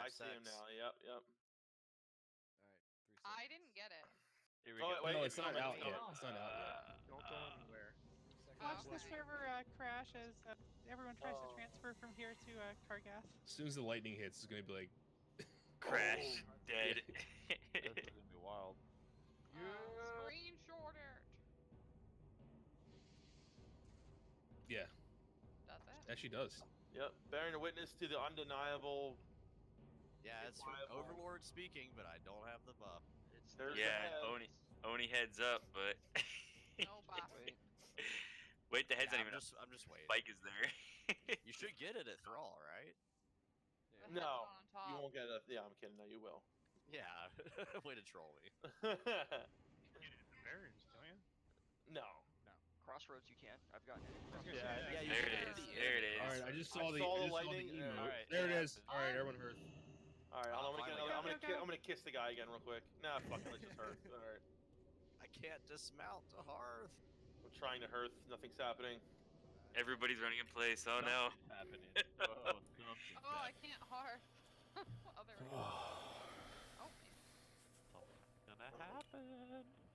I see him now. Yep. All right. 3 seconds. I didn't get it. Here we go. Wait, No, it's not coming, out coming. yet. It's not out yet. Don't go anywhere. Watch the Okay. server crash as everyone tries to transfer from here to Cargath. As soon as the lightning hits, it's gonna be like Crash. Dead. This is gonna be wild. Screenshot it. yeah, Does it? actually does. Yep. Bearing witness to the undeniable. Yeah, it's Overlord speaking, but I don't have the buff. There's Yeah, the head. Oni heads up, but No buff. wait, the head's Yeah, not even I'm just waiting. Spike is there. You should get it at Thrall, right? The head's No, on top. you won't get it. Yeah, I'm kidding. No, you will. Yeah. Way to troll me. Barons, don't you? No. Crossroads, you can. I've gotten it. Yeah, you There can it get is. the There it end. is. All right, I just saw I the saw the I just saw lightning. emote. Alright, There it yeah. is. All right, everyone heard. All right, I'm finally gonna kiss the guy again real quick. Nah, fuck it, let's just hearth. All right, I can't dismount to Hearth. I'm trying to hearth. Nothing's happening. Everybody's running in place. Oh no. Something's happening. Oh, something's Oh, I can't hearth. Otherwise. Oh. gonna happen.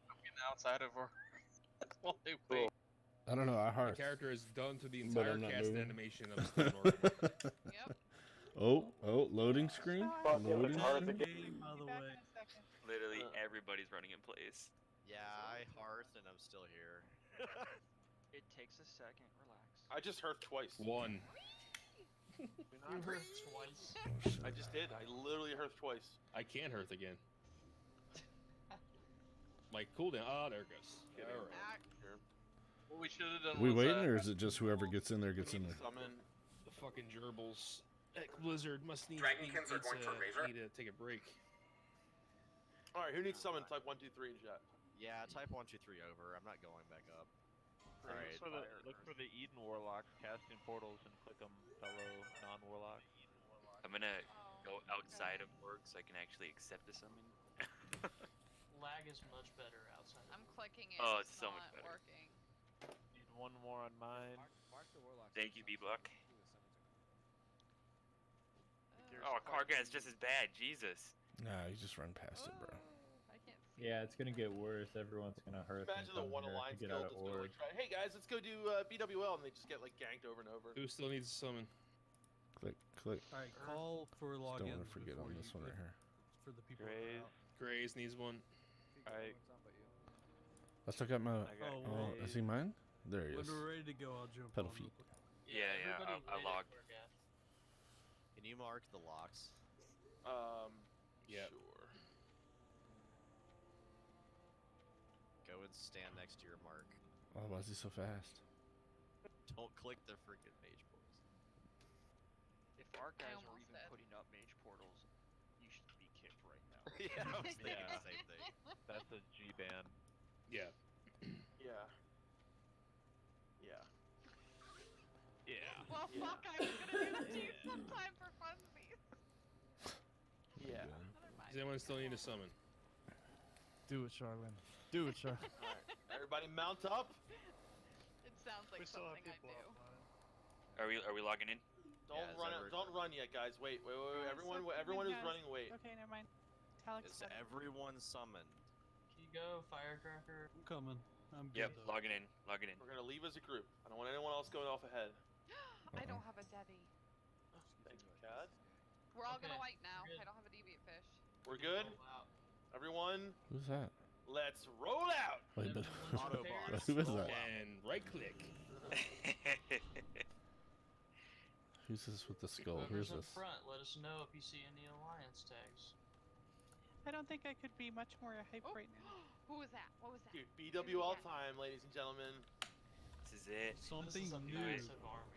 I'm getting outside of her. While they wait. I don't know. I My heart. character is done to the But entire I'm not cast moving. animation of Stone Organ. Yep. Oh, loading screen. Loading screen. Game, by the way. Literally everybody's running in place. Yeah, I Hearth and I'm still here. It takes a second. Relax. I just hearth twice. One. You heard twice. I just did. I literally hearth twice. I can hearth again. My cooldown. Oh, there it goes. All right. Act. Here. What we should have done We was waiting, or is it just whoever gets in there gets in there? Summon. The fucking gerbils. Heck, Blizzard must need, Dragonkins are going for Razor? need to take a break. All right, who needs summon? Type 1, 2, 3 in chat. Yeah, type 1, 2, 3 over. I'm not going back up. Alright. Look for the Eden Warlocks casting portals and click them, fellow non-warlock. I'm gonna go okay. outside of work so I can actually accept the summon. Lag is much better outside. I'm clicking it. Oh, it's so much not better. working. Need one more on mine. Mark the Warlocks. Thank you, B-Block. Uh, Oh, Cargad's just as bad. Jesus. Nah, you just run past it, bro. I can't see. Yeah, it's gonna get worse. Everyone's gonna hurt. Imagine the one alliance guild that's gonna like try. Hey guys, let's go do BWL, and they just get like ganked over and over. Who still needs to summon? Click, click. All right, call for login. Don't want to forget on this one right here. For the people. Great. Grays needs one. Alright. Let's look at my. I got Oh, is he mine? There he When is. we're ready to go, I'll jump Pedal on feet. real quick. Yeah, I logged. Can you mark the locks? Yeah. Sure. Go and stand next to your mark. Oh, why is he so fast? Don't click the freaking mage portals. If our guys are almost even did. putting up mage portals, you should be kicked right now. Yeah, I was thinking Yeah. the same thing. That's a G ban. Yeah. Yeah. Yeah. Yeah. Well, Yeah. fuck, I was gonna do that to you sometime for funsies. Yeah. Never Does mind. anyone still need to summon? Do it, Charlene. Do it, Charlene. All right. Everybody mount up. It sounds like something I do. Are we logging in? Don't run. Don't run yet, guys. Wait. Everyone who's running, wait. Okay, never mind. Alex Is said it. everyone summoned? Can you go, Firecracker? I'm coming. I'm good. Yep, though. logging in. Logging in. We're gonna leave as a group. I don't want anyone else going off ahead. I don't have a Debbie. Thank you, Cad. We're all Okay, gonna wipe now. good. I don't have a deviant fish. We're good. Oh, wow. Everyone, Who's that? let's roll out. Wait, but Autobots. who is that? And right click. Who's this with the skull? Who's Whoever's in this? front, let us know if you see any alliance tags. I don't think I could be much more hype Oh. right now. Who was that? What was that? Dude, BWL time, ladies and gentlemen. This is it. This is a Something new. massive army.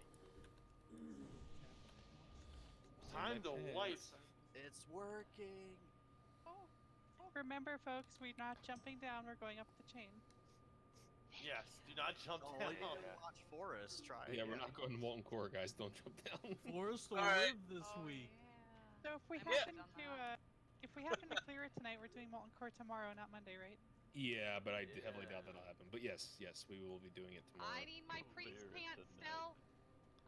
Time to light. It's working. Oh. Remember, folks, we're not jumping down. We're going up the chain. Yes. Do not jump Oh, down. you can watch Forest. Try. Yeah, we're not going to Molten Core, guys. Don't jump down. Forest will Alright. live this Oh, week. yeah. So if we I happen must've done that. to, if we happen to clear it tonight, we're doing Molten Core tomorrow, not Monday, right? Yeah, but I heavily doubt that'll happen. But yes, we will be doing it tomorrow. I need my priest Clear it pants tonight. still.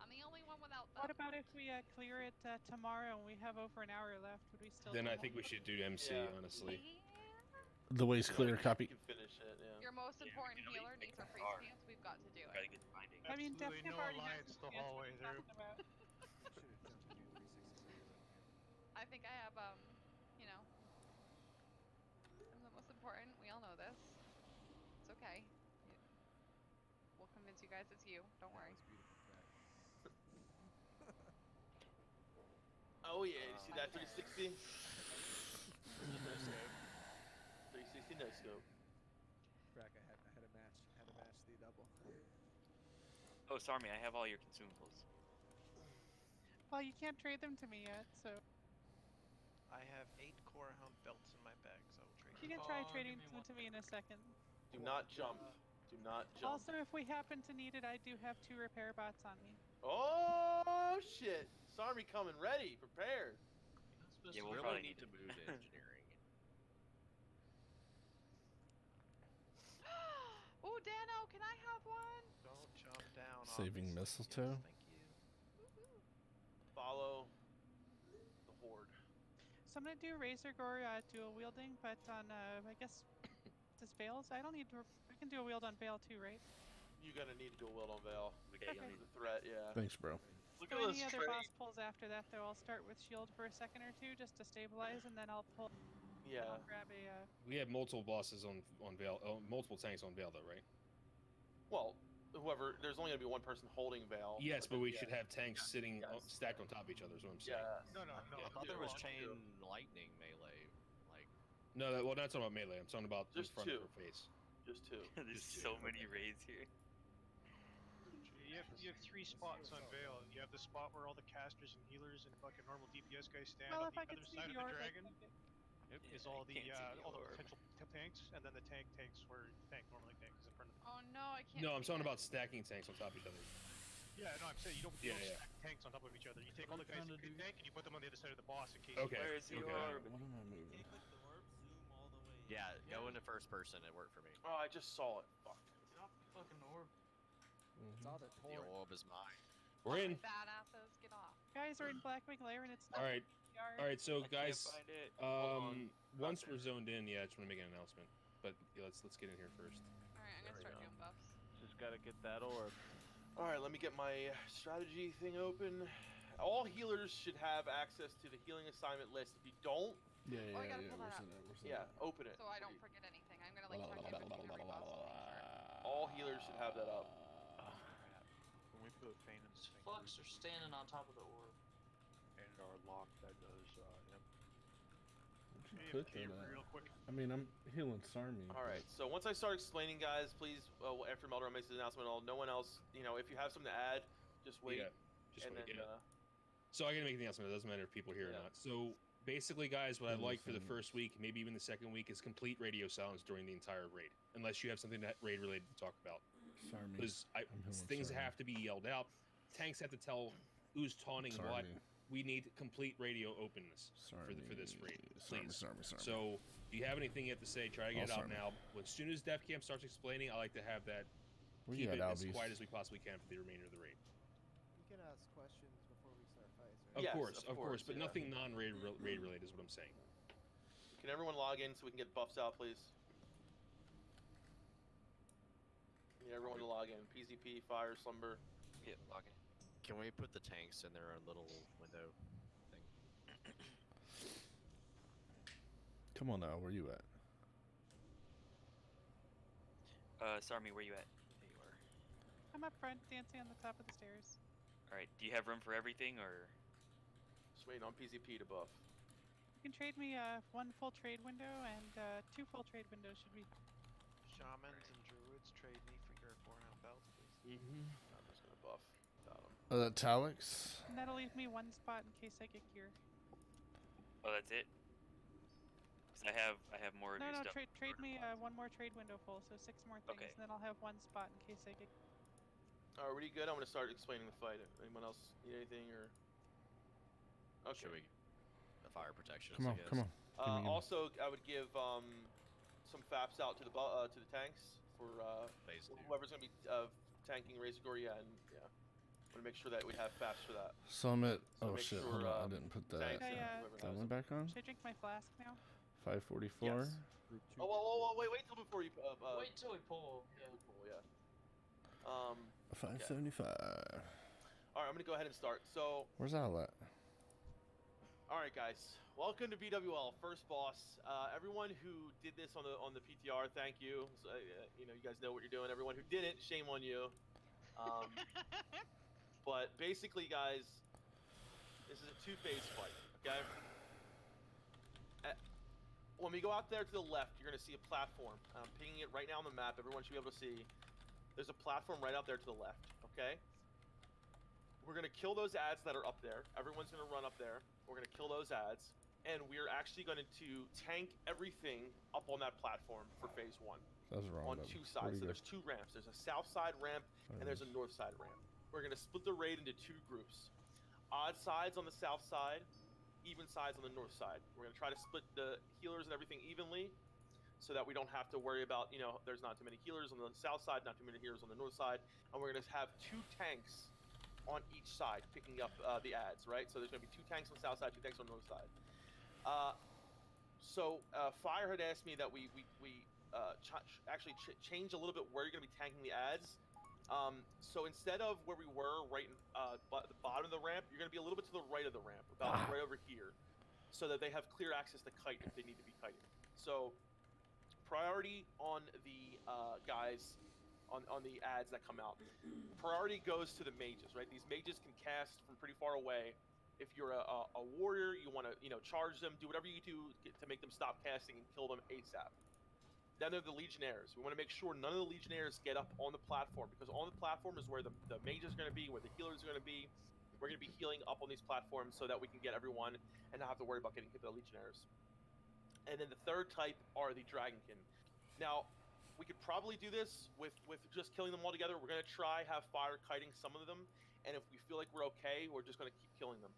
I'm the only one home without them. What about if we clear it tomorrow and we have over an hour left? Would we still? Then do I more? think we should do MC, Yeah. honestly. The way's clear. Copy. You can finish it. Yeah. Your most Yeah, we important can at least healer fix needs a the freeze car. stance. We've got to do Gotta it. get the binding. I mean, Absolutely Deathcamp no already has alliance his the stance, whole what way are you through. talking about? I think I have you know, I'm the most important. We all know this. It's okay. We'll convince you guys it's you. Don't worry. Oh yeah, you see that 360? 360 no scope. Crack, I had a match the double. Oh, Sarmi, I have all your consumables. Well, you can't trade them to me yet, so I have 8 core hound belts in my bag, so I will trade you can try trading them to me in a second. Do not jump. Do not jump. Also, if we happen to need it, I do have 2 repair bots on me. Oh shit! Sarmi coming ready, prepared. Yeah, We we'll really probably need to move to engineering. Ooh, Dano, can I have one? Don't jump down. Saving obviously. mistletoe. Yes, thank you. Follow the horde. So I'm gonna do Razor Gore dual wielding, but on I guess does Veils? I don't need to. I can do a wield on Veil too, right? You're gonna need to do a wield on Veil. Okay, Okay. The threat, yeah. Thanks, bro. Look So at any this other trade. boss pulls after that, though, I'll start with shield for a second or two just to stabilize, and then I'll pull. Yeah. I'll grab a. We have multiple bosses on Veil, multiple tanks on Veil, though, right? Well, whoever. There's only gonna be one person holding Veil. Yes, but we yeah. should have tanks sitting stacked on top of each other. Is what I'm saying. Yeah. No. I thought there was chain lightning melee. Like, No, well, not talking about melee. I'm talking about Just in front two. of her face. Just 2. There's Just so two, many raids here. You have 3 spots on Veil. You have the spot where all the casters and healers and fucking normal DPS guys stand. Well, on if the I could other see side the of orb, the I dragon could. is Yeah, all you the can't see the all the orb. potential tanks, and then the tanks where tank normally tank is in front of them. Oh no, I can't. No, I'm see talking it. about stacking tanks on top of each other. Yeah, no, I'm saying you don't, Yeah, stack tanks on top of each other. You take all the guys that can tank and you put them on the other side of the boss in case. Okay. Where is the Okay. orb? What am I moving? yeah, go into first person. It worked for me. Oh, I just saw it. Fuck. Get off the fucking orb. It's all the The torrent. orb is mine. We're in. Badasses, get off. Guys are in Blackwing Lair, and it's. All right. Yard. All right. So, I guys, can't find it. once we're zoned in, yeah, I just want to make an announcement. But yeah, let's get in here first. All right, I'm gonna start doing buffs. Just gotta get that orb. All right, let me get my strategy thing open. All healers should have access to the healing assignment list. If you don't, Yeah, Oh, I gotta pull that up. open it. So I don't forget anything. I'm gonna like check everything every possible. All healers should have that up. When we put Phantom's Flux are standing on top of the orb. and our lock, that does, yep. Put that at? Real quick. I mean, I'm healing Sarmi. All right, so once I start explaining, guys, please, after Melderon makes his announcement, no one else, if you have something to add, just wait. Yeah. Just and wait. then, Yeah. So I gotta make the announcement. It doesn't matter if people are here Yeah. or not. So basically, guys, what I'd like for the Listen. first week, maybe even the second week, is complete radio silence during the entire raid, unless you have something that raid related to talk about. Sarmi. Because I'm healing things Sarmi. have to be yelled out. Tanks have to tell who's taunting what. Sarmi. We need complete radio openness for this raid, please. Sarmi. So, if you have anything you have to say, try to get it out Sarmi. now. As soon as Def Camp starts explaining, I like to have that. Where Keep you it at, as Albies? quiet as we possibly can for the remainder of the raid. You can ask questions before we start fights, Of right? Yes, course, course, but yeah. nothing non-raid raid related is what I'm saying. Can everyone log in so we can get buffs out, please? Need everyone to log in. PZP, Fire, Slumber. Yeah, log in. Can we put the tanks in their own little window thing? Come on now, where you at? Sarmi, where you at? There you are. I'm up front, dancing on the top of the stairs. All right. Do you have room for everything, or? Just waiting on PZP to buff. You can trade me 1 full trade window, and 2 full trade windows should be. Shamans and druids trade me for your forehound belts, please. Mm-hmm. I'm just gonna buff without him. That Talix? And that'll leave me 1 spot in case I get gear. Oh, that's it. 'Cause I have more of No, your no, stuff. trade me 1 more trade window full, so 6 more things, Okay. and then I'll have 1 spot in case I get. Alright, good? I'm gonna start explaining the fight. Anyone else need anything, or? Okay. Should we? The fire protection. Come on, come on. Gimme. Also, I would give some faps out to the tanks for Phase 2. whoever's gonna be tanking Razor Gore, yeah, and yeah. Want to make sure that we have fast for that. Summit. So Oh make shit! sure, Hold on, I didn't put that. thanks, Okay, That one back on. Should I drink my flask now? 544. Yes. Group 2. Oh, wait till before you. Wait till we pull. Yeah. Pull, yeah. 575. All right, I'm gonna go ahead and start. So, Where's Al at? all right, guys, welcome to BWL First Boss. Everyone who did this on the PTR, thank you. So, you know, you guys know what you're doing. Everyone who didn't, shame on you. But basically, guys, this is a two-phase fight. Okay. When we go out there to the left, you're gonna see a platform. I'm pinging it right now on the map. Everyone should be able to see. There's a platform right out there to the left. Okay. We're gonna kill those ads that are up there. Everyone's gonna run up there. We're gonna kill those ads, and we're actually going to tank everything up on that platform for phase 1. That's wrong. On two sides. So there's two ramps. There's a south side ramp and there's a north side ramp. We're gonna split the raid into 2 groups. Odd sides on the south side, even sides on the north side. We're gonna try to split the healers and everything evenly, so that we don't have to worry about, you know, there's not too many healers on the south side, not too many healers on the north side, and we're gonna have 2 tanks on each side picking up the ads, right? So there's gonna be 2 tanks on the south side, 2 tanks on the north side. Fire had asked me that we actually change a little bit where you're gonna be tanking the ads. So instead of where we were, right at the bottom of the ramp, you're gonna be a little bit to the right of the ramp, about right over here, so that they have clear access to kite if they need to be kiting. So priority on the guys on the ads that come out. Priority goes to the mages, right? These mages can cast from pretty far away. If you're a warrior, you want to, you know, charge them, do whatever you do to make them stop casting and kill them ASAP. Then there are the legionnaires. We want to make sure none of the legionnaires get up on the platform, because on the platform is where the mages are going to be, where the healers are going to be. We're going to be healing up on these platforms so that we can get everyone and not have to worry about getting hit by the legionnaires. And then the third type are the dragonkin. Now, we could probably do this with just killing them all together. We're going to try have fire kiting some of them, and if we feel like we're okay, we're just going to keep killing them.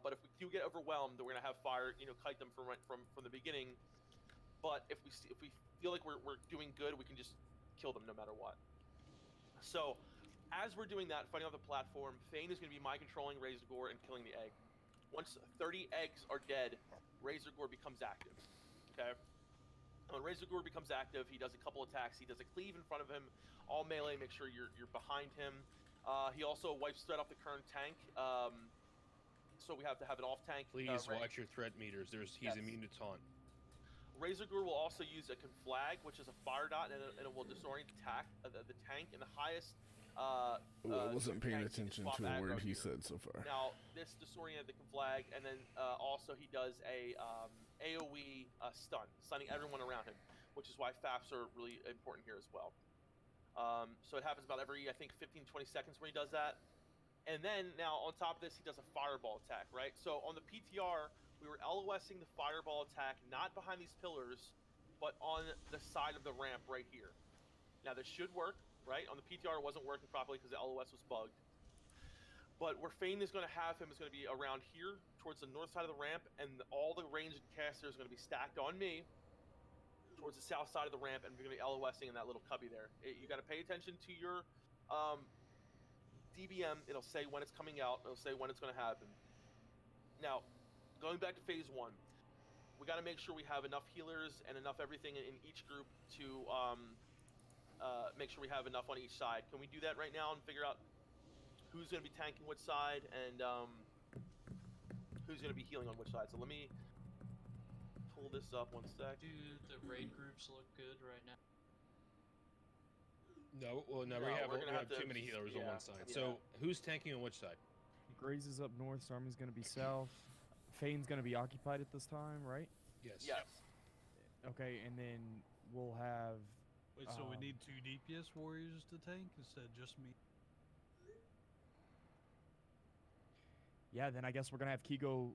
But if we do get overwhelmed, then we're going to have fire, you know, kite them from the beginning. But if we feel like we're doing good, we can just kill them no matter what. So, as we're doing that, fighting off the platform, Thane is going to be mind controlling Razor Gore and killing the egg. Once 30 eggs are dead, Razor Gore becomes active. Okay. When Razor Gore becomes active, he does a couple attacks. He does a cleave in front of him, all melee. Make sure you're behind him. He also wipes threat off the current tank. So we have to have an off tank. Please watch your threat meters. He's immune to taunt. Razor Gore will also use a conflag, which is a fire dot, and it will disorient the tank. And the highest. I wasn't paying attention to a word he said so far. Now this disoriented the conflag, and then also he does a AOE stunning everyone around him, which is why FAPs are really important here as well. So it happens about every, I think, 15-20 seconds when he does that. And then now on top of this, he does a fireball attack, right? So on the PTR, we were LOSing the fireball attack not behind these pillars, but on the side of the ramp right here. Now this should work, right? On the PTR, it wasn't working properly because the LOS was bugged. But where Fane is going to have him is going to be around here, towards the north side of the ramp, and all the ranged casters are going to be stacked on me, towards the south side of the ramp, and we're going to be LOSing in that little cubby there. You got to pay attention to your DBM. It'll say when it's coming out. It'll say when it's going to happen. Now, going back to phase 1, we got to make sure we have enough healers and enough everything in each group to make sure we have enough on each side. Can we do that right now and figure out who's going to be tanking which side and who's going to be healing on which side? So let me pull this up one sec. Do the raid groups look good right now? No, well, no, we have too many healers on one side. Yeah. So who's tanking on which side? Graze is up north, Sarmy's going to be south. Fane's going to be occupied at this time, right? Yes. Yes. Okay, and then we'll have... Wait, so we need 2 DPS warriors to tank instead of just me? Yeah, then I guess we're going to have Kigo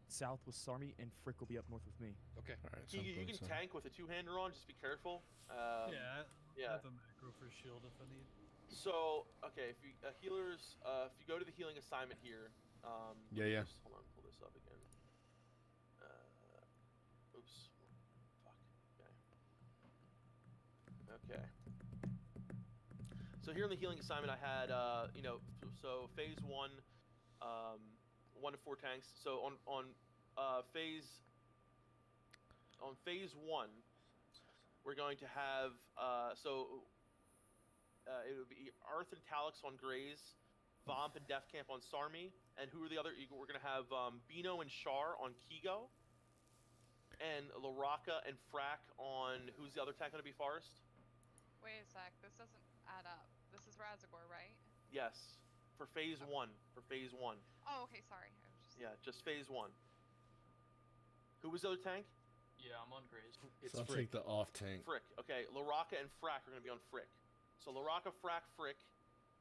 south with Sarmy, and Frick will be up north with me. Okay. All right. You can tank with a 2-hander on, just be careful. I have a macro for shield if I need. So, okay, if you healers, if you go to the healing assignment here, yeah. Hold on, pull this up again. Oops. Fuck. Okay. So here in the healing assignment, I had, you know, so phase 1, 1 to 4 tanks. So phase 1, we're going to have it would be Earth and Talix on Graze, Vomp and Death Camp on Sarmi, and who are the other? We're gonna have Bino and Shar on Kigo, and Laraka and Frack on who's the other tank gonna be? Forest. Wait a sec. This doesn't add up. This is Razagor, right? Yes, for phase 1. For phase 1. Oh, okay. Sorry. I was just... Yeah, just phase 1. Who was the other tank? Yeah, I'm on Graze. It's So I'll Frick. take the off tank. Frick. Okay, Laraka and Frack are gonna be on Frick. So Laraka, Frack, Frick,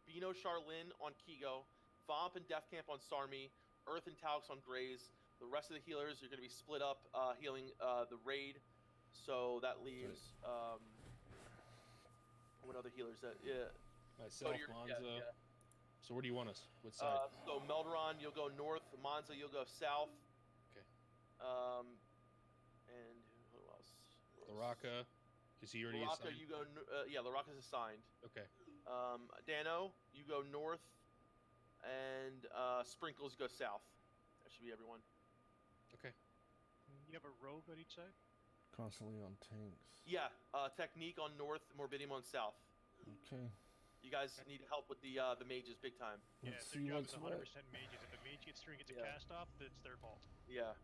Bino, Charlin on Kigo, Vomp and Death Camp on Sarmi, Earth and Talix on Graze. The rest of the healers are going to be split up, healing the raid. So that leaves what other healers? Myself, Monza. So where do you want us? What side? So Melderon, you'll go north. Monza, you'll go south. Okay. And who else? Laraka, is he already Laraka, assigned? you go. Yeah, Laraka's assigned. Okay. Dano, you go north, and Sprinkles go south. That should be everyone. Okay. You have a rogue on each side? Constantly on tanks. Yeah, Technique on north, Morbidium on south. Okay. You guys need help with the mages big time. Let's Their see job what's is what. 100% mages. If a mage gets through and gets a Yeah. cast off, that's their fault. Yeah.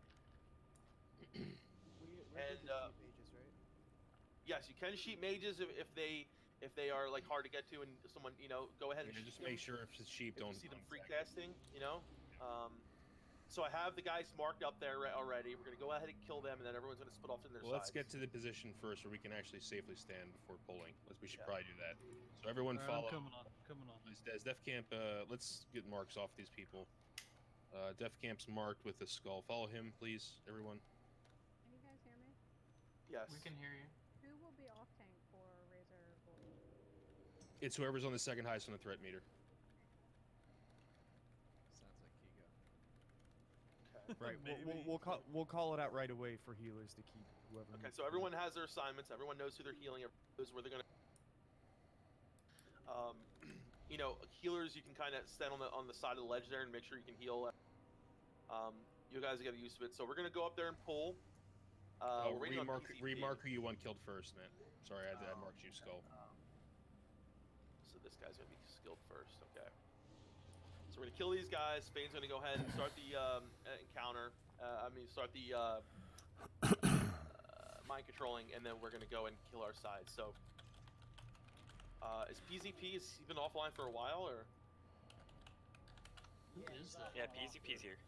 We're And, good with mages, right? Yes, you can sheet mages if they are like hard to get to, and someone go ahead and Yeah, just sheet make them sure if the sheep if don't you see them free contact. casting. So I have the guys marked up there already. We're gonna go ahead and kill them, and then everyone's gonna split off to their Well, let's sides. get to the position first where we can actually safely stand before pulling. We should Yeah. probably do that. So everyone Alright, follow. I'm coming on. As Death Camp, let's get marks off these people. Death Camp's marked with the skull. Follow him, please, everyone. Can you guys hear me? Yes. We can hear you. Who will be off tank for Razor Gold? It's whoever's on the second highest on the threat meter. Sounds like Kigo. Okay. Right. Maybe. We'll call it out right away for healers to keep whoever. Okay, needs so to everyone be. has their assignments. Everyone knows who they're healing. Everyone knows where they're gonna. Healers, you can kind of stand on the side of the ledge there and make sure you can heal. You guys get used to it. So we're gonna go up there and pull. We're waiting on PCP. Remark who you want killed first, man. Sorry, I marked you skull. So this guy's gonna be skilled first. Okay. So we're gonna kill these guys. Fane's gonna go ahead and start the encounter. Start the mind controlling, and then we're gonna go and kill our side. So, is PZP has he been offline for a while, or? Who is that? Yeah, PZP's here.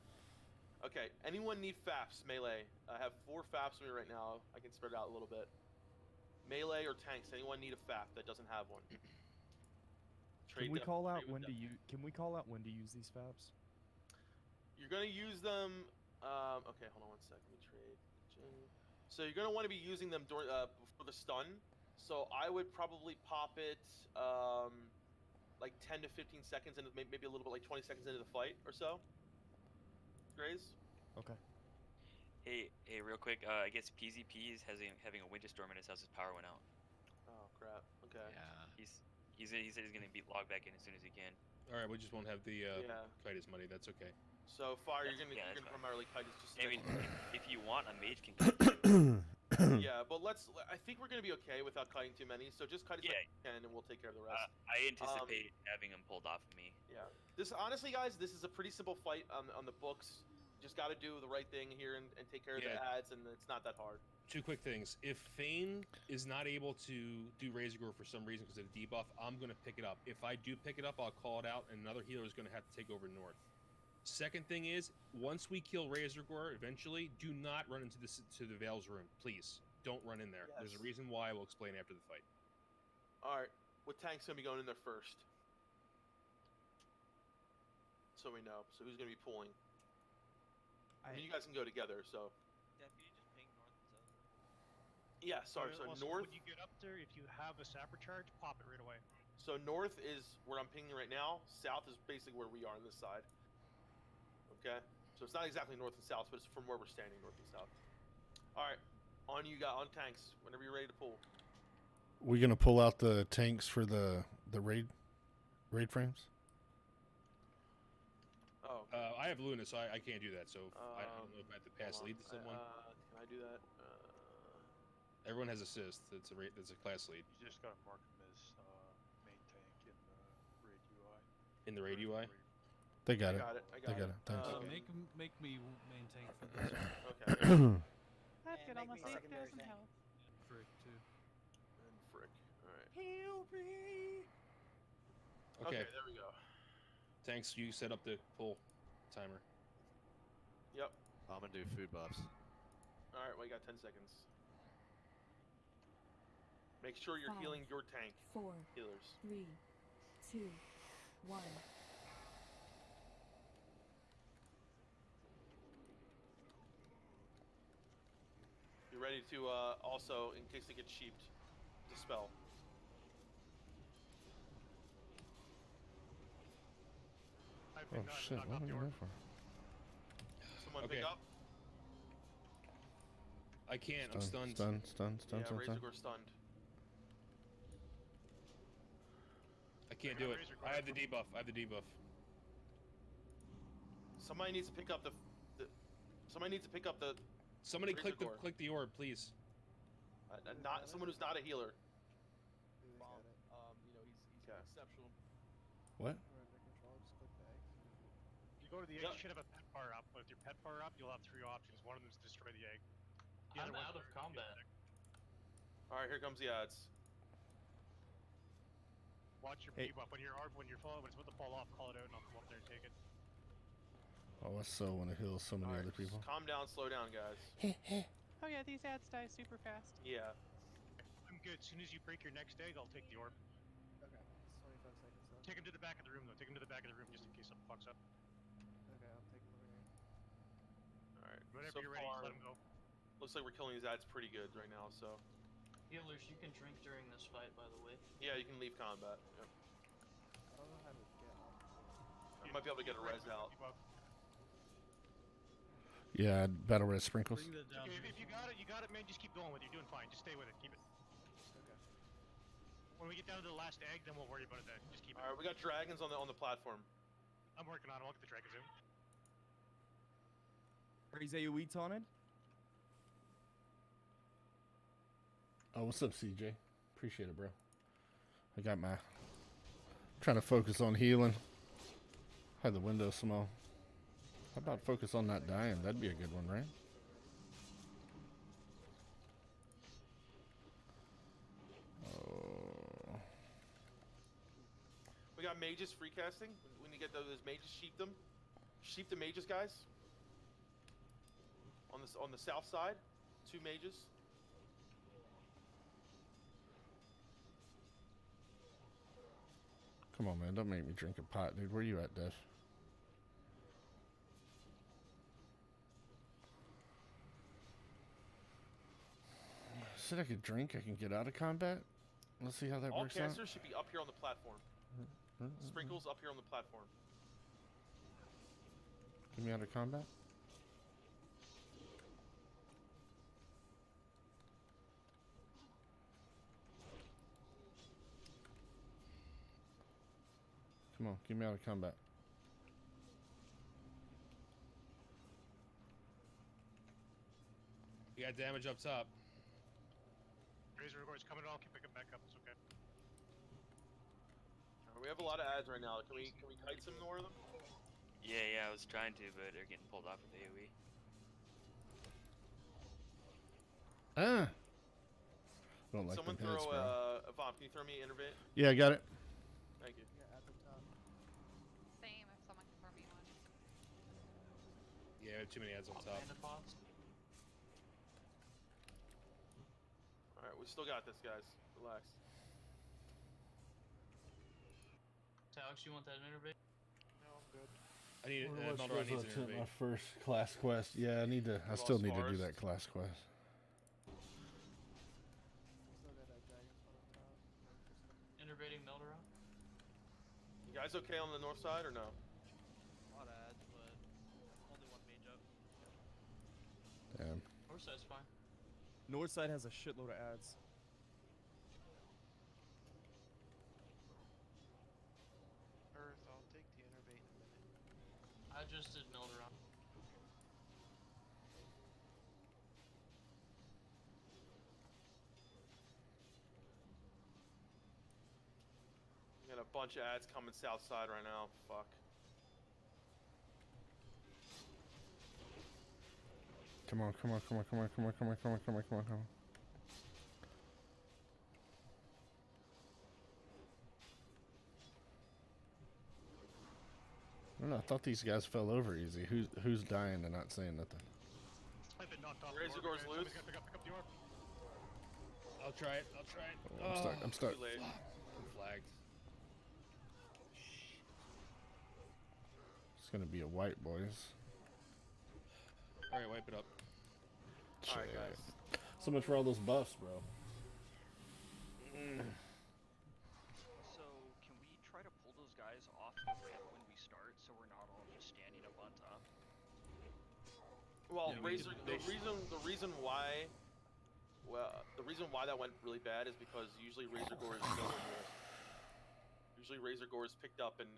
Okay. Anyone need FAPs melee? I have 4 FAPs with me right now. I can spread it out a little bit. Melee or tanks? Anyone need a FAP that doesn't have one? Can we call out when to use? use? Can we call out when to use these FABs? You're gonna use them. Okay, hold on one sec. Let me trade. So you're gonna want to be using them during for the stun. So I would probably pop it like 10 to 15 seconds into maybe a little bit like 20 seconds into the fight or so. Graze. Okay. Hey, real quick. I guess PZP is having a winter storm in his house. His power went out. Oh crap. Okay. Yeah. He said he's gonna be logged back in as soon as he can. All right, we just won't have the Yeah. kite his money. That's okay. So fire, That's- you're gonna yeah, that's fine. primarily kite is just. I mean, if you want, a mage can. Yeah, but I think we're gonna be okay without kiting too many. So just kite as many as you can, and we'll take care of the rest. I anticipate having him pulled off of me. Yeah. This honestly, guys, this is a pretty simple fight on the books. Just got to do the right thing here and take care of the ads, and it's not that hard. 2 quick things. If Fane is not able to do Razor Gore for some reason because of the debuff, I'm going to pick it up. If I do pick it up, I'll call it out, and another healer is going to have to take over north. Second thing is, once we kill Razor Gore, eventually, do not run into the Veil's room. Please, don't run in there. Yes. There's a reason why. We'll explain after the fight. All right, what tank's gonna be going in there first? So we know. So who's gonna be pulling? I mean, you guys can go together. So. Yeah, can you just ping north and south? Yeah. Sorry. So Also, north. when you get up there, if you have a sapper charge, pop it right away. So north is where I'm pinging right now. South is basically where we are on this side. Okay. So it's not exactly north and south, but it's from where we're standing, north and south. All right. On you got on tanks. Whenever you're ready to pull. We gonna pull out the tanks for the raid? raid frames? Oh. I have Luna, so I can't do that. So I don't know if I have to pass hold lead on. to someone. Can I do that? Everyone has assist. It's a class lead You just gotta mark him as main tank in the raid UI. in the raid UI. They got it. I They got got it. Thanks. Make me main tank for this. Okay. That's good. make Almost me 8,000 secondary health. Frick too. And frick. Alright. Help me! Okay. There we go. Thanks. You set up the full timer. Yep. I'm gonna do food buffs. Alright, well, you got 10 seconds. Make sure you're 5, healing your tank. 4, Healers. 3, 2, 1. Be ready to also, in case they get sheeped, dispel. Oh shit! What am I going for? Someone Okay. pick up. I can't. I'm stunned. Stunned. Yeah, Razorgore stunned. I can't do it. I have the debuff. Somebody needs to pick up the. Somebody needs to pick up the. Somebody click Razorgore. the orb, please. Not someone who's not a healer. Vomp, he's exceptional. What? If you go to the egg, you should have a pet bar up. With your pet bar up, you'll have 3 options. One of them is destroy the egg. I'm out of combat. Alright, here comes the ads. Watch your debuff. When you're when it's about to fall off, call it out and I'll come up there and take it. Oh, I so want to heal so many other people. Calm down, slow down, guys. Oh yeah, these ads die super fast. Yeah. I'm good. As soon as you break your next egg, I'll take the orb. Okay, it's 25 seconds left. Take him to the back of the room, though. Take him to the back of the room just in case something fucks up. Okay, I'll take him over here. Alright. Whenever So you're ready, far, just let him go. looks like we're killing these ads pretty good right now, so. Healers, you can drink during this fight, by the way. Yeah, you can leave combat. Yep. I don't know how to get up. You might be able to get a res out. Yeah, battle red sprinkles. Okay, if you got it, man. Just keep going with it. You're doing fine. Just stay with it. Keep it. Okay. When we get down to the last egg, then we'll worry about it then. Just keep it. Alright, we got dragons on the platform. I'm working on it. I'll get the dragons in. Raise AoE taunted. Oh, what's up, CJ? Appreciate it, bro. I got my... trying to focus on healing. Had the window small. How about focus on not dying? That'd be a good one, right? Oh. We got mages free casting. We need to get those mages, sheep them. Sheep the mages, guys. On the south side, 2 mages. Come on, man. Don't make me drink a pot, dude. Where you at, Dev? Said I could drink. I can get out of combat. Let's see how that All works out. casters should be up here on the platform. Sprinkles up here on the platform. Get me out of combat. Come on, get me out of combat. You got damage up top. Razorgore's coming. I'll keep picking back up. It's okay. We have a lot of ads right now. Can we kite some more of them? Yeah, I was trying to, but they're getting pulled off with AoE. Ah. Don't like Someone them throw heads, bro. a Vomp. Can you throw me Innervate? Yeah, I got it. Thank you. Yeah, at the top. Same, if someone can throw me one. Yeah, we have too many ads on top. Alright, we still got this, guys. Relax. Alex, you want that innervate? No, I'm good. I need What's Meldoron needs resident an my innervate. first class quest. Yeah, I need to. I still need to do that class quest. Still got that dragon spawn on top. Innervating Meldoron? You guys okay on the north side or no? A lot of ads, but only 1 mage up. Damn. North side's fine. North side has a shitload of ads. bunch of ads coming south side right now. Fuck. Come on, come on, come on, come on, come on, come on, come on, come on, come on, come on. I don't know, I thought these guys fell over easy. Who's dying and not saying nothing? I've been knocked off. Razor Gore's loose. Somebody's gotta pick up the orb. I'll try it. I'll try it. Oh, I'm stuck. I'm stuck. Too late. I'm flagged. It's gonna be a white, boys. All right, wipe it up. All right, guys. So much for all those buffs, bro. So, can we try to pull those guys off the ramp when we start, so we're not all just standing up on top? Well, Yeah, we Razor. can- The reason why. Well, the reason why that went really bad is because usually Razor Gore is nowhere near us. Usually Razor Gore is picked up and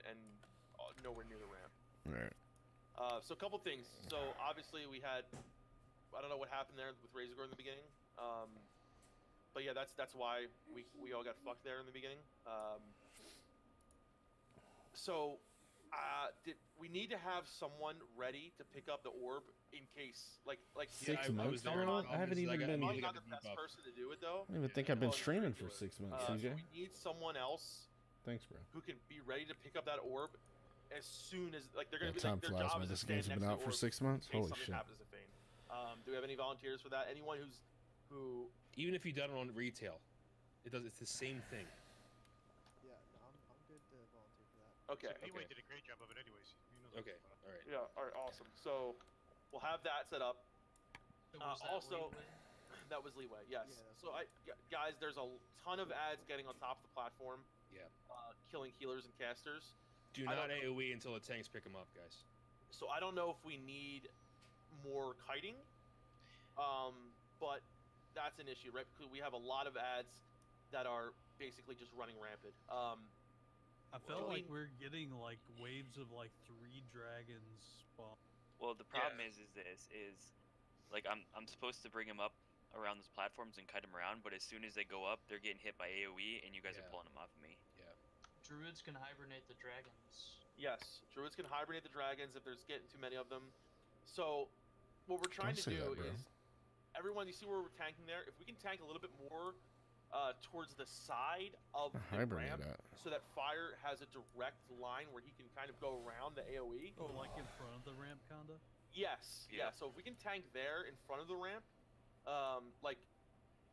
nowhere near the ramp. Right. So a couple things. So obviously we had, I don't know what happened there with Razor Gore in the beginning. But yeah, that's why we all got fucked there in the beginning. We need to have someone ready to pick up the orb in case, like. Yeah, 6 I months, was there. bro? The I haven't problem is even I got- been. I Probably got not the the best debuff. person to do it though. I don't even think I've been Well, streaming do for it. 6 months, So CJ. we need someone else Thanks, bro. who can be ready to pick up that orb as soon as they're gonna Yeah, be time like, their flies, job man. is to This stand game's next been to out the for orb 6 months. in case Holy something shit. happens to Fane. Do we have any volunteers for that? Anyone who Even if you done it on retail, it's the same thing. Yeah, no, I'm good to volunteer for that. okay. Leeway did a great job of it anyways. He knows Okay, what all right. Yeah, all right, awesome. So we'll have that set up. So was that Also, leeway? that was leeway. Yes. Yeah, that's So guys, there's a ton of ads getting on top of the platform, Yeah. killing healers and casters. Do I not don't- AOE until the tanks pick them up, guys. So I don't know if we need more kiting, but that's an issue, right? Because we have a lot of ads that are basically just running rampant. I felt Well, like we're getting like waves of like 3 dragons spawn. Well, the problem is like I'm supposed to bring them up around those platforms and cut them around, but as soon as they go up, they're getting hit by AOE, and you guys are Yeah. pulling them off of me. Yeah. Druids can hibernate the dragons. Yes, druids can hibernate the dragons if there's getting too many of them. So what we're trying Don't to say do that, bro. is, everyone, you see where we're tanking there? If we can tank a little bit more towards the side of the Hibernate ramp, that. so that Fire has a direct line where he can kind of go around the AoE. Oh, like in front of the ramp, kinda. Yes, yeah. Yeah. So if we can tank there in front of the ramp, like,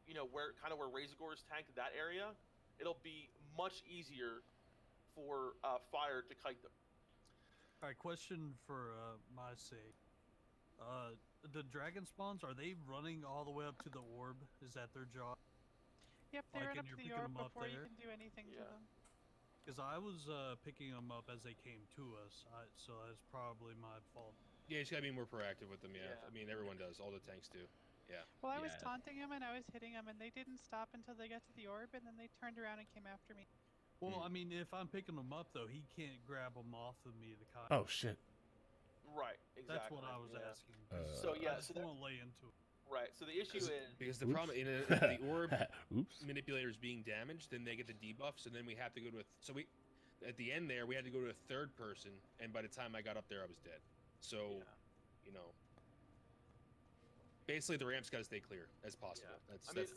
where Razor Gore is tanked that area, it'll be much easier for Fire to kite them. All right, question for my sake. The dragon spawns, are they running all the way up to the orb? Is that their job? Yep, they Like, run and up you're to the picking orb 'em up before you there? can do anything to Yeah. them. Because I was picking them up as they came to us, so that's probably my fault. Yeah, you just gotta be more proactive with them. Yeah. Yeah. I mean, everyone does. All the tanks do. Yeah. Well, I was Yeah. taunting them and I was hitting them, and they didn't stop until they got to the orb, and then they turned around and came after me. Well, Hmm. I mean, if I'm picking them up though, he can't grab them off of me. The kite. Oh shit. Right. Exactly. That's what I was yeah. asking. So I yeah, just so that, won't lay into it. right. So the issue is, Because the Oops. problem if the orb Oops. manipulator is being damaged, then they get the debuffs, and then we have to go to so we at the end there we had to go to a third person, and by the time I got up there, I was dead. So, Yeah. you know, basically the ramps gotta stay clear as possible. Yeah. That's I mean, that's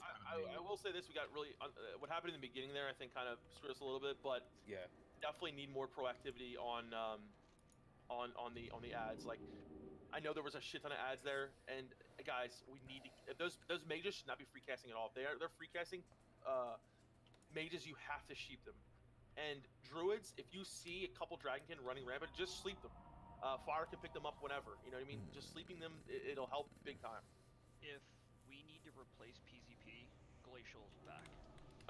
I will say this: we got really what happened in the beginning there. I think kind of screwed us a little bit, but yeah. definitely need more proactivity on the ads. Like, I know there was a shit ton of ads there, and guys, we need to. Those mages should not be free casting at all. If they're free casting mages, you have to sheep them. And druids, if you see a couple dragonkin running rampant, just sleep them. Fire can pick them up whenever. You know what I mean? Just sleeping them, it'll help big time. If we need to replace PZP, Glacial's back.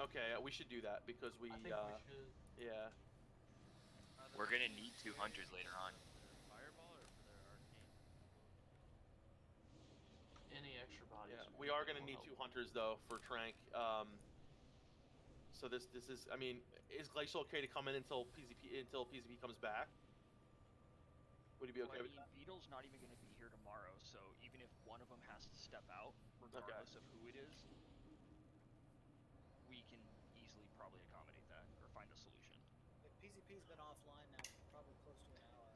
Okay, we should do that because we. I think we should. Yeah. We're gonna need 2 hunters later on. Fireball or for their arcane? Any extra bodies. Yeah, would we be are going to will need help. 2 hunters though for Trank. So this is, I mean, is Glacial okay to come in until PZP comes back? Would you be okay Well, I with mean, that? Beetle's not even going to be here tomorrow, so even if one of them has to step out, regardless of who it is, we can easily probably accommodate that or find a solution. PZP's been offline now for probably close to an hour.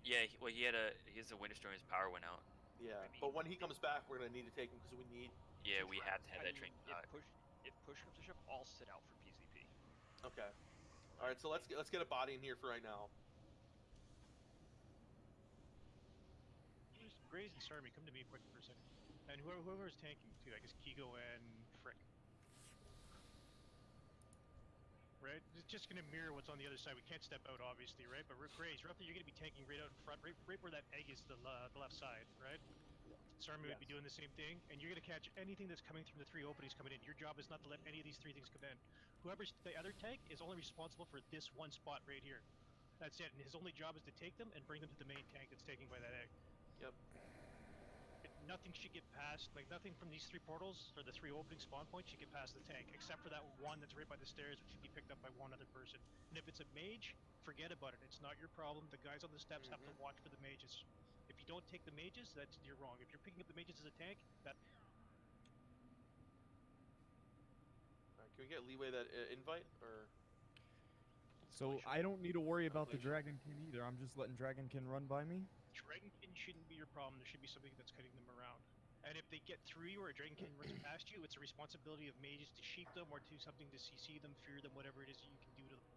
Yeah, well, he has a winter storm. His power went out. Yeah, but when he comes back, we're gonna need to take him because we need. Yeah, we have to have I that mean, train. if push comes to shove, I'll sit out for PZP. Okay. All right, so let's get a body in here for right now. Grays and Sarmy, come to me quick for a second. And whoever's tanking too, I guess Kigo and Frick. Right? It's just going to mirror what's on the other side. We can't step out, obviously, right? But Grays, roughly you're going to be tanking right out in front, right where that egg is, the left side, right? Sarmy would be doing the same thing, and you're going to catch anything that's coming from the 3 openings coming in. Your job is not to let any of these 3 things come in. Whoever's the other tank is only responsible for this one spot right here. That's it, and his only job is to take them and bring them to the main tank that's taken by that egg. Yep. Nothing should get past, like nothing from these 3 portals or the 3 opening spawn points should get past the tank, except for that one that's right by the stairs, which should be picked up by one other person. And if it's a mage, forget about it. It's not your problem. The guys on the steps have to watch for the mages. If you don't take the mages, you're wrong. If you're picking up the mages as a tank, that. All right, can we get leeway that invite or? So I don't need to worry about the Dragonkin either. I'm just letting Dragonkin run by me. Dragonkin shouldn't be your problem. There should be something that's cutting them around. And if they get through you or a Dragonkin runs past you, it's a responsibility of mages to sheep them or do something to CC them, fear them, whatever it is you can do to them.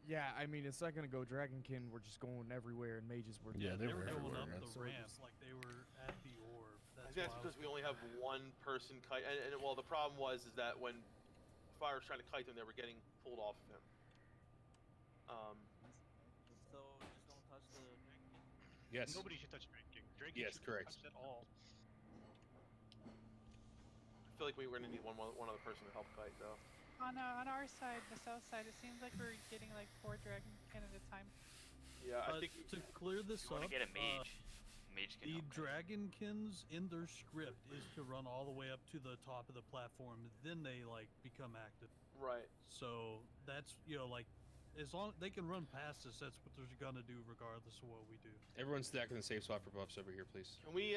Yeah, I mean, it's not gonna go Dragonkin. We're just going everywhere, and mages were. Yeah, they were going up the ramp like they were at the orb. I think that's because we only have one person kite, and well, the problem was is that when Fire was trying to kite them, they were getting pulled off of him. So just don't touch the Dragon King. Yes. Nobody should touch Dragon King. Dragon Yes, King correct. shouldn't be touched at all. I feel like we were gonna need one other person to help kite though. On our side, the south side, it seems like we're getting like 4 Dragonkin at a time. Yeah, I think to clear this You up, want to get a mage. Mage can the help. Dragonkins in their script is to run all the way up to the top of the platform, then they like become active. Right. So that's like as long they can run past us, that's what they're gonna do regardless of what we do. Everyone stack in the safe spot for buffs over here, please. Can we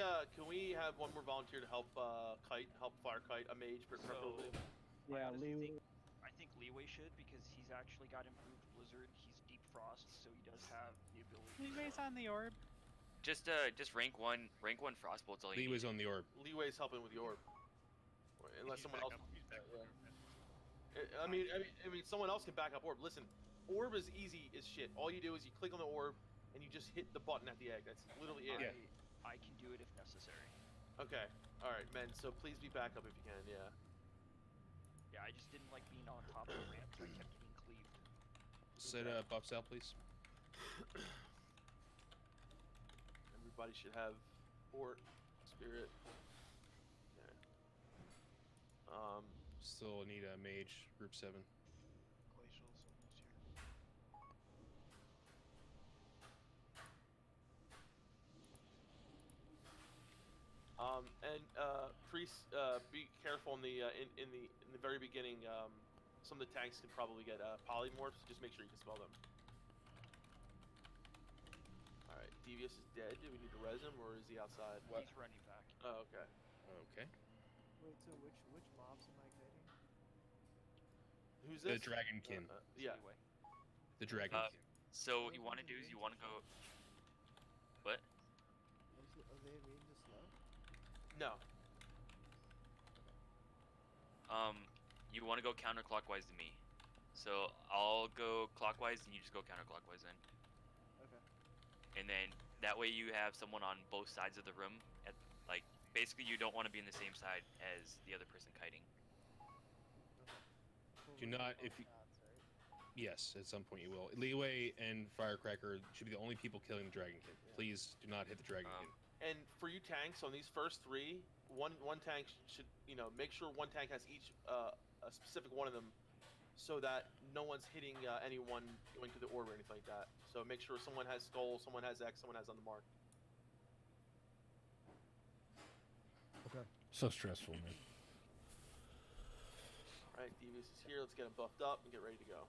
have one more volunteer to help help fire kite a mage preferably? Yeah, I think Leeway should because he's actually got improved Blizzard. He's Deep Frost, so he does have the ability. Leeway's on the orb. Just rank one frostbolt's all you Leeway's need. on the orb. Leeway's helping with the orb. Unless someone else. I mean, someone else can back up orb. Listen, orb is easy as shit. All you do is you click on the orb and you just hit the button at the egg. That's literally it. I can do it if necessary. Okay. All right, men. So please be back up if you can. Yeah. Yeah, I just didn't like being on top of the ramp, so I kept getting cleaved. Set buffs out, please. Everybody should have fort, spirit. Okay. Still need a mage, group 7. Glacial's almost here. And priest, be careful in the very beginning. Some of the tanks could probably get polymorphs. Just make sure you can spell them. All right, Devious is dead. Do we need to res him, or is he outside? He's running back. Oh, okay. Okay. Wait, so which mobs am I kiting? Who's The this? Dragonkin. Yeah. The Dragonkin. So what you want to do is you want to go. What? Are they immune to slow? No. You want to go counterclockwise to me. So I'll go clockwise and you just go counterclockwise then. Okay. And then that way you have someone on both sides of the room. Basically you don't want to be in the same side as the other person kiting. Do not if you. Yes, at some point you will. Leeway and Firecracker should be the only people killing the Dragonkin. Please do not hit the Dragonkin. And for you tanks on these first 3, one tank should make sure one tank has each a specific one of them, so that no one's hitting anyone going to the orb or anything like that. So make sure someone has skull, someone has X, someone has on the mark. Okay. So stressful, man. All right, Devious is here. Let's get him buffed up and get ready to go.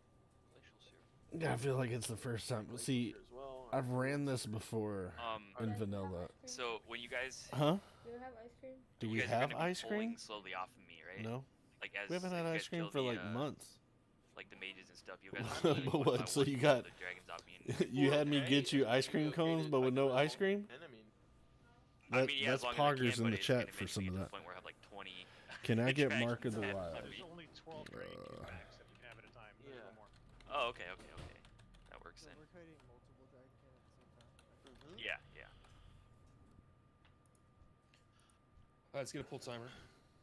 Glacial's here. Yeah, I feel like it's the first time. See, I've ran this before in vanilla. So when you guys. Huh? Do you have ice cream? Do you we guys are have gonna be ice cream? pulling slowly off of me, right? No. Like as We haven't you had guys ice cream kill for the, like months. like the mages and stuff. You guys. Are really But one by what? So one you kill got the dragons off me. And, you had me Okay, get you ice you'd be cream okay cones, to but with fight no them ice all? cream. And I mean, That, yeah, that's as long as I poggers can, in but the it's chat gonna for eventually some get of to that. the point where I have like 20. Can I get Mark of dragons the at Wild? There's only 12 dragon cube packs that you can have at a time. There's Yeah. no more. Oh, okay. That works So then. we're creating multiple dragon can at the same time. Okay. Yeah. Let's get a pull timer.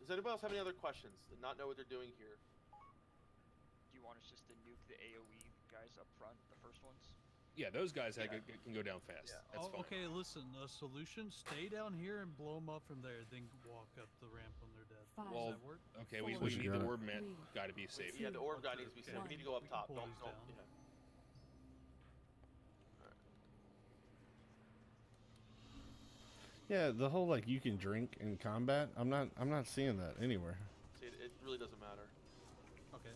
does anybody else have any other questions? That not know what they're doing here? Do you want us just to nuke the AoE guys up front, the first ones? Yeah, those guys Yeah. can go down fast. Yeah. That's fine. Okay, listen. A solution: stay down here and blow them up from there. Then walk up the ramp when they're dead. Five, Well, Does that work? Okay, we What you need the got? orb man. Three, Got to be safe. Yeah, the orb guy Okay, needs to be okay. safe. We need to go up We can top. pull Don't. these Don't. down. Yeah. Yeah, the whole like you can drink in combat. I'm not seeing that anywhere. See, it really doesn't matter. Okay.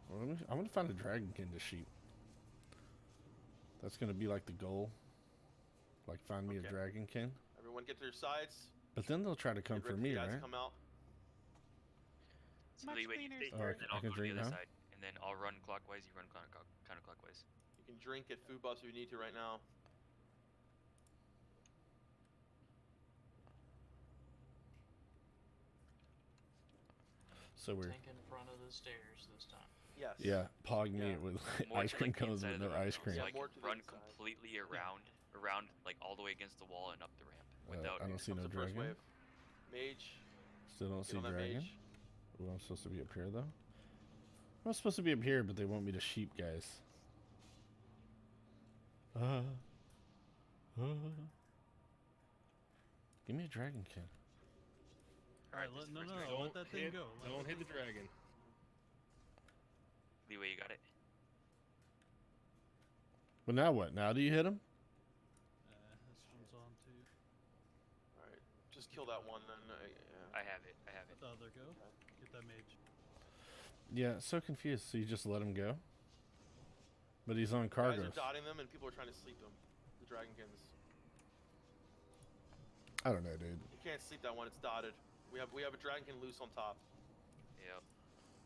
Well, I'm gonna find a dragonkin to shoot. That's gonna be like the goal. Like find me a Okay. dragonkin. Everyone get to their sides. But then they'll try to come Get for ready me, the guys to right? come out. So Much Leeway, you cleaner stay Oh, here, I and then can I'll go to drink the other now? side, and then I'll run clockwise. You run counterclockwise. You can drink, get food buffs if you need to right now. So we're Tank in front of the stairs this time. Yes. yeah, pog me Yeah. with More ice to, cream like, the cones inside with of the no room, ice though, cream. So Yeah, I more can to the run inside. completely around, like all the way against the wall and up the ramp I without. don't see Comes no the first dragon. wave. Mage. Still don't Get see on that dragon. mage. Ooh, I'm supposed to be up here though. I'm supposed to be up here, but they want me to sheep, guys. Give me a dragonkin. Alright, this is no, the no, first no, dragon. let that thing go. Let Don't that hit the thing go. dragon. Leeway, you got it. But now what? Now do you hit him? This one's on too. All right. Just kill that one then. Yeah. I have it. Let the other go. Get that mage. Yeah, so confused. So you just let him go? But he's on Guys cargo. are dotting them and people are trying to sleep them. The dragonkins. I don't know, dude. You can't sleep that one. It's dotted. We have a dragonkin loose on top. Yep.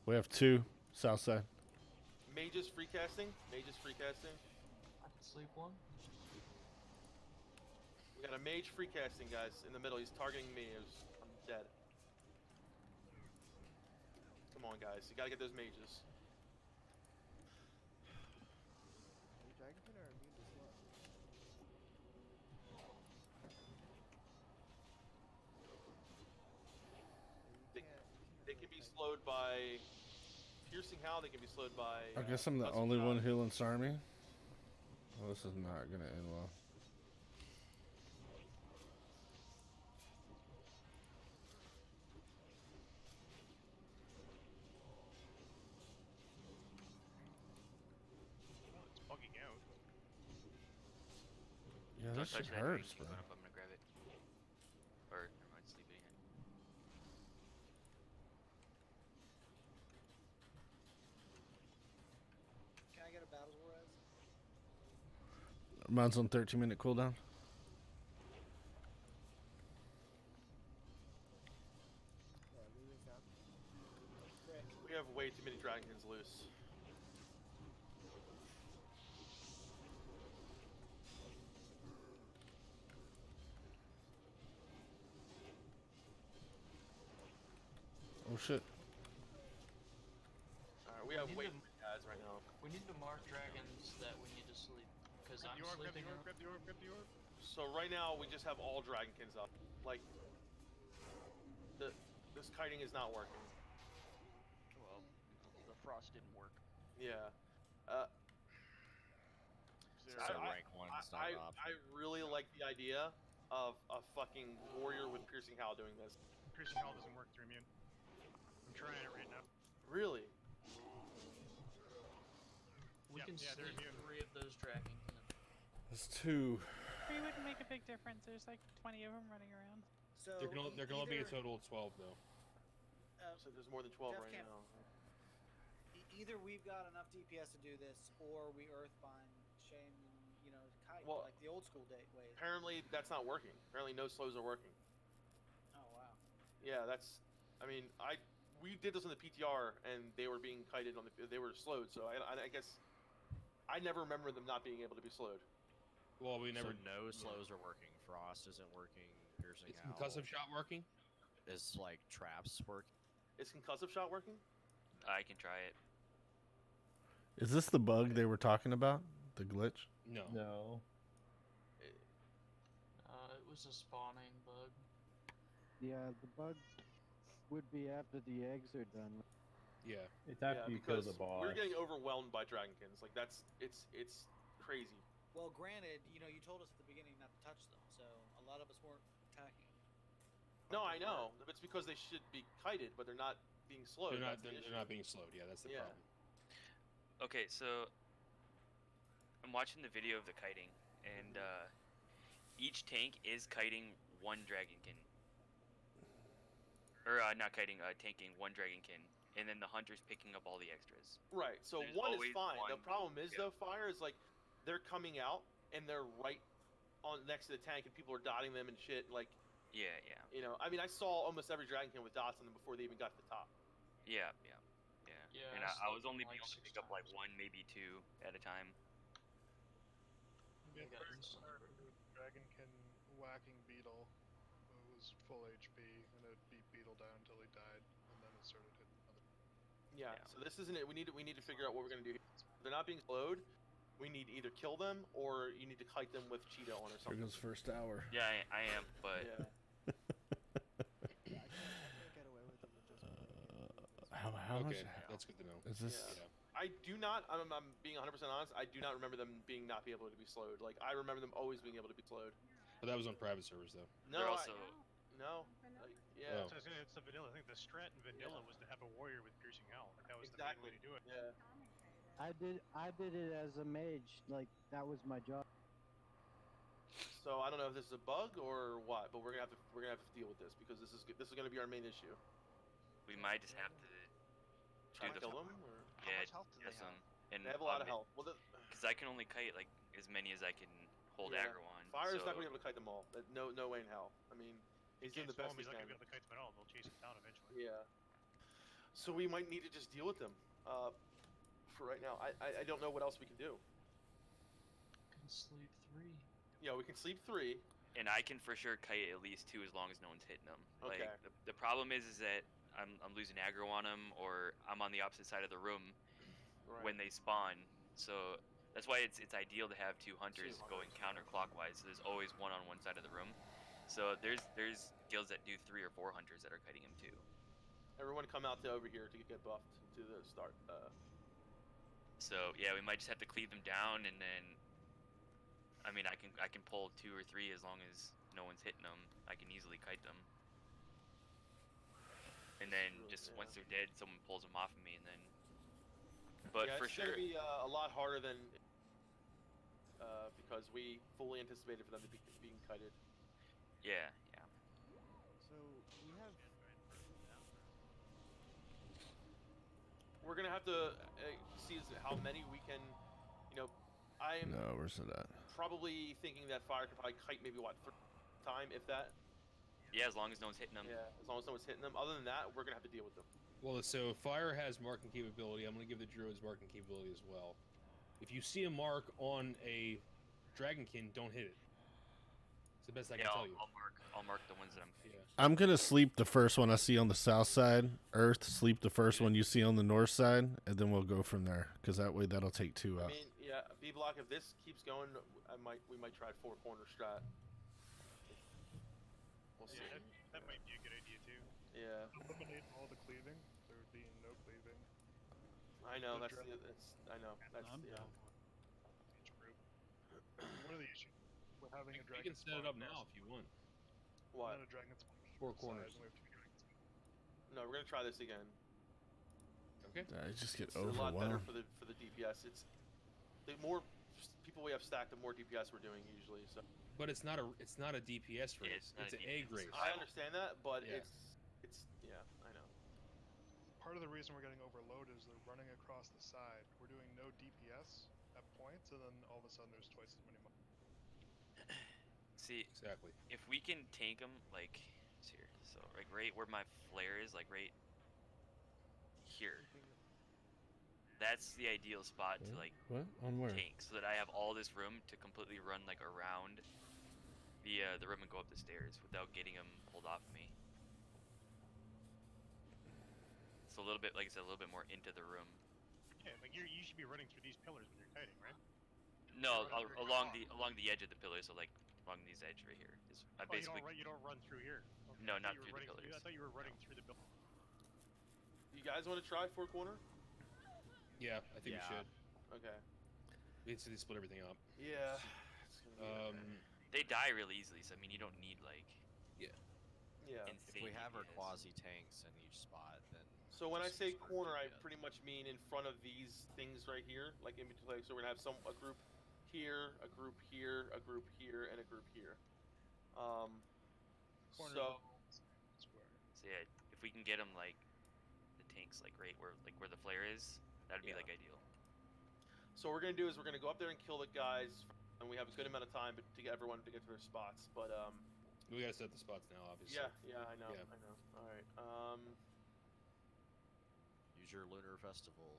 We have two south side. Mages free casting. Mages free casting. I can sleep one. We got a mage free casting, guys, in the middle. He's targeting me. I'm dead. Come on, guys. You gotta get those mages. The dragonkin are immune to slow. They can be slowed by piercing how. They can be slowed by. I guess I'm the Hudson only shot. one healing Sarmy. Well, this is not gonna end well. Oh, it's bugging out. Yeah, Don't this shit touch that hurts, green bro. cube. I'm gonna grab it. Or never mind, sleep it again. Can I get a battles res? Mine's on 13-minute cooldown. Yeah, Lulu's down. Frick. We have way too many dragonkins loose. Oh shit. Alright, we have need way to- too many guys right now. We need to mark dragons that we need to sleep. Because I'm Grab the sleeping. orb, grab the orb, grab the orb. So right now we just have all dragonkins up. Like this kiting is not working. Well, the frost didn't work. Yeah. So rank one start off. I really like the idea of a fucking warrior with piercing howl doing this. Piercing Hall doesn't work through immune. I'm trying it right now. Really? We can yeah, they're sleep immune. 3 of those dragonkin. That's two. 3 wouldn't make a big difference. There's like 20 of them running around. So There can only be a either- total of 12 though. So there's more than 12 Jeff right can't- now. Either we've got enough DPS to do this, or we Earthbind Shane, kite Well- like the old school ways. Apparently that's not working. Apparently no slows are working. Oh wow. Yeah, that's. I mean, we did this on the PTR, and they were being kited on the. They were slowed, so I guess I never remember them not being able to be slowed. Well, we never. So no slows are working. Frost isn't working. Piercing Is Howl. concussive shot working? Is like traps working? Is concussive shot working? I can try it. Is this the bug they were talking about? The glitch? No. No. It was a spawning bug. Yeah, the bug would be after the eggs are done. Yeah. It's after you kill because the boss. we're getting overwhelmed by dragonsons. Like it's crazy. Well, granted, you know, you told us at the beginning not to touch them, so a lot of us weren't attacking them. No, I know. It's because they should be kited, but they're not being slowed. They're not being slowed. Yeah, that's the problem. Okay, so I'm watching the video of the kiting, and each tank is kiting one dragonkin. Or not kiting, tanking one dragonkin, and then the hunter's picking up all the extras. Right. So There's one is always fine. The one- problem is though, fire is like they're coming out and they're right on next to the tank, and people are dotting them and shit. Like, Yeah, yeah, you know, I mean, I saw almost every dragonkin with dots on them before they even got to the top. yeah. Yeah, And I I was slept only like able to 6 pick up like times. one, maybe two at a time. I got First instant started with Dragonkin whacking Beetle, who was full HP, and it beat Beetle down until he died, and then it started hitting other. Yeah. So this isn't it. We need to figure out what we're gonna do. If they're not being slowed, we need to either kill them or you need to kite them with cheetah on or Here something. goes first hour. Yeah, I am, but Yeah. Yeah, I can't get away with it with just How Okay, much? that's good to know. Is this? Yeah. I do not. I'm being 100% honest. I do not remember them being not be able to be slowed. Like I remember them always being able to be slowed. But that was on private servers though. No, they're also no. Like, yeah. Oh. So it's the vanilla. I think the strat in vanilla was to have a warrior with piercing howl. Like that was Exactly. the main way to do it. Yeah. I did it as a mage. Like that was my job. So I don't know if this is a bug or what, but we're gonna have to deal with this because this is gonna be our main issue. we might just have to Try to do the kill them, or yeah, much health do they yes, have? and they have a lot of health. Well, because I can only kite like as many as I can hold yeah. aggro on. Fire's so, not gonna be able to kite them all. No way in hell. I mean, he's doing the Can't best slow him, he he's not can. gonna be able to kite them at all. They'll chase him down eventually. Yeah. So we might need to just deal with them. For right now, I don't know what else we can do. Can sleep 3. Yeah, we can sleep 3. and I can for sure kite at least 2 as long as no one's hitting them. Okay. Like the problem is that I'm losing aggro on them, or I'm on the opposite side of the room when they spawn. So that's why it's ideal to have 2 hunters going counterclockwise. So there's always one on one side of the room. So there's guilds that do 3 or 4 hunters that are kiting him too. Everyone come out to over here to get buffed to the start. So yeah, we might just have to cleave them down, and then I mean I can pull 2 or 3 as long as no one's hitting them. I can easily kite them. And then just once they're dead, someone pulls them off of me, and then. But yeah, for it's sure. gonna be a lot harder than because we fully anticipated for them to be being kited. Yeah, yeah. So we have. We're gonna have to see how many we can. You know, I'm No, where's it at? probably thinking that fire could probably kite maybe what 3 time if that. Yeah, as long as no one's hitting them. Yeah, as long as no one's hitting them. Other than that, we're gonna have to deal with them. Well, so fire has marking capability. I'm going to give the druids marking capability as well. If you see a mark on a dragonkin, don't hit it. It's the best I can tell you. I'll mark the ones that I'm. Yeah. I'm gonna sleep the first one I see on the south side. Earth, sleep the first one you see on the north side, and then we'll go from there. Because that way that'll take 2 out. I mean, yeah, B block. If this keeps going, we might try 4 corner strat. We'll see. Yeah, that might be a good idea too. Yeah. Eliminate all the cleaving. There would be no cleaving. I know The that's I know that's I'm yeah. down each group. One of the issues we're having a You dragon. can set it up now if you want. What? Not a dragon spawn. 4 corners. We have 2 dragons. No, we're gonna try this again. Okay. I just get It's a lot better overwhelmed. for the DPS. It's the more people we have stacked, the more DPS we're doing usually. So. But it's not a DPS race. not It's a an egg race. I understand that, but Yeah. it's yeah, I know. Part of the reason we're getting overloaded is they're running across the side. We're doing no DPS at points, and then all of a sudden there's twice as many. See, exactly. If we can tank them, like, it's here. So, like, right where my flare is, like, right here. That's the ideal spot to like What? On where? tank, so that I have all this room to completely run like around the room and go up the stairs without getting him pulled off of me. It's a little bit, like I said, a little bit more into the room. Yeah, like you should be running through these pillars when you're kiting, right? No, along the edge of the pillar, so like along these edge right here. Is basically. You don't run through here. Okay, No, I thought not you were through the running pillars. I thought you were running through the building. You guys want to try 4 corner? Yeah, I think we should. Okay. We need to split everything up. Yeah. It's gonna be They die really easily, so I mean you don't need like. Yeah. Yeah. If we have our quasi tanks in each spot, then. So when I say corner, I pretty much mean in front of these things right here, like in between. So we're gonna have a group here, a group here, a group here, and a group here. So yeah, if we can get them like the tanks like right where the flare is, that'd be like ideal. So what we're gonna do is we're gonna go up there and kill the guys, and we have a good amount of time to get everyone to get to their spots. But we gotta set the spots now, obviously. Yeah, I know. Yeah. I know. All right. Use your lunar festival.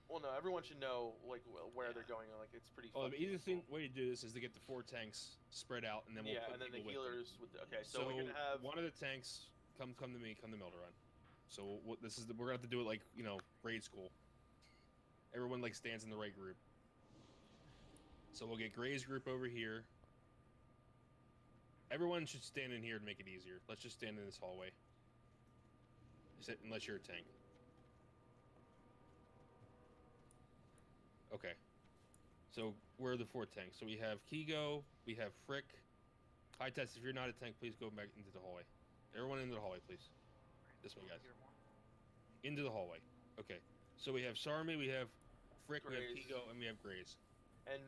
Well, no, everyone should know like where they're going. Like it's pretty. Well, the easiest way to do this is to get the 4 tanks spread out, and then we'll put and then the people healers with them. Okay, so we're gonna have one of the tanks come to me, come to Melderon. So we're gonna have to do it like grade school. Everyone like stands in the right group. So we'll get Gray's group over here. Everyone should stand in here to make it easier. Let's just stand in this hallway. Unless you're a tank. Okay. So where are the 4 tanks? So we have Kigo, we have Frick. High Test, if you're not a tank, please go back into the hallway. Everyone into the hallway, please. This way, guys. Into the hallway. Okay. So we have Sarmi, we have Frick, we have Kigo, and we have Grays. And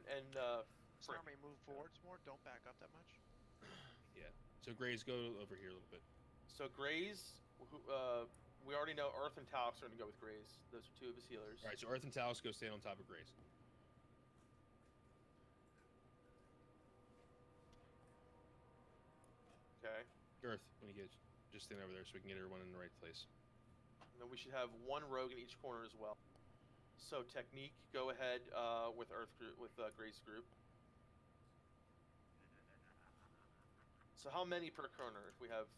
Sarmi, move forwards more. Don't back up that much. Yeah. So Grays, go over here a little bit. So Grays, we already know Earth and Talx are gonna go with Grays. Those are 2 of his healers. All right. So Earth and Talx go stand on top of Grays. Okay. Earth, when you get, just stand over there so we can get everyone in the right place. And then we should have 1 rogue in each corner as well. So technique, go ahead with Gray's group. So how many per corner? If we have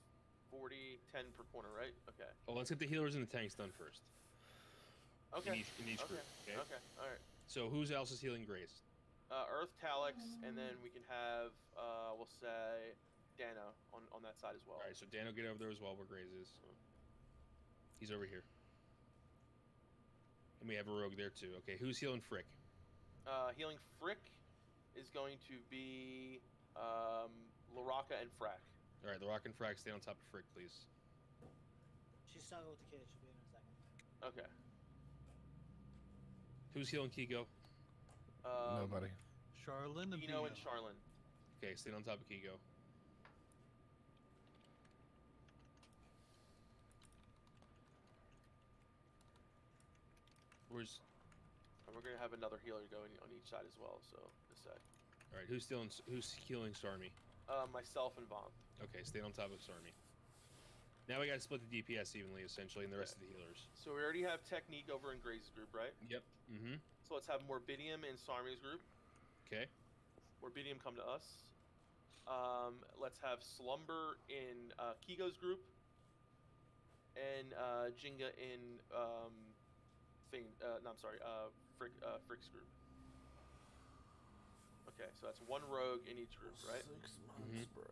40, 10 per corner, right? Okay. Well, let's get the healers and the tanks done first. Okay. In each group. Okay. Okay. All right. So who else is healing Grays? Earth, Talix, and then we can have we'll say Dano on that side as well. All right. So Dano, get over there as well where Grays is. He's over here. And we have a rogue there too. Okay. Who's healing Frick? Healing Frick is going to be Laraka and Frack. All right. Laraka and Frack, stay on top of Frick, please. She's snuggled with the kid. She'll be in a second. Okay. Who's healing Kigo? Nobody. Charlene and Dino and Charlene. Okay, stay on top of Kigo. And we're gonna have another healer going on each side as well. So this side. All right. Who's healing Sarmi? Myself and Vomp. Okay, stay on top of Sarmi. Now we gotta split the DPS evenly, essentially, and the rest of the healers. So we already have technique over in Gray's group, right? Yep. Mm-hmm. So let's have Morbidium in Sarmi's group. Okay. Morbidium come to us. Let's have Slumber in Kigo's group. And Jinga in Frick's group. Okay, so that's 1 rogue in each group, right? 6 months, bro.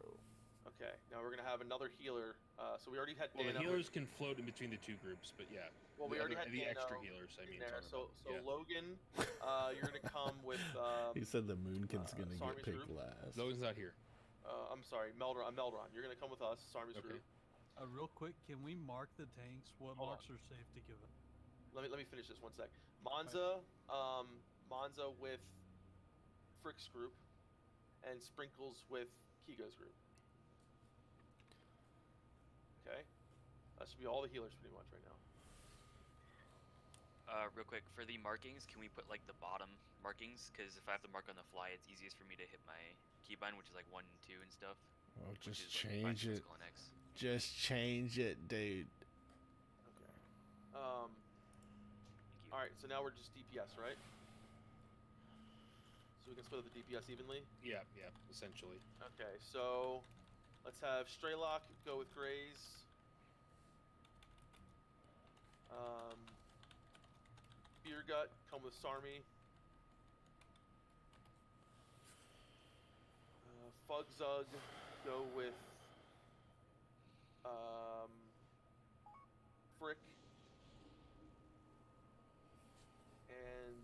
Okay, now we're gonna have another healer. So we already had Well, Dano. the healers can float in between the 2 groups, but yeah. Well, we already had the Dano extra healers. I mean, there. So yeah. Logan, you're gonna come with. He said the Moonkin's gonna get Sarmi's picked group. last. Logan's not here. I'm sorry, Melderon. You're gonna come with us, Sarmi's group. Real quick, can we mark the tanks? What Hold marks are safe to give it? Let me finish this 1 sec. Monza, Monza with Frick's group, and Sprinkles with Kigo's group. Okay, that should be all the healers pretty much right now. Real quick, for the markings, can we put like the bottom markings? Because if I have to mark on the fly, it's easiest for me to hit my keybind, which is like 1 and 2 and stuff. Oh, just which is, like, change it. physical and X. Just change it, dude. Okay. All right, so now we're just DPS, right? So we can split up the DPS evenly. Yeah, essentially. Okay, so let's have Straylock go with Graze. Beer Gut come with Sarmi. Fugzug go with Frick. And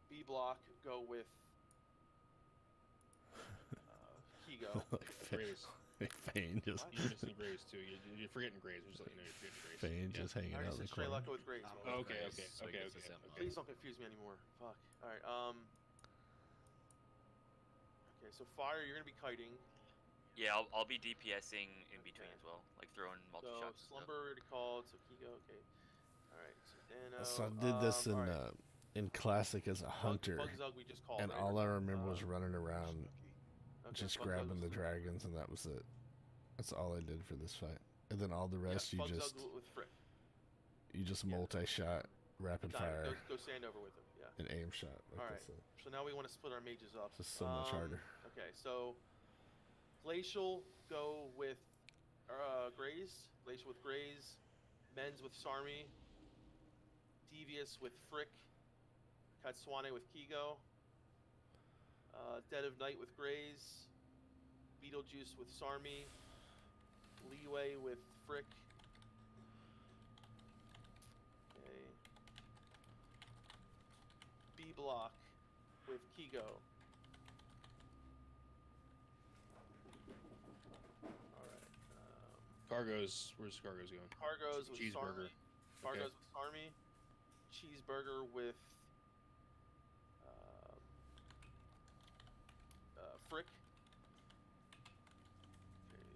B Block go with Kigo. Graves. Fane just. You're missing Graves too. You're forgetting Graves. Just let you know you're forgetting Graves. Fane just hanging I out already in said the corner. Straylock go with Graves. Oh, okay. Please don't confuse me anymore. Fuck. All right. Okay, so fire, you're gonna be kiting. Yeah, I'll be DPSing in between as well, like throwing multi So shots. Slumber already called. So Kigo. Okay. All right. So Dano. So I did this all right. in classic as a hunter, Bugzug we just called, and right? all I remember was running around, Okay, just Bugzug grabbing was the the- dragons, and that was it. That's all I did for this fight. And then all the rest, yeah, you Bugzug just with Frick. multi-shot, rapid fire, Go stand over with him. Yeah. and aim shot. Like All right. I said. So now we want to split our mages up. Just so much harder. Okay, so Glacial go with Graze. Glacial with Graze. Men's with Sarmi. Devious with Frick. Katsuane with Kigo. Dead of Night with Graze. Beetlejuice with Sarmi. Leeway with Frick. Okay. B Block with Kigo. Alright. Cargo's. Where's Cargo's going? Cargo's with Cheeseburger. Sarmi. Cargo's with Sarmi. Cheeseburger with Frick. Okay.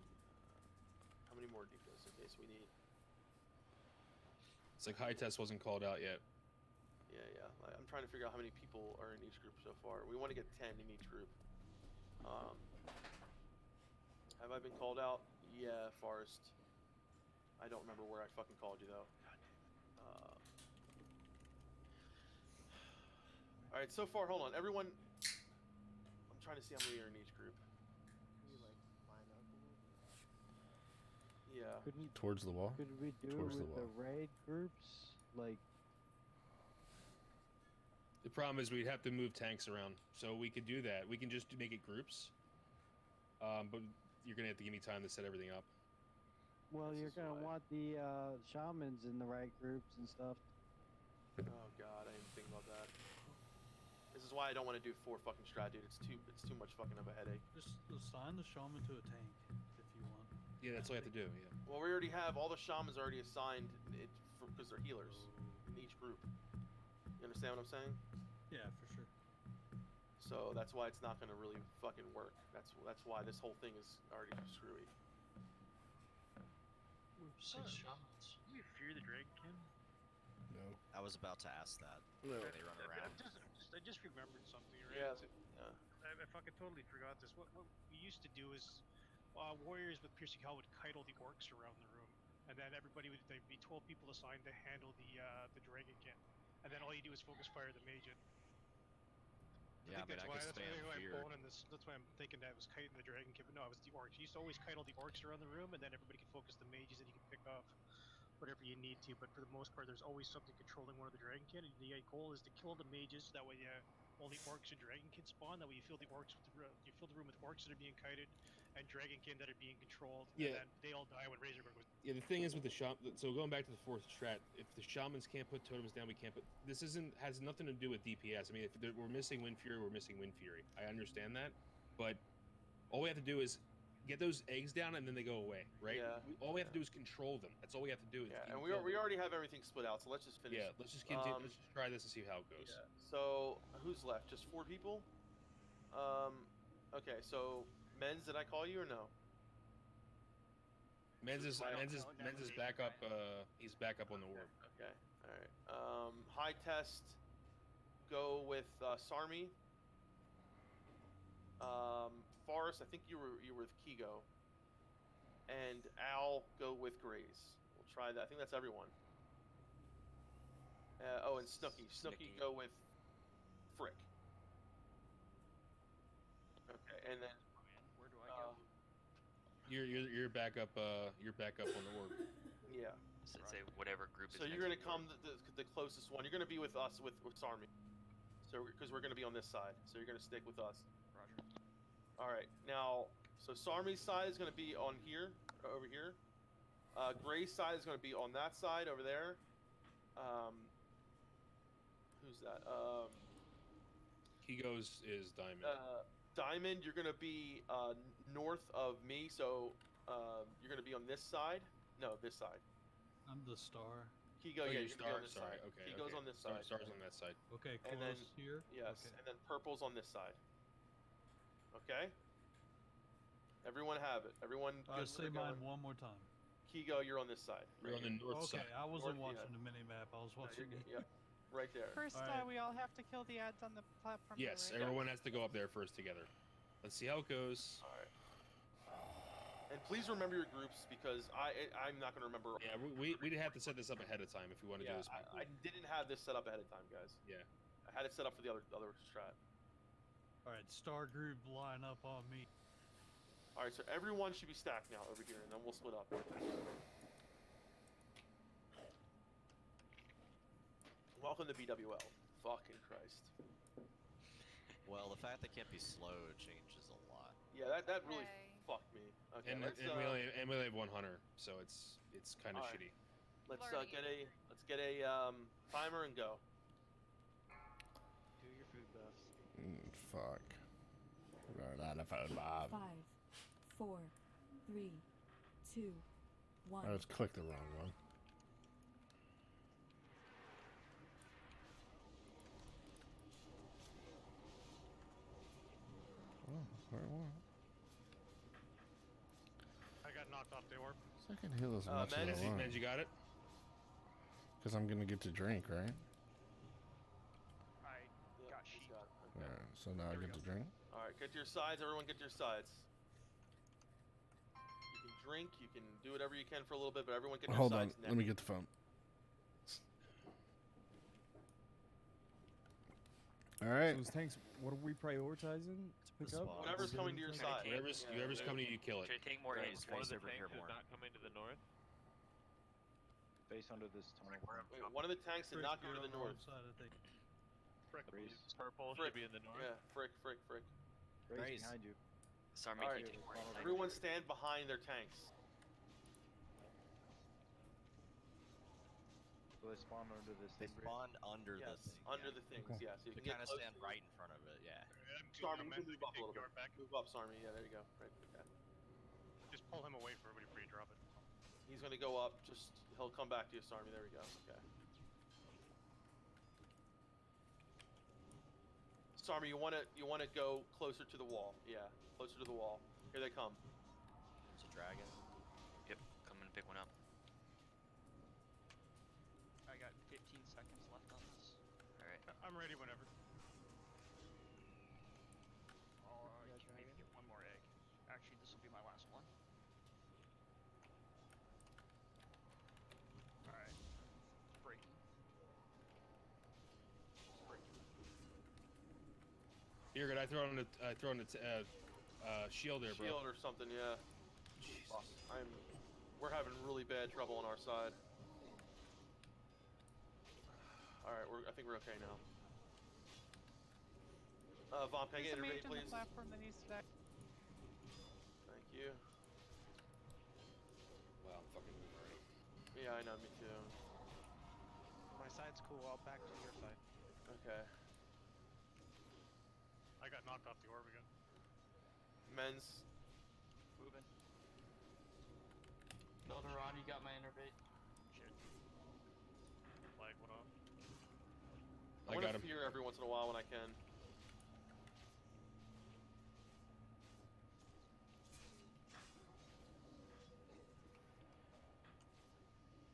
How many more DPS? Okay, so we need. It's like high test wasn't called out yet. Yeah. I'm trying to figure out how many people are in each group so far. We want to get 10 in each group. Have I been called out? Yeah, Forrest. I don't remember where I fucking called you though. All right, so far, hold on, everyone. I'm trying to see how many are in each group. Can you like line up a little bit? Yeah. Couldn't Towards the wall. Could we do Towards it the with the wall. raid groups? Like, The problem is we'd have to move tanks around, so we could do that. We can just make it groups, but you're gonna have to give me time to set everything up. well, This you're is gonna why. want the shamans in the right groups and stuff. Oh god, I didn't think about that. This is why I don't want to do 4 fucking strat, dude. It's too much fucking of a headache. Just assign the shaman to a tank if you want. Yeah, that's all you have to do. Yeah. Well, we already have all the shamans already assigned because they're healers in each group. You understand what I'm saying? Yeah, for sure. So that's why it's not gonna really fucking work. That's why this whole thing is already screwy. Six shamans. Do you fear the Dragonkin? No. I was about to ask that. No. They run around. I just remembered something, right? Yeah. I fucking totally forgot this. What we used to do is, warriors with piercing hell would kite all the orcs around the room, and then there'd be 12 people assigned to handle the Dragonkin, and then all you do is focus fire the mage. Yeah, I mean, I could spam fear. That's why I'm thinking that it was kiting the Dragonkin, but no, it was the orcs. You used to always kite all the orcs around the room, and then everybody could focus the mages, and you can pick off whatever you need to. But for the most part, there's always something controlling one of the Dragonkin, and the goal is to kill the mages. That way, only orcs and Dragonkin spawn. That way, you fill the room with orcs that are being kited, and Dragonkin that are being controlled. Yeah. And then they all die when Razorguard goes. Yeah, the thing is with the shaman. So going back to the 4th strat, if the shamans can't put totems down, we can't put. This has nothing to do with DPS. I mean, if we're missing Wind Fury, we're missing Wind Fury. I understand that, but all we have to do is get those eggs down, and then they go away, right? Yeah. All we have to do is control them. That's all we have to do. Is Yeah, keep and them we filled. already have everything split out, so let's just finish. Yeah, let's just continue. Let's just try this and see how it goes. Yeah. So who's left? Just 4 people. Okay. So men's, did I call you or no? Men's is back up. He's back up on the orb. Okay. All right. High test. Go with Sarmi. Forrest, I think you were with Kigo. And Al, go with Graze. We'll try that. I think that's everyone. Oh, and Snooky. Snooky, go with Frick. Okay, and then Where do I go? You're back up. You're back up on the orb. Yeah. So say whatever group is. So you're gonna come the closest one. You're gonna be with us with Sarmi. So because we're gonna be on this side, so you're gonna stick with us. Roger. All right. Now, so Sarmi's side is gonna be on here, over here. Gray's side is gonna be on that side over there. Who's that? Kigo's is Diamond. Diamond, you're gonna be north of me, so you're gonna be on this side. No, this side. I'm the star. Kigo, yeah, you're gonna be on this Sorry. side. Okay. Kigo's on this side. Star's on that side. Okay, close And then here. yes, Okay. and then purple's on this side. Okay. Everyone have it. Everyone. Good Say mine one more time. Kigo, you're on this side. You're on the north Okay, side. I wasn't North, watching the mini map. I was watching it. Yep, right there. First, Alright. we all have to kill the ads on the platform. Yes, right? everyone has to go up there first together. Let's see how it goes. All right. And please remember your groups because I'm not gonna remember. Yeah, we'd have to set this up ahead of time if we want to do this. I didn't have this set up ahead of time, guys. Yeah. I had it set up for the other strat. All right, star group line up on me. All right, so everyone should be stacked now over here, and then we'll split up. Welcome to BWL. Fucking Christ. Well, the fact they can't be slow changes a lot. Yeah, that really fucked me. Okay, And we only have one hunter, so it's kind of Alright. shitty. let's get a timer and go. Do your food buffs. Fuck. Run out of phone, Bob. 5, 4, 3, 2, 1. I just clicked the wrong one. Oh, where was? I got knocked off the orb. I can heal as much as I want. Menz, you got it? Because I'm gonna get to drink, right? I got sheep. Alright, so now I get to drink. All right, get to your sides. Everyone, get to your sides. You can drink. You can do whatever you can for a little bit, but everyone get to your Hold on, sides. let me get the phone. All right. So those tanks, what are we prioritizing to pick up? Whatever's coming to your side. Whoever's coming to you, kill it. Should I take more eggs? One of the tanks is not coming to the north. Base under this tunnel. Wait, one of the tanks did not go to the north. Frick. Purple Frick. should be in the north. Yeah, frick. Raise behind you. Sorry, All can right, you take more eggs? everyone stand behind their tanks. So they spawn under this They thing. spawn under Yes, the thing. under the things. Okay. Yeah, so you To can kind get of close stand to it. right in front of it, yeah. Stormy, you can move up a little bit. Move up, Stormy. Yeah, there you go. Right. Okay. Just pull him away for everybody before you drop it. He's gonna go up. He'll come back to you, Stormy. There we go. Okay. Stormy, you wanna go closer to the wall. Yeah, closer to the wall. Here they come. There's a dragon. Yep, come and pick one up. I got 15 seconds left on this. All right. I'm ready whenever. I'll maybe get one more egg. Actually, this will be my last one. Alright. Breaking. Here, could I throw on the shield there, bro? Shield or something, yeah. We're having really bad trouble on our side. All right, I think we're okay now. Vomp, can I get There's a everybody, mage on please? the platform that needs to die. Thank you. Wow, I'm fucking moving already. Yeah, I know, me too. My side's cool. I'll back to your side. Okay. I got knocked off the orb again. Men's. Moving. Eldoron, you got my innervate. Shit. Flag went off. I got want to him. fear every once in a while when I can.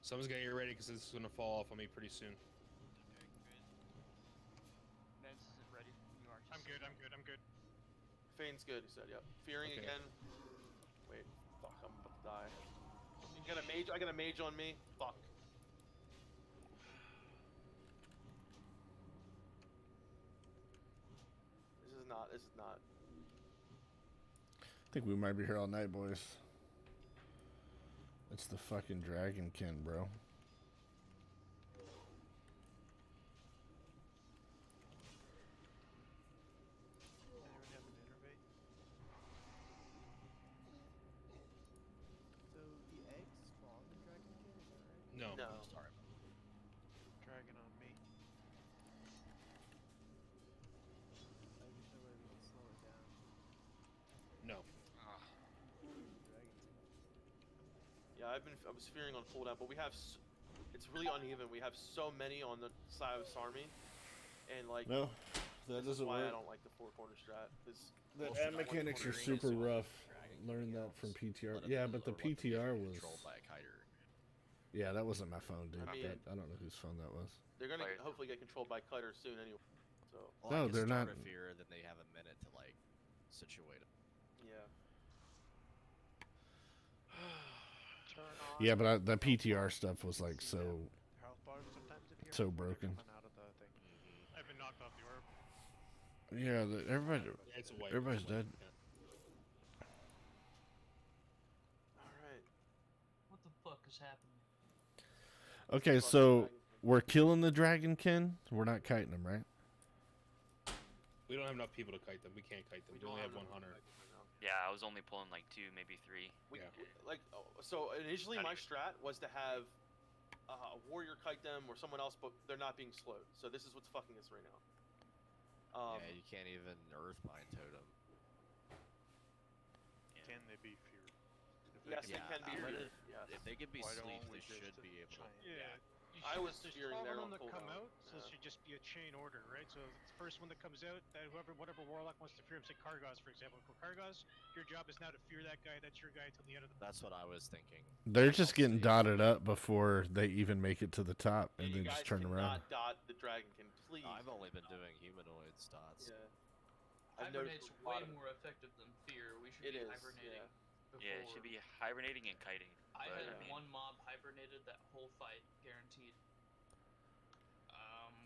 Someone's gotta get ready because this is gonna fall off on me pretty soon. Men's isn't ready. You are. I'm good. I'm good. Fane's good, he said, yep. Fearing Okay. again. Wait, fuck, I'm about to die. got a mage. I got a mage on me. Fuck. This is not. This is not. I think we might be here all night, boys. It's the fucking Dragonkin, bro. Anyone have an innervate? So the eggs spawn the dragonkin, is that right? No. No. Sorry. Dragon on me. There's no way we can slow it down. No. Dragons. Yeah, I was fearing on cooldown, but we have. It's really uneven. We have so many on the side of Sarmi, and like. No, that this is doesn't why work. I don't like the four corner strat. Because The ad mechanics are super rough. Learned that from PTR. Yeah, but the PTR was. Controlled by a kiter. Yeah, that wasn't my phone, dude. I mean- I don't know whose phone that was. they're gonna hopefully get controlled by Cutter soon anyway. So. Well, No, I guess they're start not- a fear, then they have a minute to like situate them. Yeah. Yeah, but the PTR stuff was like so Health bars sometimes appear so when you're broken. coming out of the thing. I've been knocked off the orb. Yeah, It's a wipe. everybody's dead. All right. What the fuck is happening? Okay, so we're killing the Dragonkin. We're not kiting them, right? We don't have enough people to kite them. We can't kite them. We only have one hunter. Yeah, I was only pulling like 2, maybe 3. So initially my strat was to have a warrior kite them or someone else, but they're not being slowed. So this is what's fucking us right now. Yeah, you can't even Earthbind totem. Can they be feared? Yes, they can be feared. Yes. If they could be Why don't sleep, we they just should be able to. Yeah. You I should was there's fearing 12 there of on them that come cooldown. out, so it should just be a chain order, right? So the first one that comes out, that whatever warlock wants to fear him, say Kargos, for example. Kargos, your job is now to fear that guy. That's your guy till the end of the. That's what I was thinking. They're just getting dotted up before they even make it to the top, and You then guys just turn around. cannot dot the Dragonkin, please. I've only been doing humanoid dots. Yeah. I've noticed Hibernate's a lot way of- more effective than fear. We should It be is, hibernating. yeah. Yeah, it should be hibernating and kiting. I but, had I mean, one mob hibernated that whole fight, guaranteed.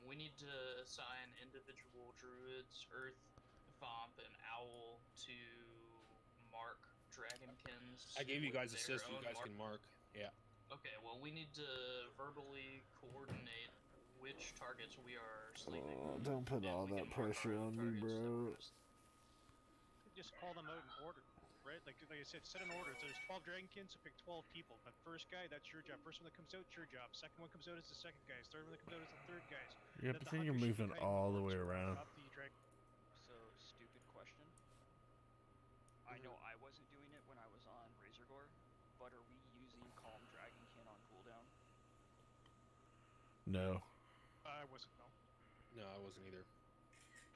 We need to assign individual druids, Earth, Vomp, and Owl to mark Dragonkins. I gave you with guys their assist. You own guys can mark. Yeah. Okay, well, we need to verbally coordinate which targets we are sleeping. Oh, don't put all that pressure on me, bro. Just call them out in order, right? Like I said, set an order. So there's 12 Dragonkins, so pick 12 people. The first guy, that's your job. First one that comes out, it's your job. Second one comes out is the second guy's. Third one that comes out is the third guy's. Yeah, but then you're moving all the way around. So, stupid question. I know I wasn't doing it when I was on Razorgore, but are we using Calm Dragonkin on cooldown? No. I wasn't, no. No, I wasn't either.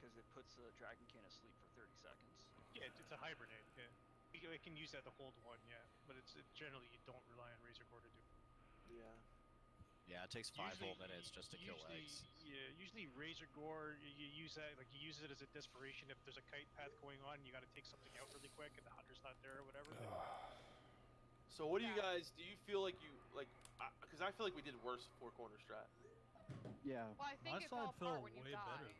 Because it puts the Dragonkin asleep for 30 seconds. Yeah, it's a hibernate. Yeah, we can use that to hold one. Yeah, but generally you don't rely on Razorgore to do. Yeah. Yeah, it takes 5 whole minutes just to kill eggs. Yeah, usually Razorgore, you use that, like you use it as a desperation if there's a kite path going on and you got to take something out really quick and the hunter's not there or whatever. So what do you guys? Do you feel like you like? Because I feel like we did worse four corner strat. Yeah. Well, I think it fell apart when you died.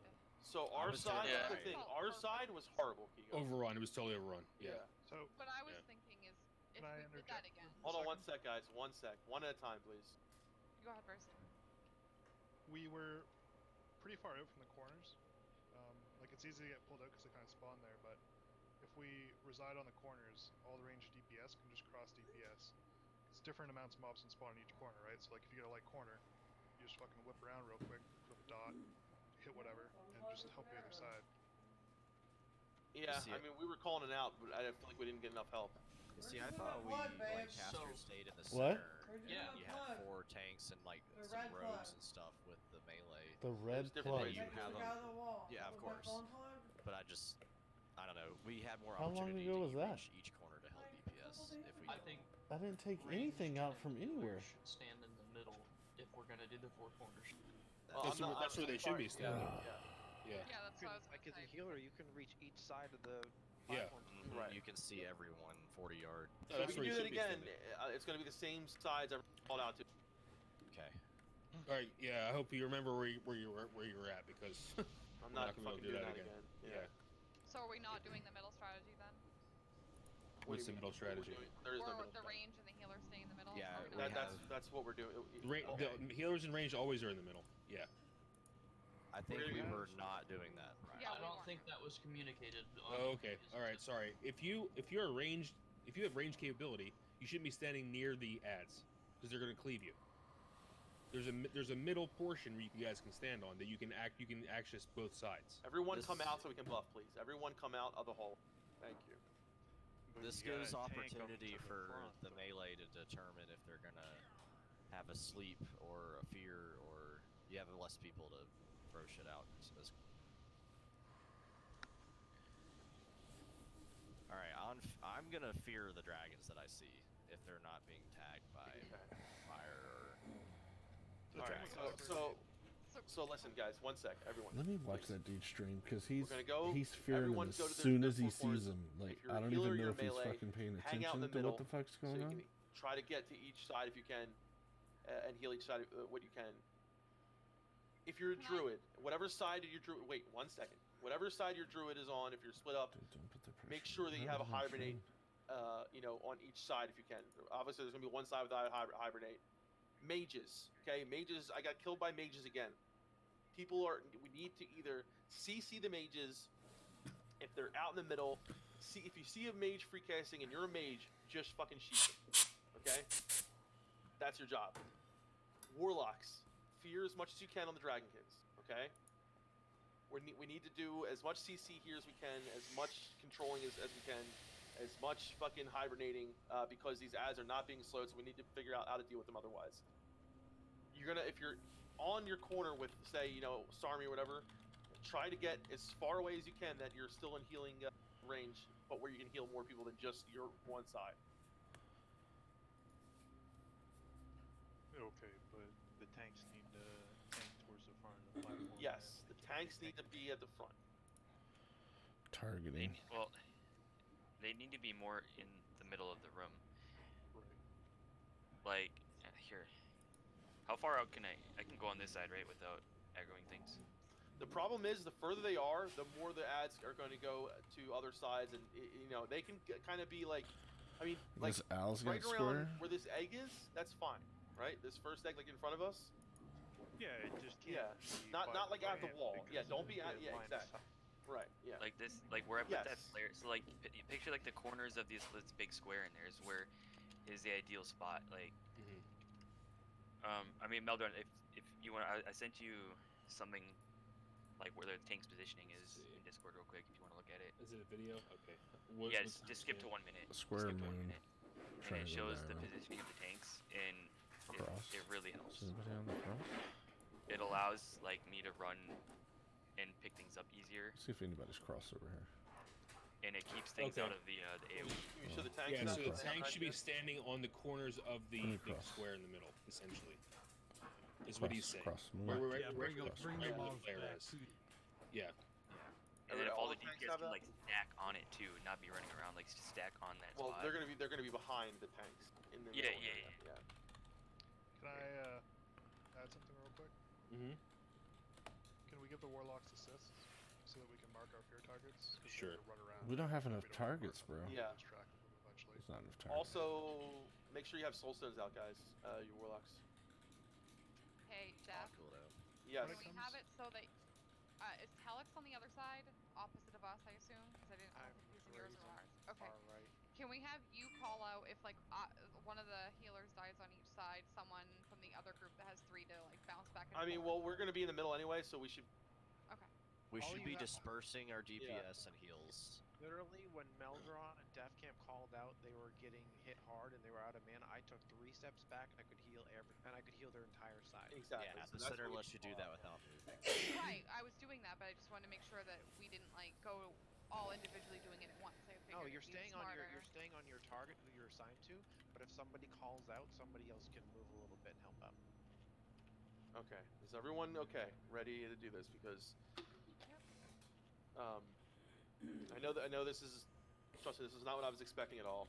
So our was side, doing that's the alright. thing. Our side was horrible, Kigo. Overrun. It was totally overrun. Yeah. So What I was Yeah. thinking is, if Can I we did that interject? again. Hold on one sec, guys. 1 sec. One at a time, please. Go ahead first. We were pretty far out from the corners. Like it's easy to get pulled out because they kind of spawn there, but if we reside on the corners, all the ranged DPS can just cross DPS. It's different amounts of mobs can spawn in each corner, right? So like if you get a light corner, you just fucking whip around real quick, flip a dot, hit whatever, and just help the other side. Yeah, see I it. mean we were calling it out, but I feel like we didn't get enough help. See, I thought we like Caster So- stayed in the What? center. Yeah. You had 4 tanks and like some rogues and stuff with the melee. The red different plug. You have them. Yeah, of course. But I don't know. We had more How long opportunity ago to was that? reach each corner to help DPS if we. I think I didn't take anything out from anywhere. should stand in the middle if we're gonna do the four corners. That's where they should be standing. Yeah. Yeah. Yeah, that's what I was Like gonna as a say. healer, you can reach each side of the Yeah. Mhm, Right. You can see everyone 40 yards. No, So that's we can where do you that should be again. standing. It's going to be the same sides everyone called out to. Okay. All right. Yeah. I hope you remember where you were at because I'm we're not gonna be able fucking to do doing that that again. again. Yeah. So are we not doing the middle strategy then? What's do the you middle mean? What we're strategy? doing? There is no Or middle the strategy. range and the healer stay in the middle? Yeah, Are we not we doing That's what we're doing. The healers in range always are in the middle. Yeah. I think We're we gonna- were not doing that. Right. Yeah, I we don't weren't. think that was communicated. On Oh, okay. All right. Sorry. If you have range capability, you shouldn't be standing near the ads because they're going to cleave you. There's a middle portion where you guys can stand on that you can access both sides. Everyone come out so we can buff, please. Everyone come out of the hole. Thank you. This gives opportunity for the melee to determine if they're gonna have a sleep or a fear, or you have less people to throw shit out. All right, I'm gonna fear the dragons that I see if they're not being tagged by fire or. All right. So listen, guys. One sec, everyone. Let me watch please. that dude stream because he's gonna go- he's fearing everyone them go as to the- soon the as he four corners. sees them. Like If you're I a don't healer, even know you're if he's melee, fucking paying hang out in attention the to middle what the fuck's so going you on. can try to get to each side if you can, and heal each side what you can. If you're a druid, whatever side your druid. Wait 1 second. Whatever side your druid is on, if you're split up, Dude, don't put the pressure. make sure that you have a hibernate. On each side if you can. Obviously, there's gonna be one side without a hibernate. Mages, okay? Mages. I got killed by mages again. We need to either CC the mages if they're out in the middle. See if you see a mage free casting and you're a mage, just fucking shoot them. Okay? That's your job. Warlocks, fear as much as you can on the Dragonkins. Okay? We need to do as much CC here as we can, as much controlling as we can, as much fucking hibernating, because these ads are not being slowed, so we need to figure out how to deal with them otherwise. If you're on your corner with, say, Sarmi or whatever, try to get as far away as you can that you're still in healing range, but where you can heal more people than just your one side. Okay, but the tanks need to tank towards the front of the platform. Yes, the tanks need to be at the front. Targeting. They need to be more in the middle of the room. Right. Like, here. How far out can I can go on this side, right, without aggroing things? The problem is, the further they are, the more the ads are going to go to other sides, and they can kind of be like, I mean, like This Al's right got around square. where this egg is. That's fine, right? This first egg, like in front of us. Yeah, it just can't. Yeah, be not by like at the ramp wall. Yeah, because don't be of at. the Yeah, line of exactly. Right. Yeah. Like this, like where I put that Yes. flare. So like, you picture like the corners of this big square in there is where is the ideal spot. Like, I mean, Meldon, if you want, I sent you something like where the tank's positioning is in Discord real quick if you want to look at it. Is it a video? Okay. Yeah, just skip to 1 minute. Square Skip to 1 moon. minute. And it Triangle shows the diagram. positioning of the tanks, and Cross. it really helps. Is anybody on the cross? It allows like me to run and pick things up easier, See if anybody's crossed over here. and it keeps things Okay. out of the AOE. You show the tanks. Yeah, now? so the cross. tank should be standing on the corners of the Let me big cross. square in the middle, essentially. Is what he's saying. Cross. Where Move. we're Yeah, bring them where the all flare back is. to Yeah. And then if all All the the tanks DPS have can that? like stack on it too, not be running around like stack on that Well, spot. they're gonna be behind the tanks in the Yeah, middle yeah, area. Yeah. Can I add something real quick? Mm-hmm. Can we give the warlocks assists so that we can mark our fear targets? 'Cause Sure. they're gonna run around. We don't have and enough we don't wanna targets, bro. Yeah. lose track of them eventually. There's not enough targets. Also, make sure you have soul stones out, guys. Your warlocks. Hey, Jeff. Cool though. Yes. Can we have it so that is Helix on the other side, opposite of us? I assume, because I don't think he's in yours or ours. Okay. Right. Can we have you call out if like one of the healers dies on each side, someone from the other group that has 3 to like bounce back and I mean, forth? well, we're gonna be in the middle anyway, so we should. Okay. We All should you be have- dispersing our DPS and heals. Literally, when Meldron and Def Camp called out, they were getting hit hard and they were out of mana. I took 3 steps back and I could heal their entire side. Exactly. Yeah, so the that's center what we lets you should do call that out. without moving. Right. I was doing that, but I just wanted to make sure that we didn't like go all individually doing it at once. I No, figured you're it'd be staying on your smarter. target who you're assigned to. But if somebody calls out, somebody else can move a little bit and help out. Okay. Is everyone okay? Ready to do this? Because I know this is trust me, this is not what I was expecting at all.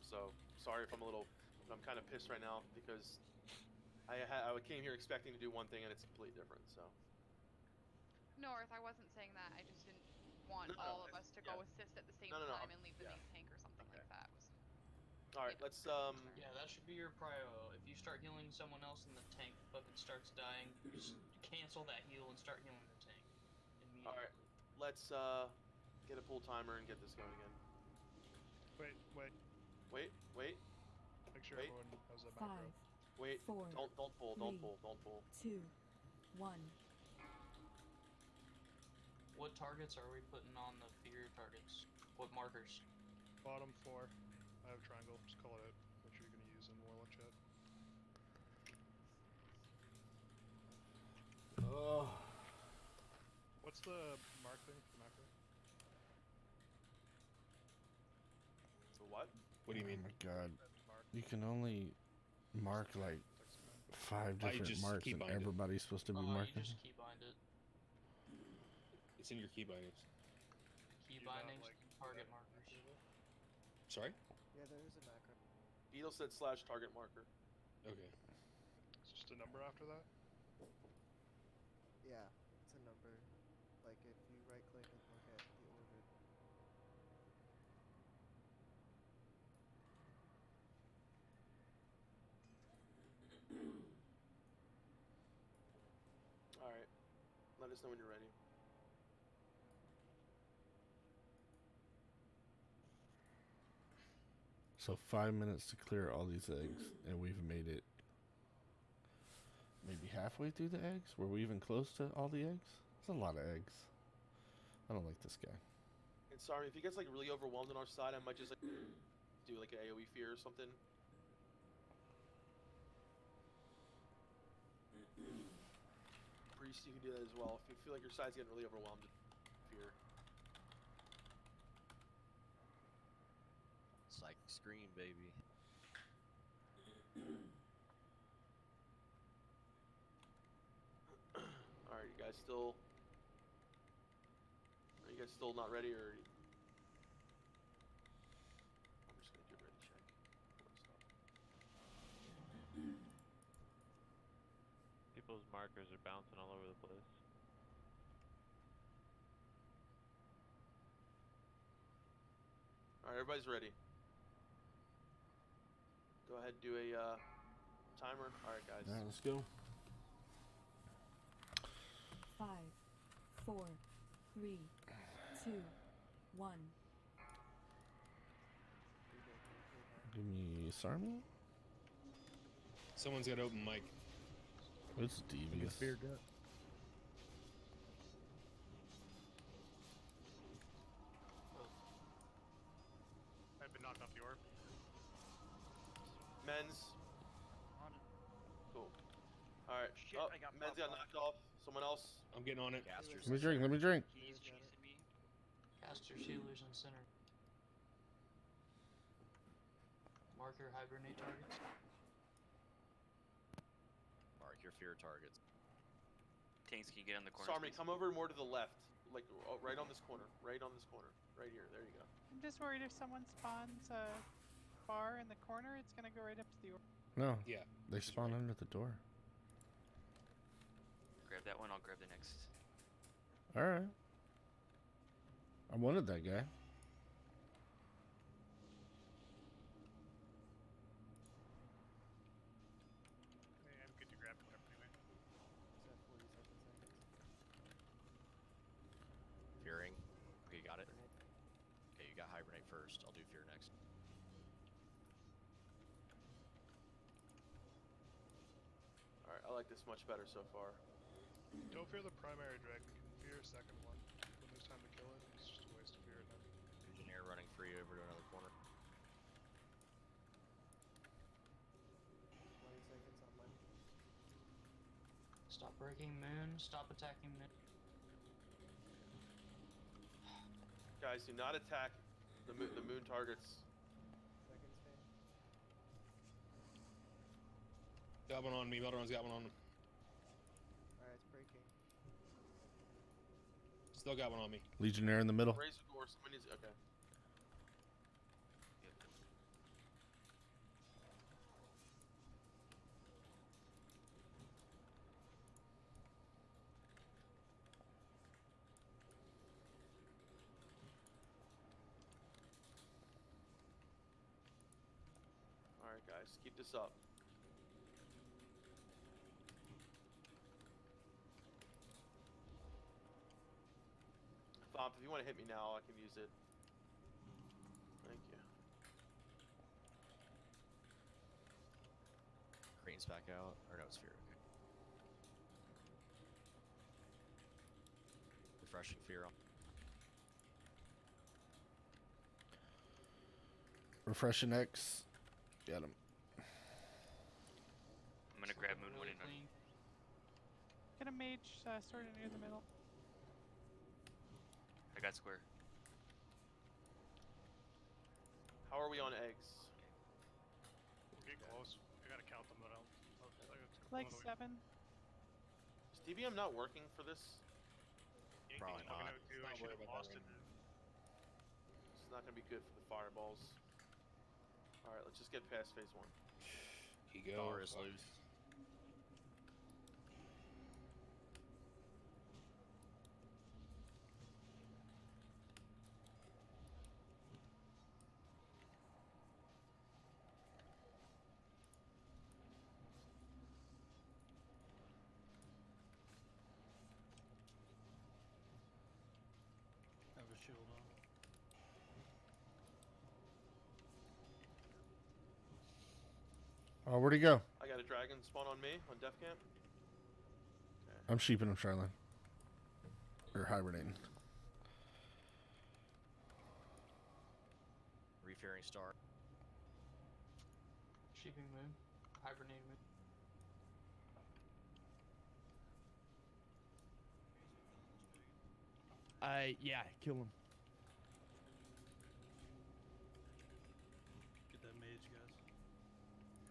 So sorry if I'm a little, I'm kind of pissed right now because I came here expecting to do one thing and it's completely different. So. North, I wasn't saying that. I just didn't want all of us to go assist at the same time and leave the main tank or something like that. All right, let's Yeah, that should be your prio. If you start healing someone else and the tank fucking starts dying, just cancel that heal and start healing the tank immediately. All right, let's get a pull timer and get this going again. Wait. Make sure everyone has a macro. 5, Wait. 4, Don't pull. 3, Don't pull. 2, 1. What targets are we putting on the fear targets? What markers? Bottom 4. I have a triangle. Just call it out. What you're gonna use in Warlock chat. Oh. What's the mark thing for macro? The what? What do you mean? Oh my god. You can only mark like 5 different marks and everybody's supposed to be marking. You just keybind it. It's in your key bindings. Key bindings, target markers. Sorry? Yeah, there is a macro. Beetle said / target marker. Okay. It's just a number after that? Yeah, it's a number. Like if you right click and look at the order. All right. Let us know when you're ready. So 5 minutes to clear all these eggs, and we've made it maybe halfway through the eggs? Were we even close to all the eggs? That's a lot of eggs. I don't like this guy. And sorry, if he gets like really overwhelmed on our side, I might just like do like an AoE fear or something. Priest, you can do that as well. If you feel like your side's getting really overwhelmed, fear. Psychic scream, baby. All right, you guys still? Are you guys still not ready, or? I'm just gonna do a ready check. People's markers are bouncing all over the place. All right, everybody's ready. Go ahead and do a timer. All right, guys. All right, let's go. 5, 4, 3, 2, 1. Give me Sarmi. Someone's got open mic. It's devious. Spear gut. I've been knocked off the orb. Men's. On it. Cool. All right. Shit, Oh, I got Men's got knocked off. Someone else. I'm getting on it. Casters. Let me drink. Let me drink. He's chasing me. Casters, healers, and center. Marker hibernate targets. Mark your fear targets. Tanks, can you get on the corner? Sarmi, come over more to the left, like right on this corner. Right on this corner. Right here. There you go. I'm just worried if someone spawns a bar in the corner, it's gonna go right up to the orb. No. Yeah. They spawn under the door. Grab that one. I'll grab the next. All right. I wanted that guy. Hey, I'm good to grab it anyway. Is that 47 seconds? Fearing. Okay, you got it. Okay, you got hibernate first. I'll do fear next. All right. I like this much better so far. Don't fear the primary dragon. You can fear a second one. When there's time to kill it, it's just a waste to fear it now. Engineer running free over to another corner. 20 seconds on mine. Stop breaking moon. Stop attacking moon. Guys, do not attack the moon targets. Seconds, fan. Got one on me. Melderon's got one on him. Alright, it's breaking. Still got one on me. Legionnaire in the middle. Razor Gore, someone needs. Okay. guys. Keep this up. Vomp, if you want to hit me now, I can use it. Thank you. Green's back out. Or no, it's fear. Okay. Refreshing fear on. Refreshing X. Got him. I'm gonna grab Moon Really Wind. clean. Get a mage sort of near the middle. I got square. How are we on eggs? We're getting close. I gotta count them, but Like 7. Is DBM not working for this? Probably not. I should have lost it. It's not gonna be good for the fireballs. All right, let's just get past phase 1. He goes. Bar is loose. Have a shield on. Oh, where'd he go? I got a dragon spawn on me on Def Camp. I'm sheeping him, Charlene. Or hibernating. Refearing star. Sheeping moon. Hibernating moon. Yeah, kill him. Get that mage, guys.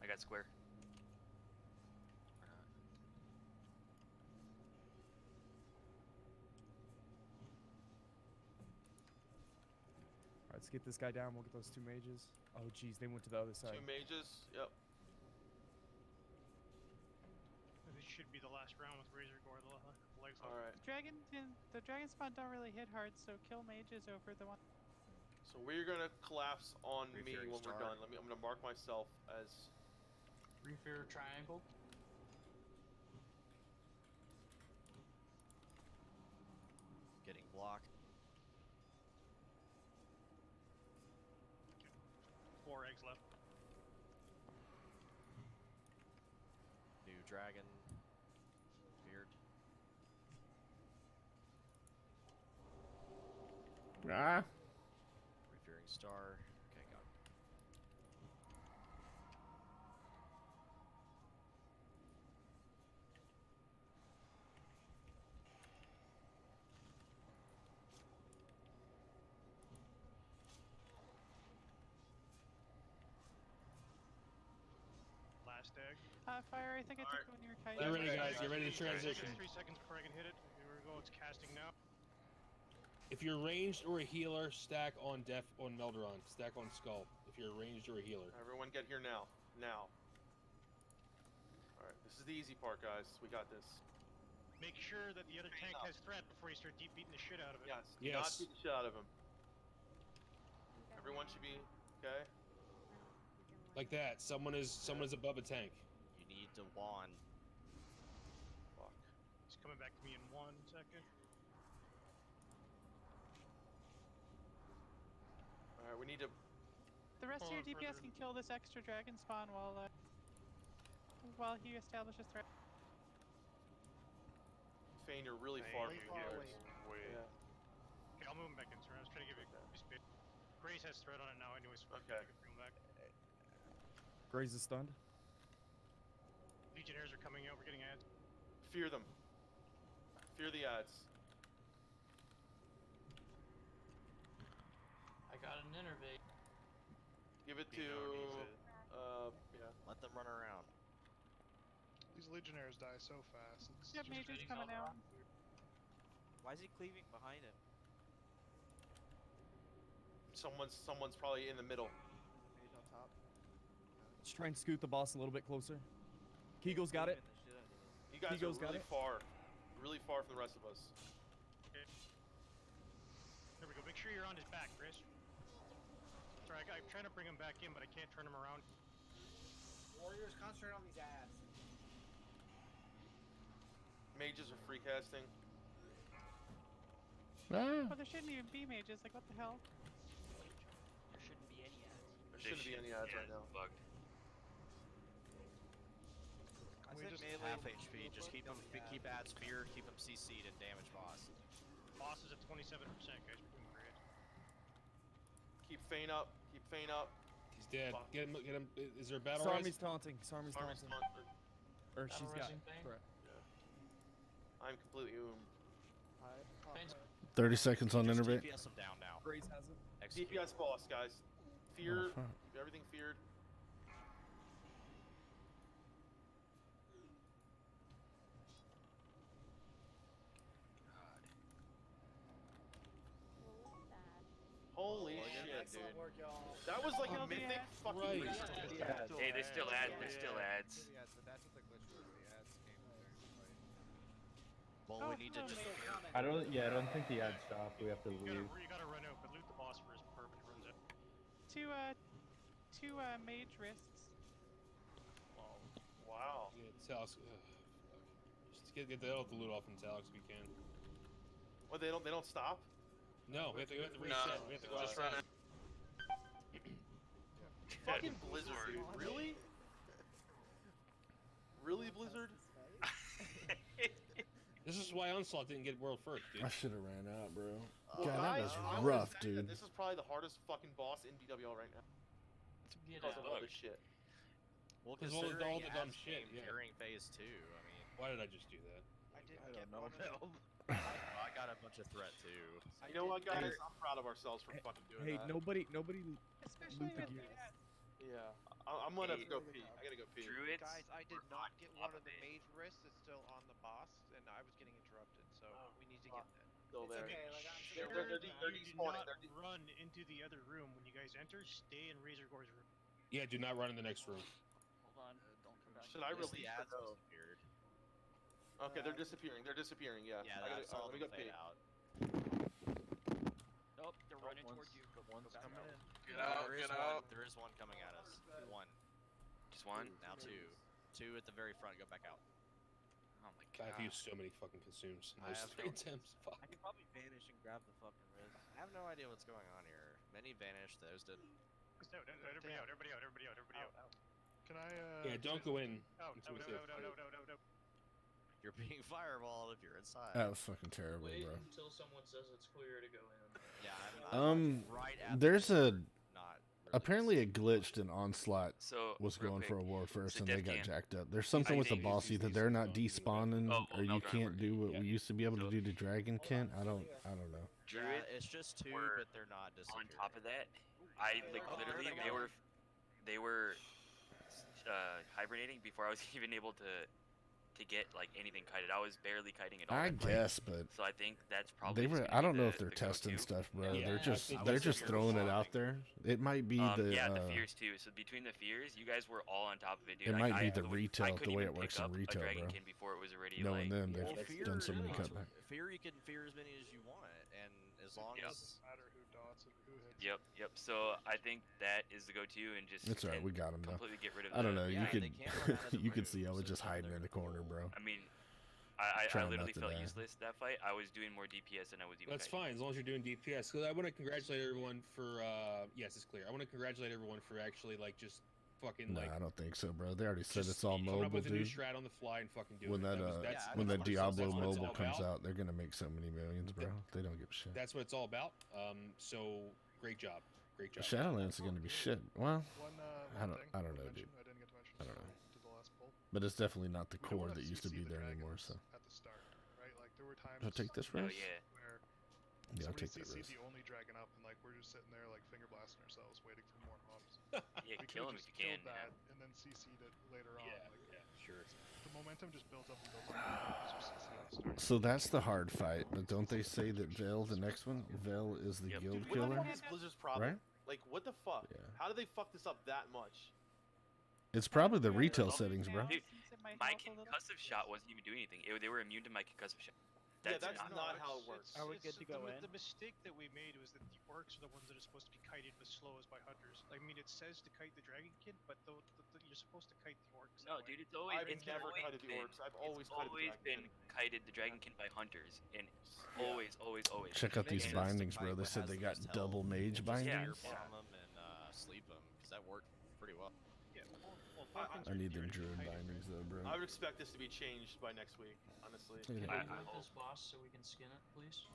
I got square. Alright, let's get this guy down. We'll get those 2 mages. Oh, jeez, they went to the other side. 2 mages. Yep. This should be the last round with Razor Gore. The legs All right. The dragon spawn don't really hit hard, so kill mages over the one. So we're gonna collapse on me Refearing when we're star. done. I'm gonna mark myself as. Refear triangle. Getting blocked. 4 eggs left. New dragon. Feared. Ah. Refearing star. Okay, got it. Last egg. Fire, I think I took one near kite. Get ready, guys. Get ready to transition. 3 seconds before I can hit it. Here we go. It's casting now. If you're ranged or a healer, stack on Melderon. Stack on Skull. If you're ranged or a healer. Everyone get here now. Now. All right. This is the easy part, guys. We got this. Make sure that the other tank has threat before you start deep beating the shit out of it. Yes. Do not beat the shit out of him. Everyone should be okay. Like that. Someone is above a tank. You need to wand. Fuck. It's coming back to me in 1 second. All right. We need to. The rest of your Hold on, DPS further. can kill this extra dragon spawn while he establishes threat. Fane, you're really far from far here. away. Yeah. Okay, I'll move him back in. Sorry, I was trying to give you a space. Grace has threat on it now, anyways. Okay. I can bring him back. Graze is stunned. Legionnaires are coming out. We're getting ads. Fear them. Fear the ads. I got an innervate. Give it to. Yeah. Let them run around. These legionnaires die so fast. It's Yep, just mages coming out. Why is he cleaving behind him? Someone's probably in the middle. Mage on top. Let's try and scoot the boss a little bit closer. Kigo's got it. You guys Kigo's are got really it. really far from the rest of us. Okay. There we go. Make sure you're on his back, Chris. Sorry, I'm trying to bring him back in, but I can't turn him around. Warriors, concentrate on these ads. Mages are free casting. Well, there shouldn't even be mages. Like, what the hell? There shouldn't be any ads. There shouldn't be any ads right now. Bugged. I we said just melee play half HP. Just keep them, keep ads fear, keep them CC'd, and damage boss. Boss is at 27%, guys. We're doing great. Keep Feint up. Keep Feint up. He's dead. Fuck. Get him. Get him. Is there a battle Sarmi's res? taunting. Sarmi's Army's taunting. taunted. Or she's got. Rising thing? Correct. I'm completely oomed. 30 seconds on Just innervate. DPS them down now. Grace has it. Execute. DPS boss, guys. Fear. fuck. Keep everything feared. Holy shit, Excellent dude. work, y'all. That was like a mythic fucking Right. reset. Hey, there's still ads. There's still ads. Yeah, so that's what the glitch was. The ads came there. Well, Oh, we need to hello, just. Nate. I don't. Yeah, I don't think the ads stop. We have to You leave. gotta run out, but loot the boss first before everybody runs out. Two mage wrists. Wow. Yeah, Talix. Just get the loot off from Talix if we can. What, they don't stop? No, we have to reset. We have to go just outside. Fucking Blizzard, dude. Really? Really, Blizzard? This is why Onslaught didn't get world first, dude. I should have ran out, bro. Well, God, that guys, was I'm gonna rough, say that dude. This is probably the hardest fucking boss in BWL right now. Get Because of all out. this shit. Well, Because all considering the dumb ads shit, came yeah. during phase 2, I mean, Why did I just do that? I didn't I get don't know, one of the- Val. I got a bunch of threat too. You know what, guys? I'm proud of ourselves for fucking doing Hey, that. nobody Especially loot the with the gears. ads. Yeah. I'm gonna have to go pee. I gotta go pee. Druids. Guys, I did were not on get top one of the it. mage wrists. It's still on the boss, and I was getting interrupted. So we need to get that. Still It's there. okay, like, I'm They're, sure- they're, they're, they're You do despawning. not They're run into the other room when you guys enter. Stay in Razor Gore's room. Yeah, do not run in the next room. Hold on. Don't come back. Should I At least release the or ads no? disappeared. Okay, they're disappearing. They're disappearing. Yeah. Yeah, I that's gotta, all let me them go pee. fade out. Nope, they're running towards you. Go One's back coming out. in. There is one coming at us. One. Just one. Now two. Two at the very front. Go back out. Oh my God, god. I've used so many fucking consumes in I those have three no- attempts. Fuck. I could probably vanish and grab the fucking wrist. I have no idea what's going on here. Many vanished, those didn't. Everybody out. Everybody out. Everybody out. Everybody out. Can I? Yeah, don't go in. Out. until we Out. see a Out. fight. Out. You're being fireballed if you're inside. That was fucking terrible, Wait bro. until someone says it's clear to go in. Yeah, I'm right at There's the a not apparently it glitched and Onslaught So, was real going for a quick, war first so and they Dev got Can, jacked up. There's something how with the you boss, either they're not despawning or you can't do what we used to be able to do to Dragon Kent. I don't know. Yeah, Druid it's just two, were but they're not on disappearing. top of that, I like Oh, literally there they they go. were hibernating before I was even able to get like anything kited. I was barely kiting at all. I that fight. guess, but So I think that's probably. they just were. gonna I be don't know the- if they're the testing go-to. stuff, bro. Yeah, they're just I they're was just here throwing it before. out there. It might be the. Yeah, the fears too. So between the fears, you guys were all on top of it, dude. It Like, might be I the would- retail, I the couldn't way even it works pick in up retail, a bro. Dragonkin before it was already Knowing like. them, Well, they've done so many cutbacks. Fear, you can fear as many as you want, and as long Yep. as Matter who dots and who hits. Yep. So I think that is the go-to, and just It's alright, and we got him though. completely get rid of. I don't the- know. Yeah, You could they can't run out of the you could see I room, was so just now hiding they're in the corner, bro. I mean, I Trying not literally to felt die. useless that fight. I was doing more DPS than I was even. That's kiting. fine as long as you're doing DPS. Because I want to congratulate everyone for. Yes, it's clear. I want to congratulate everyone for actually like just fucking Nah, like. I don't think so, bro. They already said just it's all coming up mobile, with a new dude. strat on the fly and fucking doing When it. that That's when the what it's- Diablo that's what it's mobile all comes about. out, they're gonna make so many millions, bro. They don't give a shit. That's what it's all about. So great job. Great job. Shadowlands is gonna be shit. Well, One I thing don't to know, mention, dude. I didn't get to mention. I don't know. To the last poll. But it's definitely not the We don't core wanna that used to CC be the there anymore. dragons So at the start, right? Like there were times. I'll take this Oh risk. yeah. Where Yeah, I'll somebody take that CC'd risk. the only dragon up, and like we're just sitting there like finger blasting ourselves, waiting for more mobs. Yeah, We kill could've him if just you can. killed that, and then CC'd it later on. Yeah, Like, yeah, sure. the momentum just built up and built up. Because you CC at the start. So that's the hard fight, but don't they say that Veil, the next one, Veil is the Yep. guild Dude, what the killer? fuck is Blizzard's problem? Right? Like, what the fuck? Yeah. How did they fuck this up that much? It's probably the retail settings, bro. Dude, my concussive shot wasn't even doing anything. They were immune to my concussive shot. Yeah, that's not how it works. Are we good to go in? The mistake that we made was that the orcs are the ones that are supposed to be kited but slow as by hunters. I mean, it says to kite the dragonkin, but you're supposed to kite the orcs. No, dude, it's always I've never kited the orcs. I've always been kited the dragonkin by hunters, and always. Check out these bindings, bro. They said they got double mage bindings. Bomb them and sleep them, because that worked pretty well. Yeah, I need them druid bindings though, bro. I would expect this to be changed by next week, honestly. Can we loot this boss so we can skin it, please?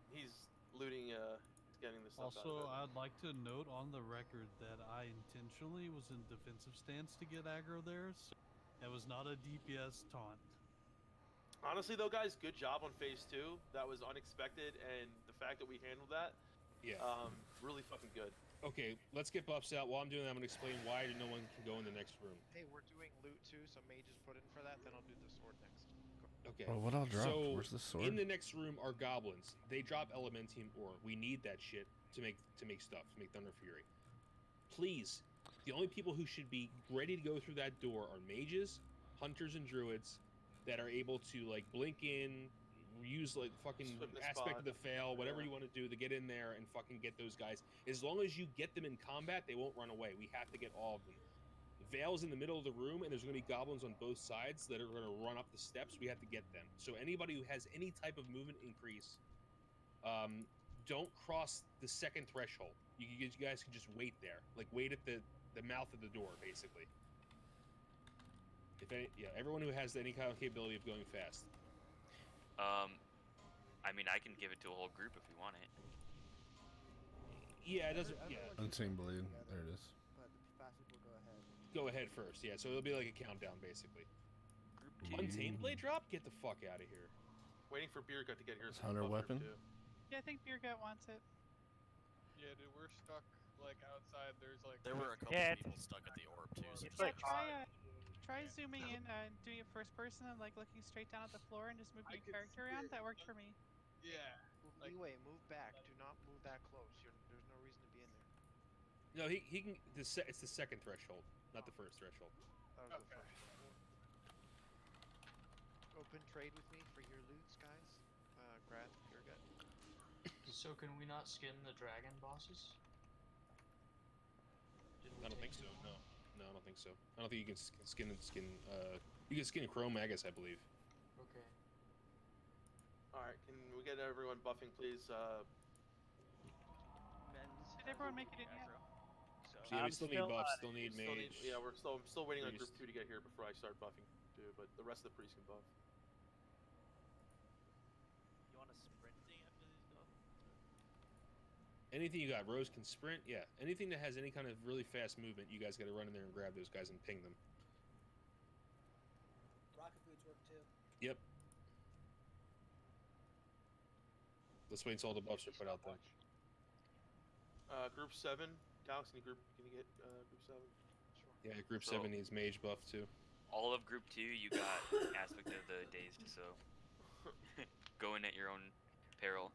He's looting, he's getting this stuff Also, out of it. I'd like to note on the record that I intentionally was in defensive stance to get aggro there, so that was not a DPS taunt. Honestly, though, guys, good job on phase 2. That was unexpected, and the fact that we handled that, really fucking good. Okay, let's get buffs out. While I'm doing that, I'm gonna explain why no one can go in the next room. Hey, we're doing loot too, so mages put in for that. Then I'll do the sword next. Okay. Oh, what I'll drop? So Where's the sword? in the next room are goblins. They drop elementium ore. We need that shit to make stuff, to make Thunder Fury. Please, the only people who should be ready to go through that door are mages, hunters, and druids that are able to like blink in, use like fucking aspect of the fail, whatever you want to do to get in there and fucking get those guys. As long as you get them in combat, they won't run away. We have to get all of them. Vale's in the middle of the room, and there's going to be goblins on both sides that are going to run up the steps. We have to get them. So anybody who has any type of movement increase, don't cross the second threshold. You guys can just wait there, like wait at the mouth of the door, basically. Everyone who has any kind of capability of going fast. I mean, I can give it to a whole group if we want it. Yeah, it doesn't. Yeah. Unseen Blade. There it is. But the fast people go ahead. Go ahead first. Yeah, so it'll be like a countdown, basically. Untamed Blade drop? Get the fuck out of here. Waiting for Beer Gut to get here. Is Hunter weapon? Yeah, I think Beer Gut wants it. Yeah, dude, we're stuck like outside. There's like there were a couple people stuck at the orb too. So Try zooming in and doing it first person and like looking straight down at the floor and just moving your character around. That worked for me. Yeah. Anyway, move back. Do not move that close. There's no reason to be in there. No, he can. It's the second threshold, not the first threshold. That was the first. Open trade with me for your loots, guys. Grab your gut. So can we not skin the dragon bosses? I don't think so. No, I don't think so. I don't think you can skin. You can skin Cro-Magus, I believe. Okay. All right, can we get everyone buffing, please? Did everyone make it in yet? So yeah, we still need buffs. Still need mage. I'm still waiting on group 2 to get here before I start buffing too. But the rest of the priests can buff. You want a sprinting after these goblins? Anything you got, Rose can sprint. Yeah, anything that has any kind of really fast movement, you guys got to run in there and grab those guys and ping them. Rocket boots work too. Yep. Let's wait until all the buffs are put out then. Group 7, Alex, can you get group 7? Sure. Yeah, group 7 needs mage buff too. All of group 2, you got aspect of the dazed, so go in at your own peril.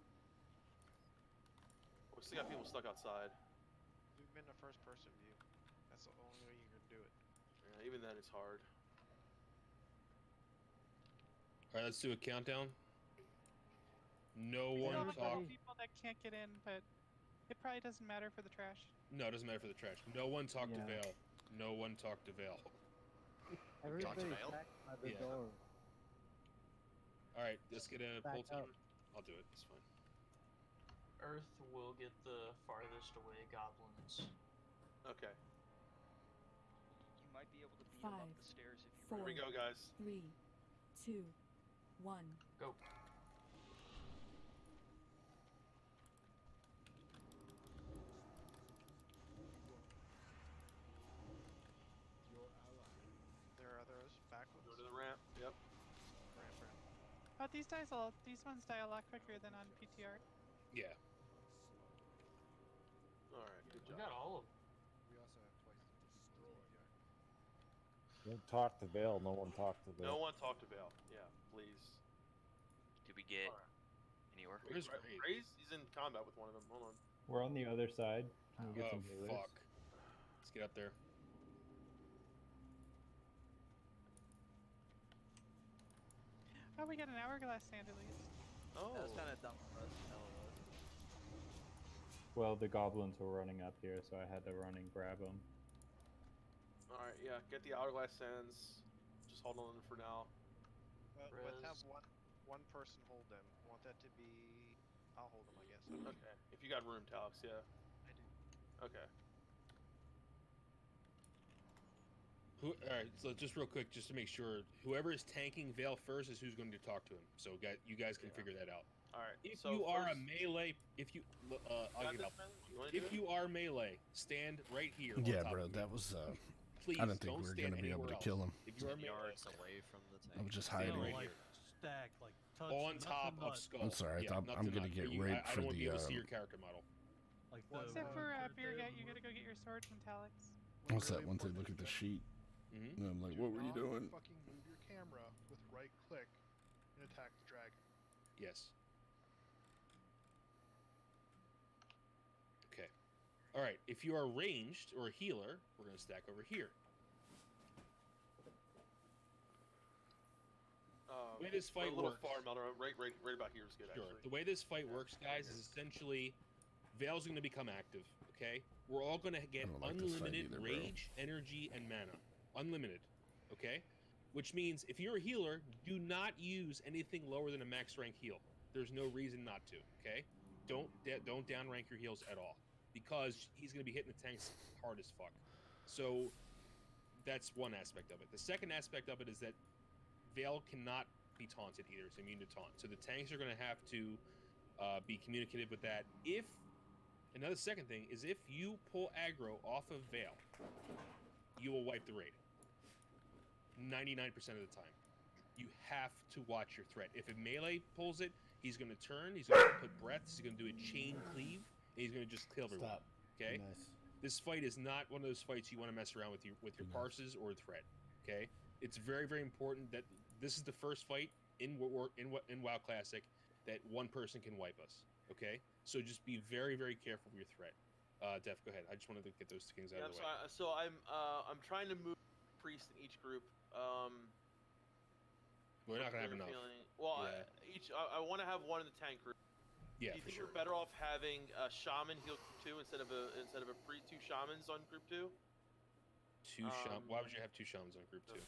We still got people stuck outside. Zoom in a first-person view. That's the only way you can do it. Yeah, even then it's hard. All right, let's do a countdown. No one There's talk. people that can't get in, but it probably doesn't matter for the trash. No, it doesn't matter for the trash. No one talk to Vale. No one talk to Vale. Everybody back by the door. All right, let's get a Back pull team. up. I'll do it. It's fine. Earth will get the farthest away goblins. Okay. You might be able to beat them up the stairs if you. Here we go, guys. 3, 2, 1. Go. There are others backwards. Go to the ramp. Yep. Ramp. But these ones die a lot quicker than on PTR. Yeah. All right. Good We job. got all of them. We also have twice the DPR. Don't talk to Vale. No one talk to Vale. No one talk to Vale. Yeah, please. Did we get anywhere? Where's Graze? He's in combat with one of them. Hold on. We're on the other side. Can we get some healers? Fuck. Let's get up there. Oh, we got an hourglass sand at least. Oh. That was kind of dumb of us. Hell it was. Well, the goblins were running up here, so I had to run and grab them. All right, yeah. Get the hourglass sands. Just hold on for now. Let's have one person hold them. Want that to be? I'll hold them, I guess. Okay. If you got room, Talix, yeah. I do. Okay. All right, so just real quick, just to make sure, whoever is tanking Vale first is who's going to talk to him. So you guys can figure that out. All right. If so you are a first- melee, if you, I'll Got get this, up. man? You wanna do If it? you are melee, stand right here. on Yeah, top bro, of me. that was. Please I didn't think don't we were stand gonna be able anywhere to else. kill him. If you are 10 melee, yards away from the tank. I was just stand hiding. right like here. stack, like touch On nothing top of but- skull. I'm sorry, I Yeah, thought I'm nothing gonna but- get you- raped I for don't want to be the. able to see your character model. Like Except for Beer you gotta go get your sword from Talix. What's that? Once I look at the sheet, Mm-hmm. and I'm like, Do what were you not doing? Fucking move your camera with right click and attack the dragon. Yes. Okay. All right. If you are ranged or a healer, we're going to stack over here. The way this fight a little works. far, Melder. Right about here is good. Sure. Actually. The way this fight works, guys, is essentially Vale's going to become active. Okay. We're all going to get I don't like this fight unlimited either, bro. rage, energy, and mana. Unlimited. Okay. Which means if you're a healer, do not use anything lower than a max rank heal. There's no reason not to. Okay. Don't downrank your heals at all, because he's going to be hitting the tanks hard as fuck. So that's one aspect of it. The second aspect of it is that Vale cannot be taunted either. It's immune to taunt. So the tanks are going to have to be communicative with that. If another second thing is, if you pull aggro off of Vale, you will wipe the raid. 99% of the time. You have to watch your threat. If a melee pulls it, he's going to turn, he's going to put breaths, he's going to do a chain cleave, and he's going to just kill everyone. Stop. Okay? Nice. This fight is not one of those fights you want to mess around with your parses or threat. Okay? It's very, very important that this is the first fight in WoW Classic that one person can wipe us. Okay? So just be very, very careful with your threat. Def, go ahead. I just wanted to get those things out of the way. So I'm trying to move priest in each group. We're not gonna have enough. Well, Yeah. I want to have one in the tank group. Yeah, Do you for think sure. we're better off having a shaman heal group 2 instead of a priest, 2 shamans on group 2? Why would you have 2 shamans on group 2? We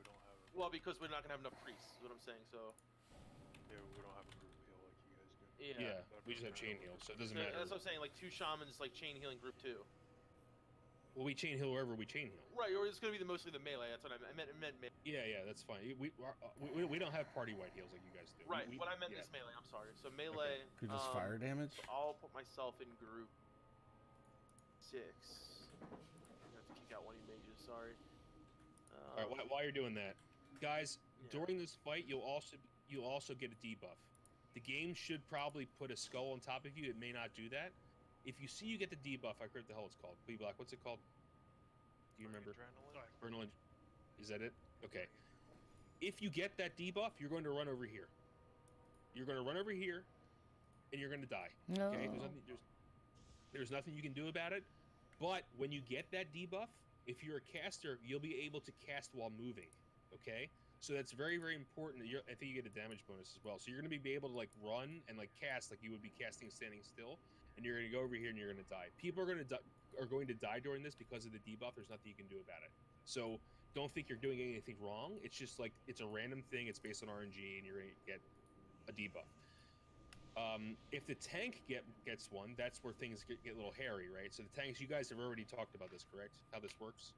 don't have Well, because we're not gonna have enough priests. Is what I'm saying. So. we don't have a group heal like you guys do. Yeah. We just have chain heal, so it doesn't So matter. that's what I'm saying. Like 2 shamans, like chain healing group 2. Well, we chain heal wherever we chain heal. Right, or it's gonna be mostly the melee. That's what I meant. I meant melee. Yeah, that's fine. We don't have party white heals like you guys do. Right, We, what I meant yeah. is melee. I'm sorry. So melee. Could just fire damage? So I'll put myself in group 6. I'm gonna have to kick out one of you mages. Sorry. All right, while you're doing that, guys, during this fight, you'll also get a debuff. The game should probably put a skull on top of you. It may not do that. If you see you get the debuff, I forget what the hell it's called. B-Block, what's it called? Do you remember? Adrenaline. Is that it? Okay. If you get that debuff, you're going to run over here. You're going to run over here, and you're going to die. No. Okay. There's nothing you can do about it. But when you get that debuff, if you're a caster, you'll be able to cast while moving. Okay. So that's very, very important. I think you get a damage bonus as well. So you're going to be able to like run and like cast like you would be casting standing still, and you're going to go over here and you're going to die. People are going to die during this because of the debuff. There's nothing you can do about it. So don't think you're doing anything wrong. It's just like it's a random thing. It's based on RNG, and you're going to get a debuff. If the tank gets one, that's where things get a little hairy, right? So the tanks, you guys have already talked about this, correct? How this works?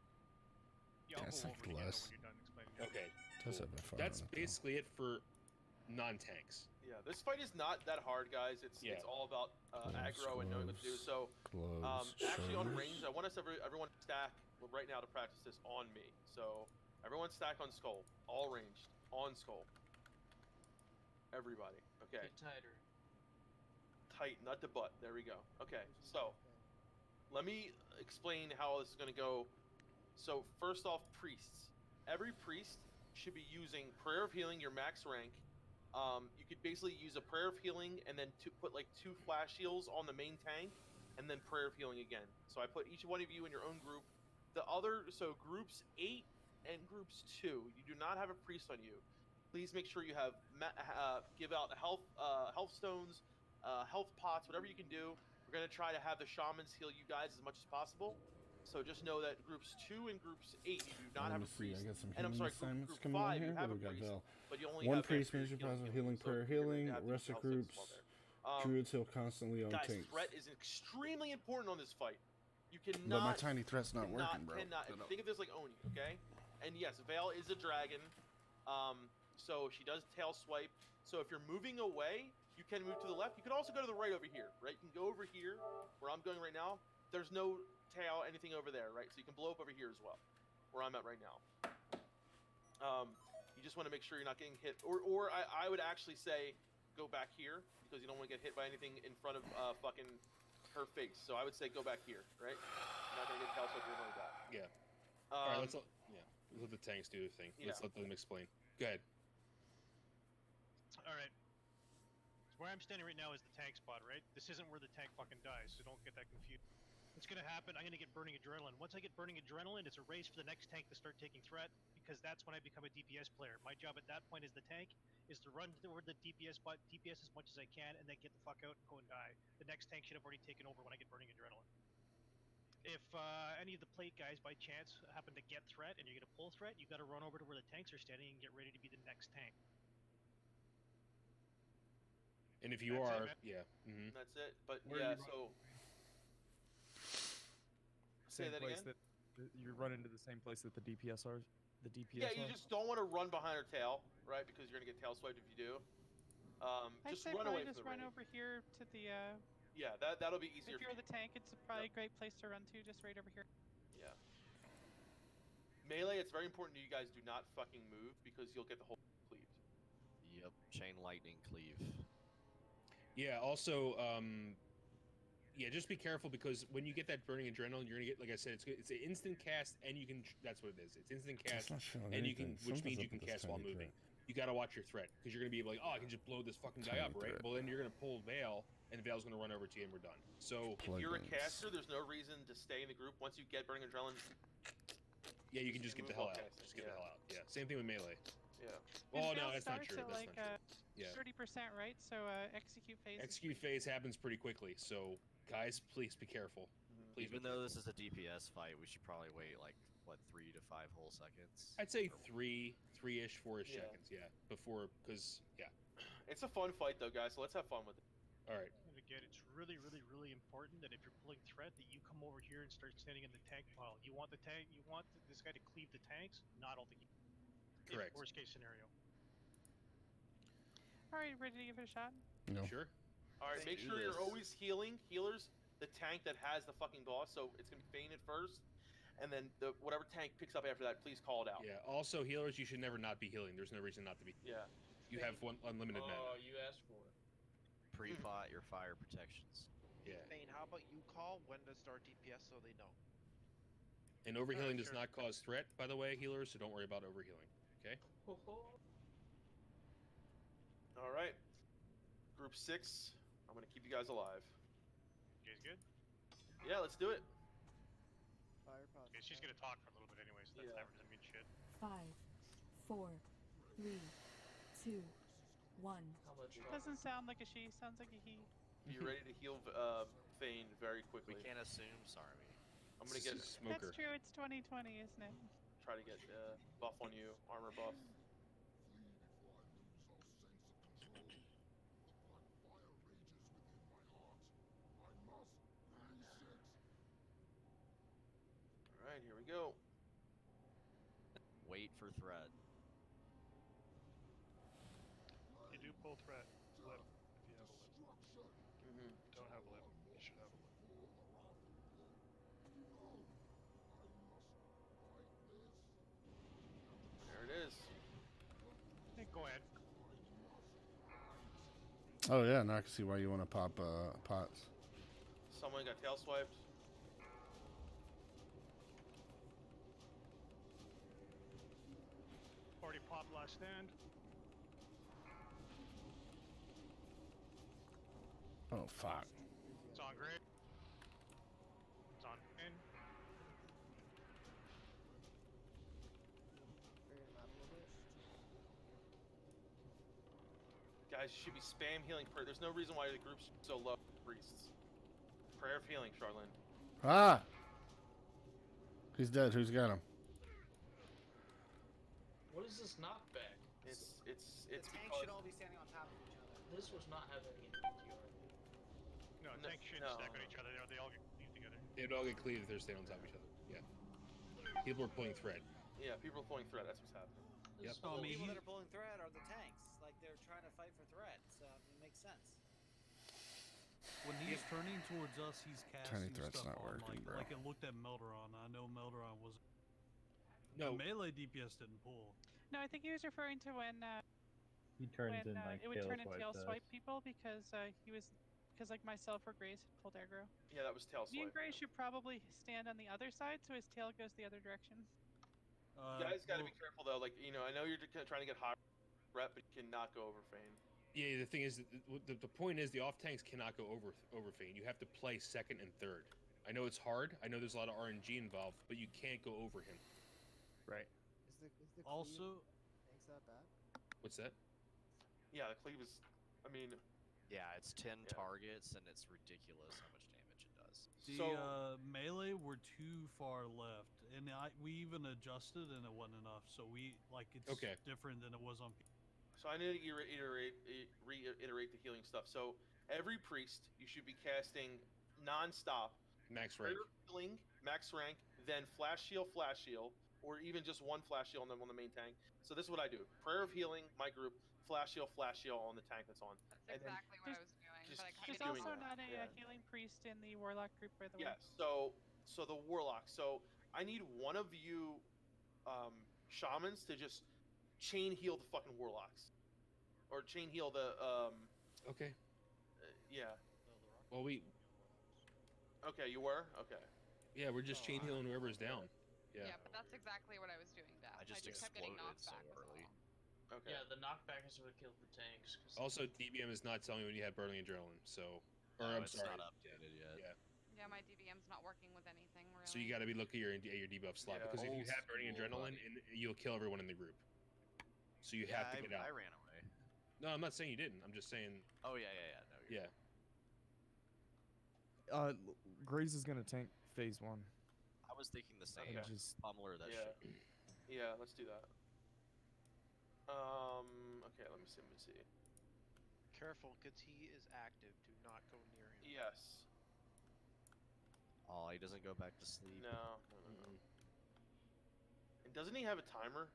Yeah, I'll go over it again when you're done explaining. Okay. Does cool. have a fun That's on it, though. basically it for non-tanks. Yeah, this fight is not that hard, guys. It's all about aggro and knowing what to do. So, actually on range, I want us everyone to stack right now to practice this on me. So, everyone stack on skull, all ranged, on skull. Everybody, okay. Get tighter. Tight, nut to butt. There we go. Okay, so let me explain how this is going to go. So, first off, priests. Every priest should be using Prayer of Healing, your max rank. You could basically use a Prayer of Healing and then put like 2 flash heals on the main tank, and then Prayer of Healing again. So I put each one of you in your own group. So groups 8 and groups 2, you do not have a priest on you. please make sure you have give out health stones, health pots, whatever you can do. We're gonna try to have the shamans heal you guys as much as possible. So just know that groups 2 and groups 8 you do not Let have me a see. priest, I got some and I'm healing sorry, assignments group coming on 5 here. you have What a do we got, priest, Vel? but you only One have priest, vampires major positive healing healing, you, prayer so you're healing, gonna have to use rest of health stones groups. as well there. Druids heal constantly on Guys, tanks. threat is extremely important on this fight. You cannot. But my tiny threat's not working, bro. Think of this like Oni, okay? And yes, Vale is a dragon. So she does tail swipe. So if you're moving away, you can move to the left. You can also go to the right over here, right? You can go over here, where I'm going right now. There's no tail, anything over there, right? So you can blow up over here as well, where I'm at right now. You just want to make sure you're not getting hit. Or I would actually say go back here, because you don't want to get hit by anything in front of fucking her face. So I would say go back here, right? You're not gonna get tail swipe or anything like that. Yeah. All right, let's let the tanks do their thing. Let's let them explain. Go ahead. All right. So where I'm standing right now is the tank spot, right? This isn't where the tank fucking dies, so don't get that confused. What's gonna happen? I'm gonna get burning adrenaline. Once I get burning adrenaline, it's a race for the next tank to start taking threat, because that's when I become a DPS player. My job at that point as the tank is to run toward the DPS as much as I can, and then get the fuck out and go and die. The next tank should have already taken over when I get burning adrenaline. If any of the plate guys by chance happen to get threat and you're gonna pull threat, you gotta run over to where the tanks are standing and get ready to be the next tank. And if you That's are, That's it. But Where yeah, you run- so say that place again. You run into the same place that the DPS are. The DPS. Yeah, you just don't want to run behind her tail, right? Because you're gonna get tail swiped if you do. I'd Just say run probably away just from the run raid. over here to the. Yeah, that'll be easier. If you're the tank, it's probably a great place to run to, just right over here. Yeah. Melee, it's very important that you guys do not fucking move, because you'll get the whole cleaved. Yep, chain lightning cleave. Yeah. Also, yeah, just be careful, because when you get that burning adrenaline, you're gonna get, like I said, it's an instant cast, and you can. That's what it is. It's instant cast, not showing and you can, anything. which means Something's you up can with this cast while tiny moving. threat. You gotta watch your threat, because you're gonna be like, oh, I can just blow this fucking guy Tiny up, right? threat. Well, then you're gonna pull Vale, and Vale's gonna run over to you, and we're done. So If you're a caster, there's no reason to stay in the group. Once you get burning adrenaline, yeah, you can just get the move hell while out. casting, Just get the hell out. Yeah. Same thing with melee. Yeah. Oh And no, Vale that's not starts true. at That's like not true. Yeah. 30%, right? So execute phase. Execute phase happens pretty quickly, so guys, please be careful. Please. Even though this is a DPS fight, we should probably wait like what 3 to 5 whole seconds. I'd say 3-ish, 4-ish Yeah. seconds, yeah, before, because it's a fun fight though, guys. So let's have fun with it. All right. And again, it's really, really, really important that if you're pulling threat, that you come over here and start standing in the tank pile. You want the tank. You want this guy to cleave the tanks, not all the. Correct. Worst case scenario. All right, ready to give it a shot? No. Sure. All right, make do sure you're this. always healing. Healers, the tank that has the fucking boss, so it's gonna be Fane at first, and then whatever tank picks up after that, please call it out. Yeah. Also, healers, you should never not be healing. There's no reason not to be. Yeah. You have one unlimited mana. Oh, you asked for it. Pre-pot your fire protections. Yeah. Fane, how about you call when to start DPS so they know? And overhealing does sure. not cause threat, by the way, healers. So don't worry about overhealing. Okay. All right. Group 6. I'm gonna keep you guys alive. You guys good? Yeah, let's do it. Fire pod. Okay, she's gonna talk for a little bit anyway, so that Yeah. never doesn't mean shit. 5, 4, 3, 2, 1. Doesn't sound like a she, sounds like a he. Be ready to heal Fane very quickly. We can't assume, sorry. I'm gonna get Smoker. That's true, it's 2020, isn't it? try to get buff on you, armor buff. All right, here we go. Wait for threat. You do pull threat, lip, if you have a lip. Mm-hmm. Don't have a lip, you should have a lip. There it is. Hey, go ahead. Oh yeah, now I can see why you want to pop pots. Someone got tail swiped. Already popped last stand. Oh fuck. It's on grid. It's on in. Bring him out a little bit. guys should be spam healing prayer. There's no reason why the group's so low. Priests. Prayer of healing, Charlene. Ah! He's dead. Who's got him? What is this knockback? It's The tanks because should all be standing on top of each other. This was not having any PTR. No, No, tanks shouldn't no. stack on each other. They all get cleaved together. They'd all get cleaved if they're staying on top of each other. Yeah. People are pulling thread. yeah, people are pulling thread. That's what's happening. Yep. So, I The mean, people that he- are pulling thread are the tanks. Like they're trying to fight for thread. So I mean, it makes sense. when he's turning towards us, he's Tiny casting thread's stuff not on, working, bro. like it looked at Melderon. I know Melderon was. No. The melee DPS didn't pull. No, I think he was referring to when He turns in like it would turn and tail tail swipe people because like myself or Grace had pulled aggro. Yeah, that was tail Me and swipe. Grace should probably stand on the other side so his tail goes the other direction. You guys got to be careful though. Like I know you're trying to get high rep, but you cannot go over Fane. Yeah, the thing is, the point is the off tanks cannot go over Fane. You have to play second and third. I know it's hard. I know there's a lot of RNG involved, but you can't go over him. Right. Is the Also, tanks that bad? What's that? Yeah, the cleave is. I mean, Yeah, it's 10 targets, and it's ridiculous how much damage it does. The melee were too far left, and we even adjusted, and it wasn't enough. So it's different than it was on. So I need to reiterate the healing stuff. So every priest, you should be casting non-stop. Max rank. Healing, max rank, then flash shield, or even just one flash shield on the main tank. So this is what I do: prayer of healing, my group, flash shield on the tank that's on. That's exactly what I was doing. Just But I keep There's doing also that. not a healing priest in the warlock group, by the way. Yeah. So the warlock. So I need one of you shamans to just chain heal the fucking warlocks, or chain heal the Okay. yeah. Well, Okay, you were okay. Yeah, we're just chain healing whoever's down. Yeah. Yeah, but that's exactly what I was doing, Death. I just kept getting exploded knocked so back. early. Okay. Yeah, the knockback is what killed the tanks. Also, DBM is not telling me when you had burning adrenaline, so. Or No, I'm it's sorry. not updated yet. Yeah. Yeah, my DBM's not working with anything really. So you got to be looking at your debuff slot Yeah. because if you Old have burning school, adrenaline, buddy. you'll kill everyone in the group. So you have to get out. I ran away. No, I'm not saying you didn't. I'm just saying. Oh yeah. No, you're Grace is gonna tank phase 1. I was thinking the same. Okay. Just pummeler that Yeah. shit. Yeah, let's do that. Okay, let me see. Careful, because he is active. Do not go near him. Yes. Oh, he doesn't go back to sleep. No. And doesn't he have a timer?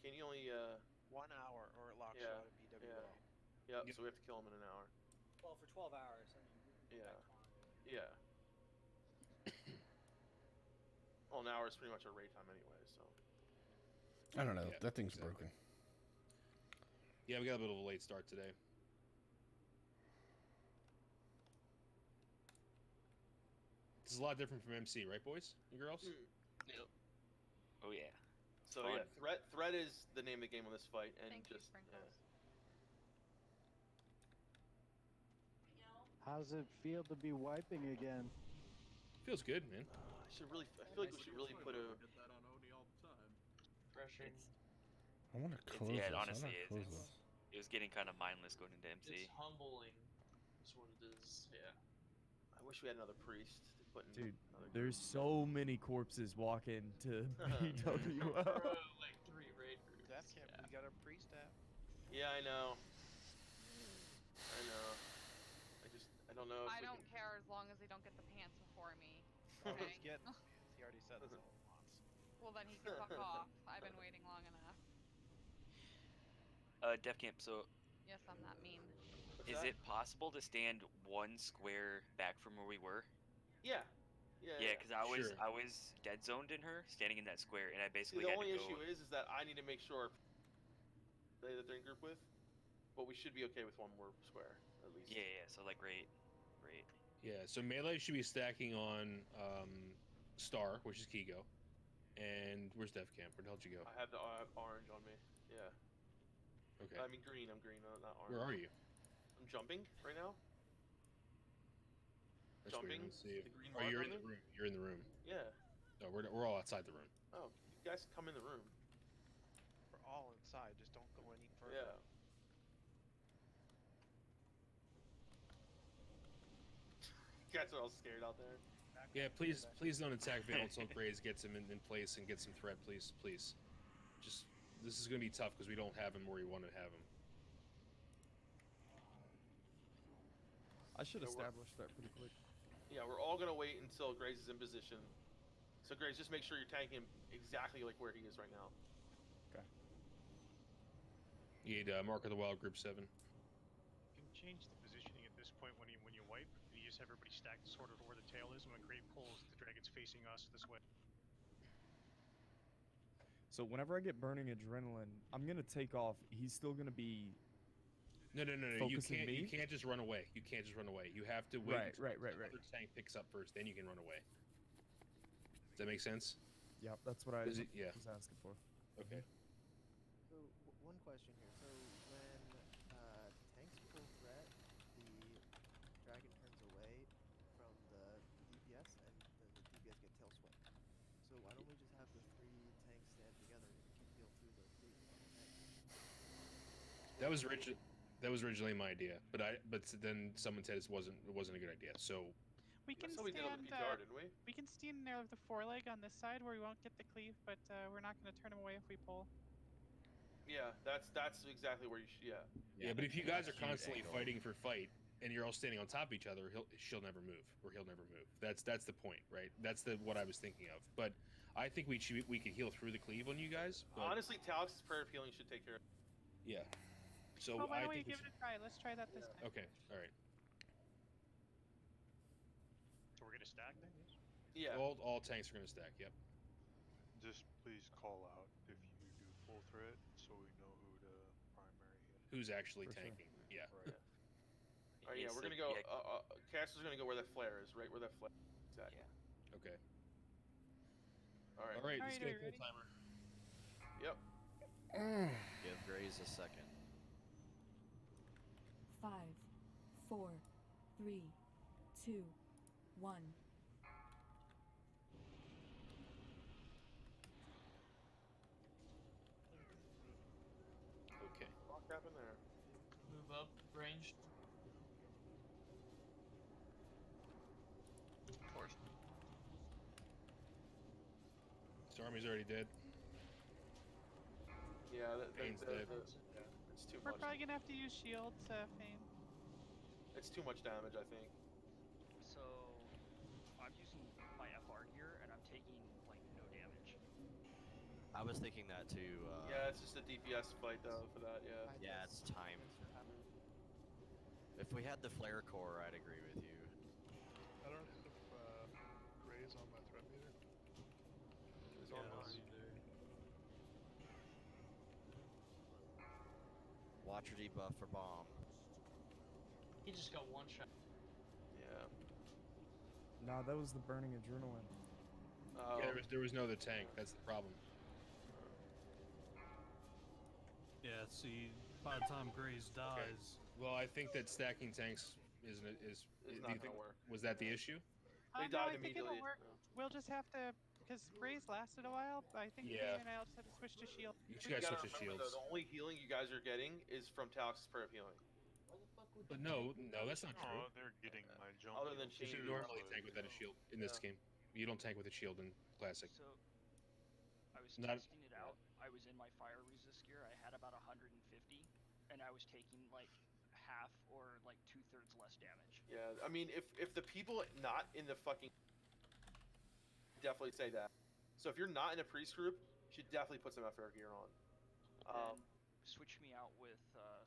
Can you only 1 hour, or it locks you Yeah. out of PWA. Yeah. So we have to kill him in an hour. Well, for 12 hours. I mean, we can go Yeah. back on. Yeah. Well, an hour is pretty much our raid time anyway, so. I don't know. Yeah, That thing's exactly. broken. Yeah, we got a bit of a late start today. This is a lot different from MC, right, boys and girls? Yep. Oh yeah. So Fun. yeah, threat is the name of the game on this fight, and Thank you, just Sprinkles. How's it feel to be wiping again? Feels good, man. I feel like we should really put a. Get that on Oni all the time. Pressuring. I want to It's- close yeah, this. it honestly I is. want to close this. It was getting kind of mindless going into MC. It's humbling. Is what it is. Yeah. I wish we had another priest to put in. Dude, another there's group. so many corpses walking to BWO. Bro, like 3 raid groups. Death Camp, we got a priest app. Yeah, I know. I don't know. If I we don't can... care as long as they don't get the pants before me. Oh, Okay. he's getting pants. He already said that's all he wants. Well, then he can fuck off. I've been waiting long enough. Def Camp. So, Yes, I'm not mean. is it possible to stand 1 square back from where we were? Yeah. Yeah, because I was Sure. dead zoned in her, standing in that square, and I See, basically the had only to go. issue is that I need to make sure that they're in group with, but we should be okay with 1 more square at least. Yeah. So like right. Yeah, so melee should be stacking on Star, which is Kigo. And where's Dev Camp? Where the hell did you go? I have orange on me. Yeah. Okay. I mean green. I'm green, not orange. Where are you? I'm jumping right now. That's weird. Jumping. Let's see. The green Oh, mark you're on in the me? room. You're in the room. Yeah. No, we're all outside the room. Oh, you guys come in the room. We're all inside. Just don't go any further. Yeah. guys are all scared out there. Yeah, please don't attack Vale until Graves gets him in place and gets some threat, please. Just, this is going to be tough because we don't have him where we want to have him. I should Yeah, establish that pretty quick. Yeah, we're all going to wait until Graves is in position. So Graves, just make sure you're tanking him exactly like where he is right now. Okay. You need Mark of the Wild Group 7. You can change the positioning at this point when you wipe, and you just have everybody stacked sort of where the tail is, and when Grave pulls, the dragon's facing us this way. So whenever I get burning adrenaline, I'm gonna take off. He's still gonna be. No. You Focusing can't. me? You can't just run away. You can't just run away. You have to wait. Right. until the other tank picks up first, then you can run away. Does that make sense? Yep, that's what I was Yeah. asking for. Okay. So one question here. So when tanks pull threat, the dragon turns away from the DPS, and then the DPS get tail swept. So why don't we just have the 3 tanks stand together and heal through the fleet on the tank? That was originally my idea, but then someone said it wasn't a good idea. So We can That's how we did on the PTR, didn't we? We can stand near the foreleg on this side where we won't get the cleave, but we're not going to turn him away if we pull. Yeah, that's exactly where you should. yeah, but if you guys are constantly fighting for fight and you're all standing on top of each other, she'll never move, or he'll never move. That's the point, right? That's what I was thinking of. But I think we could heal through the cleave on you guys. But, Honestly, Talix's prayer of healing should take care of it. yeah. So Well, why I don't we think give it a try? Let's try that this time. Okay. All right. So we're gonna stack then, yes? Yeah. All tanks are gonna stack. Yep. Just please call out if you do full threat, so we know who the primary hit. Who's actually For sure. tanking? Yeah. All Right. right, yeah, we're gonna go. Caster's gonna go where that flare is, right where that flare. Exactly. Yeah. Okay. All right. All right. Let's Alright, get a are you full timer. Yep. Give Graves a second. 5, 4, 3, 2, 1. Okay. What happened there? Move up, ranged. Force. Stormy's already dead. Yeah, Fane's dead. it's too We're much. probably going to have to use shields, Fane. It's too much damage, I think. So, I'm using my FR gear, and I'm taking, like, no damage. I was thinking that too. Yeah, it's just a DPS fight though for that. Yeah. Yeah, it's time. If we had the flare core, I'd agree with you. I don't have Rays on my threat meter. It's on mine. Watcher debuff for bomb. He just got one shot. Yeah. Nah, that was the burning adrenaline. Yeah, there was no other tank. That's the problem. Yeah, see, by the time Graves dies. Well, I think that stacking tanks is not do you gonna think, work. Was that the issue? They No, died I think it'll immediately. work. We'll just have to, because Graves lasted a while, but I think Yeah. Fane and I'll just have to switch to shield. You You guys gotta switch to remember, though, shields. the only healing you guys are getting is from Talix's prayer of healing. But no, that's not true. Oh, they're getting my jump. Other than You should Shane. normally tank without a shield in this game. You don't tank with a shield in classic. So, I was Not- testing it out. I was in my fire resist gear. I had about 150, and I was taking like half or like 2/3 less damage. Yeah, I mean, if the people not in the fucking, definitely say that. So if you're not in a priest group, you should definitely put some FR gear on. And switch me out with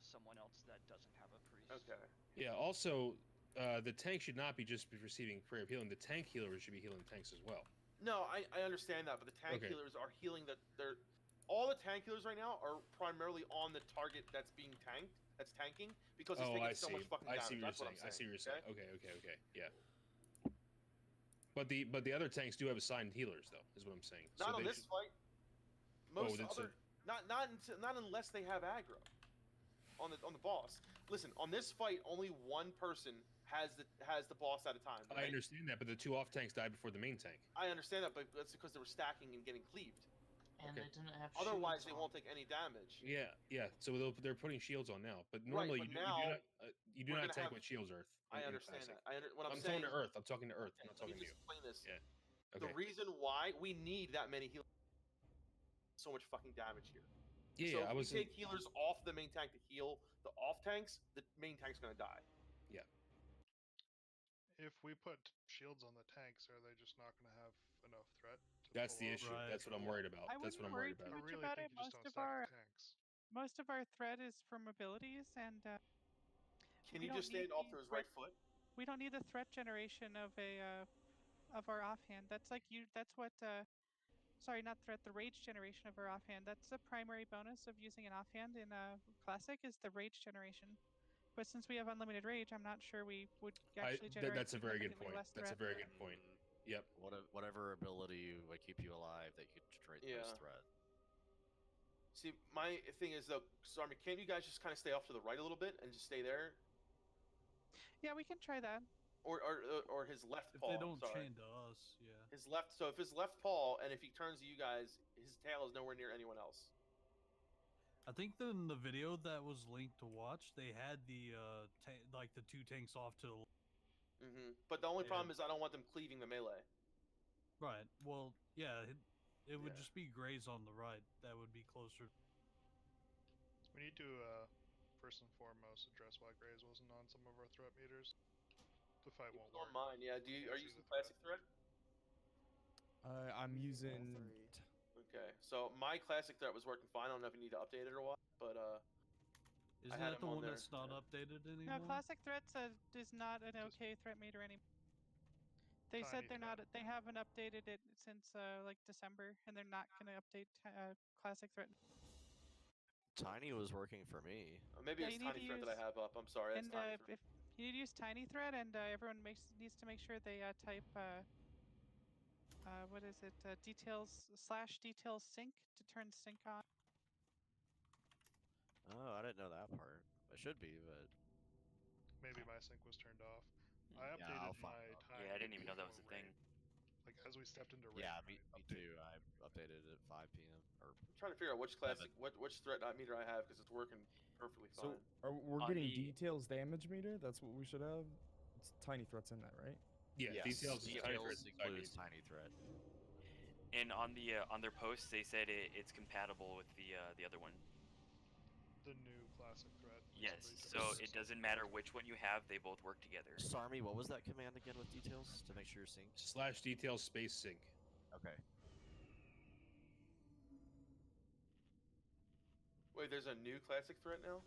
someone else that doesn't have a priest. Okay. Yeah. Also, the tank should not be just receiving prayer of healing. The tank healers should be healing tanks as well. No, I understand that, but the tank Okay. healers are healing all the tank healers right now are primarily on the target that's being tanked, that's tanking, because it's Oh, taking I so see. much fucking I damage. see what you're That's what saying. I'm I see what you're saying. saying. Okay. Yeah. But the other tanks do have assigned healers, though, is what I'm saying. Not so on they this should- fight. Most that's other, not unless they have aggro on the boss. Listen, on this fight, only one person has the boss at a time. I Right? understand that, but the two off tanks died before the main tank. I understand that, but that's because they were stacking and getting cleaved. And Okay. they didn't have Otherwise, shields they on. won't take any damage. Yeah, yeah. So they're putting shields on now, but Right, normally but you now do we're not gonna tank have- with shields, Earth. I in understand Classic. that. What I'm I'm saying. talking to Earth. I'm talking to Earth. I'm Okay, not let me talking to just you. explain this. Yeah. The Okay. reason why we need that many healers, so much fucking damage here. Yeah, so yeah. I if was. we take healers off the main tank to heal the off tanks, the main tank's gonna die. Yeah. If we put shields on the tanks, are they just not going to have enough threat? That's pull the off issue. the That's what I'm control? worried about. I That's wouldn't what I'm worry worried too about. much really about think it. you just don't stack the tanks. Most of our threat is from abilities, and Can we you don't just stand need off the to his threat- right foot? We don't need the threat generation of a of our offhand. That's like you. That's what. Sorry, not threat. The rage generation of our offhand. That's the primary bonus of using an offhand in classic is the rage generation. But since we have unlimited rage, I'm not sure we would actually generate That's a very good significantly point. less That's a threat. very good point. Yep. Whatever ability would keep you alive that could generate the most threat. See, my thing is though, Sarmi, can't you guys just kind of stay off to the right a little bit and just stay there? Yeah, we can try that. Or his left If paw. they don't I'm sorry. chain to us, yeah. His left. So if his left paw, and if he turns to you guys, his tail is nowhere near anyone else. I think that in the video that was linked to watch, they had the like the two tanks off to the But the only Yeah. problem is I don't want them cleaving the melee. right. Well, yeah, it would Yeah. just be Grays on the right. That would be closer. We need to, first and foremost, address why Grays wasn't on some of our threat meters. The fight won't On work. mine, yeah. We Are can't you see using the threat. classic threat? I'm using. Okay, so my classic threat was working fine. I don't know if you need to update it or what, but Isn't I had that him the on one there. that's not Yeah. updated anymore? No, classic threats is not an okay threat meter anymore. They said Tiny they're threat. not. They haven't updated it since like December, and they're not going to update classic threat. Tiny was working for me. Maybe Yeah, it's you need tiny to threat that I use- have up. I'm sorry, that's And tiny threat. if you need to use tiny threat, and everyone needs to make sure they type what is it? Details /details sync to turn sync on. Oh, I didn't know that part. It should be, but Maybe my sync was turned off. I Yeah, updated I'll find my out. time. Yeah, I didn't even know that was a before thing. raid. Like as we stepped into raid. Yeah, I me updated. too. I updated it at 5 p.m. or I'm trying to figure out which classic, which threat meter I have because it's working perfectly So fine. we're On getting the- details damage meter. That's what we should have. It's tiny threats in that, right? Yeah, Yes, details is tiny threat. includes tiny threat. And on the on their posts, they said it's compatible with the other one. The new classic threat. Yes, Somebody so took it doesn't matter which one you have; they both work together. Sarmi, what was that command again with details to make sure you're synced? /details space sync. Okay. Wait, there's a new classic threat now?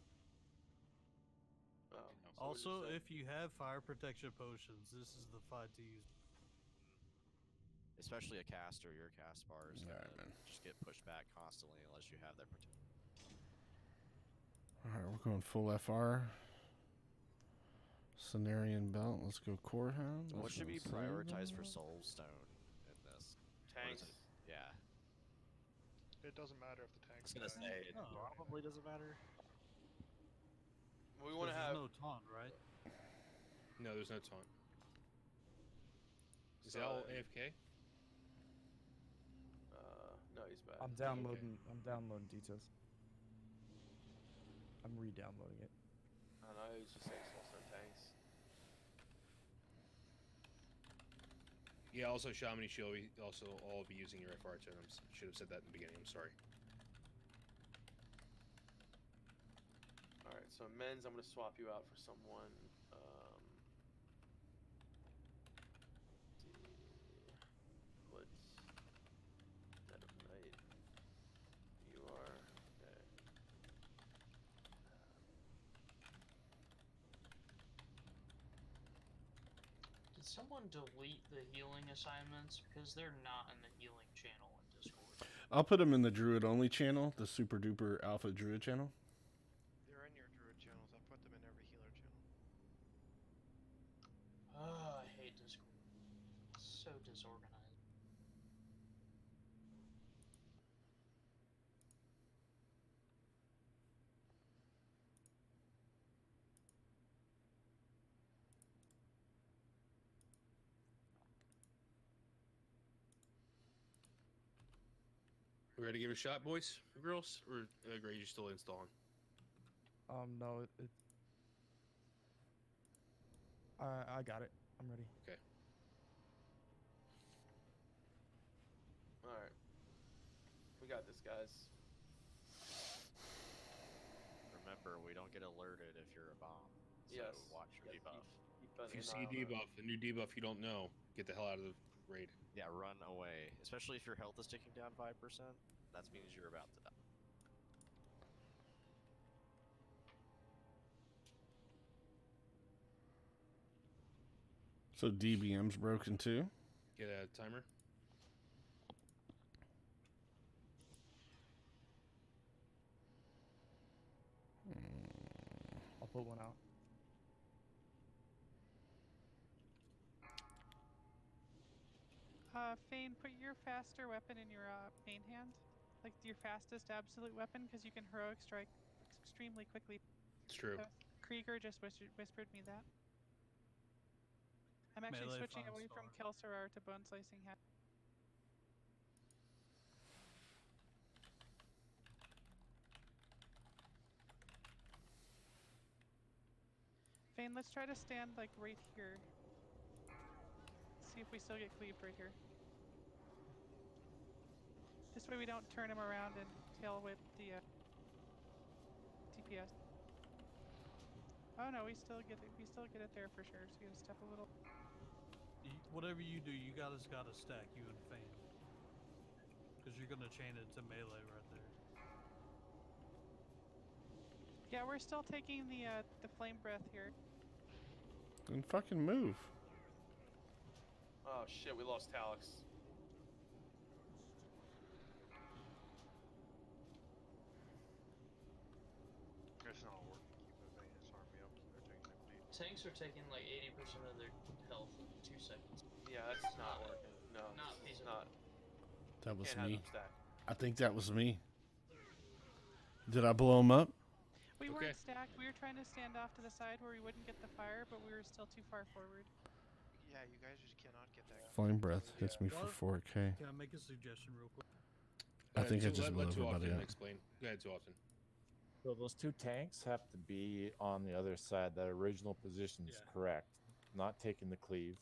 Oh. So what does Also, it say? if you have fire protection potions, this is the fight to use. Especially a caster, your cast bar is gonna Alright, man. just get pushed back constantly unless you have that protection. Alright, we're going full FR. Cenarian belt. Let's go core hound. What Let's should go be prioritized for Saber. soulstone in this? Tanks. What is it? Yeah. It doesn't matter if the I tanks. was gonna die. say it probably doesn't matter. We want to have. no taunt, right? No, there's no taunt. Is So- Al AFK? No, he's back. I'm downloading. I'm downloading details. I'm re-downloading it. I don't know, he's just saying soulstone tanks. Yeah, also Shaman Shield, we also all be using your FR terms. Should have said that in the beginning, I'm sorry. Alright, so men's, I'm going to swap you out for someone. Let's see. Put Dead of Night. You are. Okay. Did someone delete the healing assignments because they're not in the healing channel in Discord? I'll put them in the Druid only channel, the super duper alpha Druid channel. They're in your druid channels. I put them in every healer channel. Oh, I hate Discord. It's so disorganized. We ready to give it a shot, boys, girls, or Gray, you still installing? No, I got it. I'm ready. Okay. All right. We got this, guys. Remember, we don't get alerted if you're a bomb. So Yes. watch your debuff. If you see a debuff, a new debuff you don't know, get the hell out of the raid. Yeah, run away. Especially if your health is ticking down 5%, that means you're about to die. So DBM's broken too? Get a timer. I'll put one out. Fane, put your faster weapon in your main hand, like your fastest absolute weapon, because you can heroic strike extremely quickly. It's true. Krieger just whispered me that. I'm actually Melee switching away from Kelsarar to Bone Slicing Hat. Fane, let's try to stand like right here. See if we still get cleaved right here. This way we don't turn him around and tail whip the DPS. Oh no, we still get it. We still get it there for sure. So you gotta step a little. Whatever you do, you gotta stack you and Fane, because you're gonna chain it to melee right there. Yeah, we're still taking the flame breath here. Then fucking move. Oh shit, we lost Talix. It's not working. Keep the Venus army up. They're taking the lead. Tanks are taking like 80% of their health in 2 seconds. Yeah, that's not working. No, not it's feasible. not. That was Can't have me. them stack. I think that was me. Did I blow him up? We weren't stacked. We were trying to stand off to the side where we wouldn't get the fire, but we were still too far forward. Yeah, you guys just cannot get that. Flame breath hits me for 4K. Can I make a suggestion real quick? I think I just blew let everybody up. Explain. Go ahead, too often. So those two tanks have to be on the other side. That original position is correct. Not taking the cleave.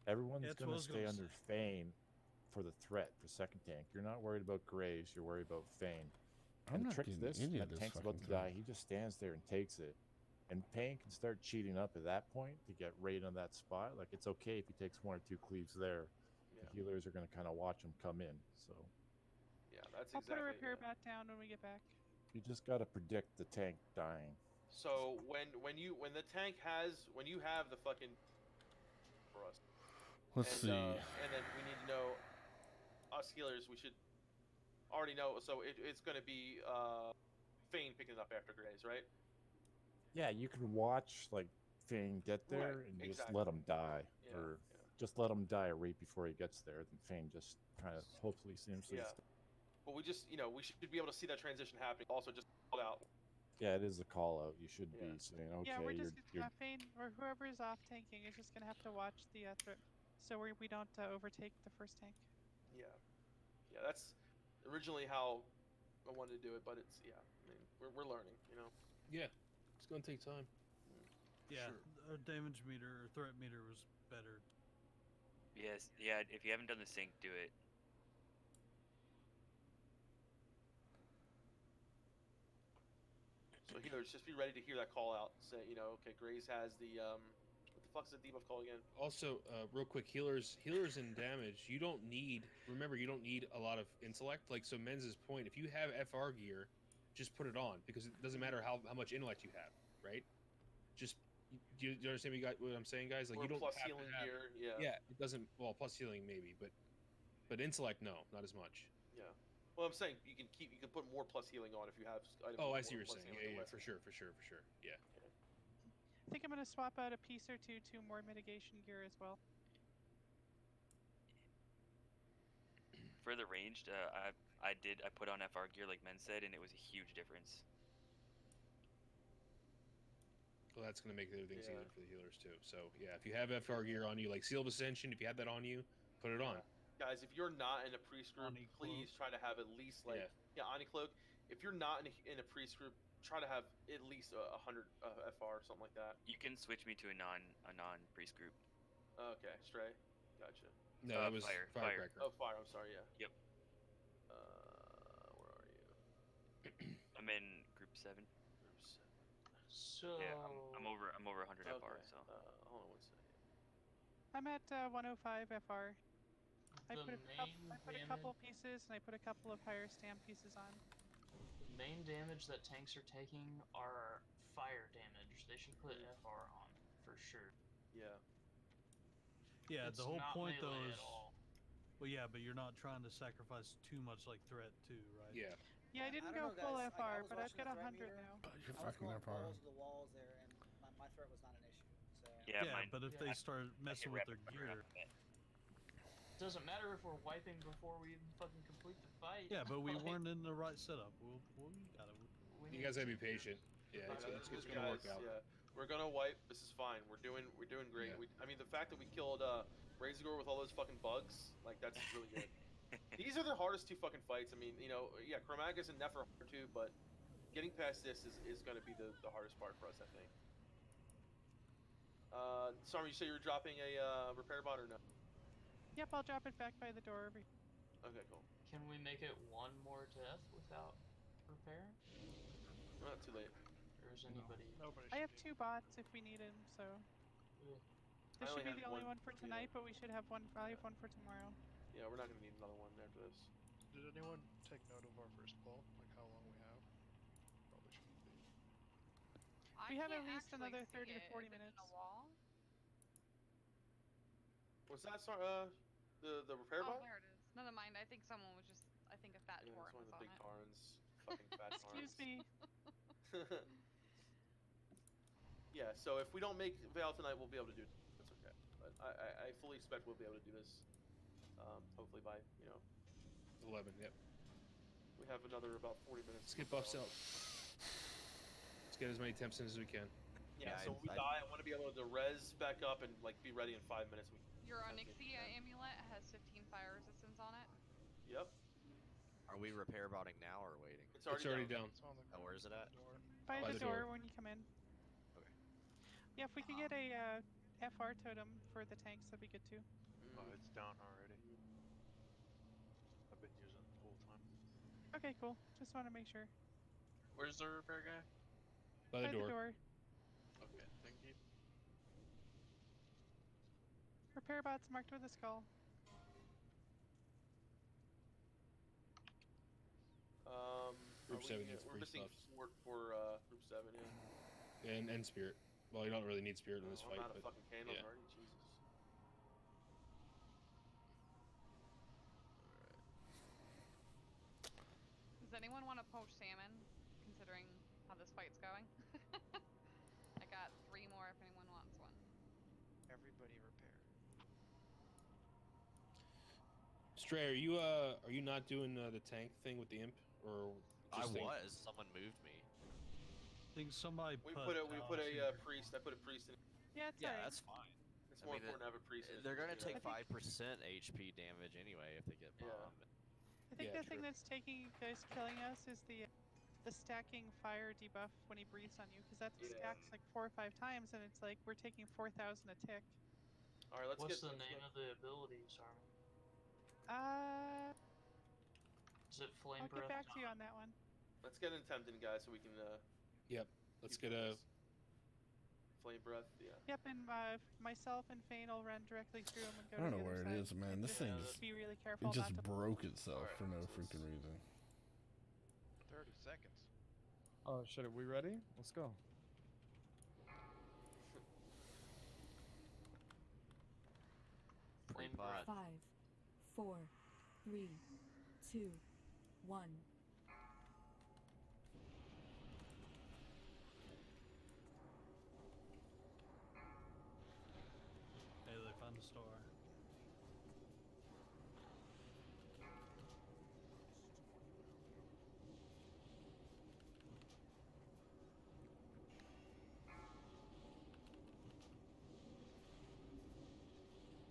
Everyone's That's going what I to was stay gonna under Fane for the threat for second tank. You're not worried about Graves. You're worried about Fane. I'm And the not trick to getting this, any when of that this tank's about fucking to die, he just stands there and takes it. And Fane can start cheating up at that point to get right on that spot. Like, it's okay if he takes 1 or 2 cleaves there. The healers are going to kind of watch him come in. So Yeah, that's I'll exactly. put a repair bat down when we get back. you just got to predict the tank dying. So when the tank has when you have the fucking for us. Let's see. And then we need to know us healers. We should already know. So it's going to be Fane picking it up after Graves, right? Yeah, you can watch like Fane get there and just let him die, or just let him die right before he gets there. Then Fane just kind of hopefully seems to. Yeah. But we just we should be able to see that transition happening. Also, just call out. Yeah, it is a call out. You should be saying, okay, Yeah, we're just you're Fane or whoever is off tanking is just gonna have to watch the threat, so we don't overtake the first tank. Yeah, yeah, that's originally how I wanted to do it, but it's I mean we're learning, Yeah, it's gonna take time. Yeah, our damage meter or threat meter was better. Yes, yeah. If you haven't done the sync, do it. So healers, just be ready to hear that call out. Say, okay, Graves has the what the fuck's the debuff call again? Also, real quick, healers and damage. You don't need. Remember, you don't need a lot of intellect. Like so, Menz's point. If you have FR gear, just put it on because it doesn't matter how much intellect you have, right? Just do you understand what I'm saying, guys? Like Or you don't plus have healing to have, gear. Yeah. Yeah, it doesn't. Well, plus healing maybe, but intellect no, not as much. Yeah. Well, I'm saying you can put more plus healing on if you have items. Oh, with I see more what you're plus saying. healing Yeah, with for sure. Yeah. I think I'm gonna swap out a piece or two to more mitigation gear as well. For the ranged, I put on FR gear like Men said, and it was a huge difference. Well, that's going to make everything easier for the healers too. So yeah, if you have FR gear on you, like Seal of Ascension, if you have that on you, put it on. Guys, if you're not in a priest group, Ani please try to have at least like Ani cloak. If you're not in a priest group, try to have at least 100 FR or something like that. You can switch me to a non priest group. Okay, Stray, gotcha. No, that was fire. Firecracker. Oh, fire. I'm sorry. Yeah. Yep. Where are you? I'm in group 7. Group 7. So Yeah, I'm over 100 okay. FR. So. Hold on one second. I'm at 105 FR. I the put a couple main pieces and I put a couple of higher stamp pieces on. the main damage that tanks are taking are fire damage. They should put FR on for sure. Yeah. Yeah, It's the whole not point though melee is. at all. Well, yeah, but you're not trying to sacrifice too much like threat too, right? Yeah. Yeah, I didn't don't go know, full guys. FR, I was but I've watching got the threat 100 meter. now. But you're I was fucking going up hard. balls to the walls there, and my threat was not an issue. So. Yeah, but if they start messing with their gear. Doesn't matter if we're wiping before we even fucking complete the fight. Yeah, but we Like, weren't in the right setup. We got it. You guys gotta be patient. Yeah, it's gonna work out. Yeah, we're gonna wipe. This is fine. We're doing great. Yeah. I mean, the fact that we killed Razorgore with all those fucking bugs, like that's really good. These are the hardest 2 fucking fights. I mean, yeah, Chromagus and Nefer are hard too, but getting past this is gonna be the hardest part for us, I think. Sorry, you say you were dropping a repair bot or no? Yep, I'll drop it back by the door over here. Okay, cool. Can we make it 1 more death without repair? Not too late. Or is anybody? Nobody. I have 2 bots if we need them, so. Yeah. This I should only be have the only one, one for tonight, but we should have one. I have one for tomorrow. Yeah, we're not gonna need another one after this. Did anyone take note of our first pull? Like how long we have? Probably shouldn't be. We have at least actually another see 30 to it. 40 Is it minutes. in a wall? Was that the repair Oh, bot? there it is. Never mind. I think someone was just. I think a fat Yeah, torrent it's one was of the on big it. Tarns. Fucking fat Tarns. Excuse me. Yeah, so if we don't make Veil tonight, we'll be able to do it. That's okay. But I fully expect we'll be able to do this. Hopefully by 11. Yep. we have another about 40 minutes. Let's get buffs out. Let's get as many temps in as we can. Yeah, so when we die, I want to be able to res back up and like be ready in 5 minutes. Your Onyxia amulet has 15 fire resistance on it. Yep. Are we repair botting now or waiting? It's already down. Oh, where is it at? By By the the door. door when you come in. Okay. Yeah, if we could get a FR totem for the tanks, that'd be good too. Oh, it's down already. I've been using it the whole time. Okay, cool. Just want to make sure. Where's the repair guy? By the door. Okay, thank you. Repair bots marked with a skull. Group 7 needs we're 3 missing stops. for group 7, yeah. And spirit. Well, you don't really need spirit in this I'm fight. out of but fucking candles yeah. already. Jesus. Does anyone want to poach salmon, considering how this fight's going? I got 3 more if anyone wants one. Everybody repair. Stray, are you not doing the tank thing with the imp or? I just was. Someone moved me. I think somebody We put a priest. I put a priest in. Yeah, it's Yeah, alright. that's fine. It's more important to have a priest. They're gonna take 5% HP damage anyway if they get bombed. I think the thing that's taking you guys killing us is the stacking fire debuff when he breathes on you, because that stacks like 4 or 5 times, and it's like we're taking 4,000 a tick. All right, What's the name of the abilities, Armin? Is it Flame I'll Breath? get back to you on that one. Let's get an attempt in, guys, so we can. Yep. Let's get a. Flame breath. Yeah. Yep, and myself and Fane will run directly through him and go I don't to know the where other it side. is, man. And This just thing just be really careful it just not to broke itself for no freaking reason. 30 seconds. Oh shit, are we ready? Let's go. Flame pot. 5, 4, 3, 2, 1. Hey, they found a star.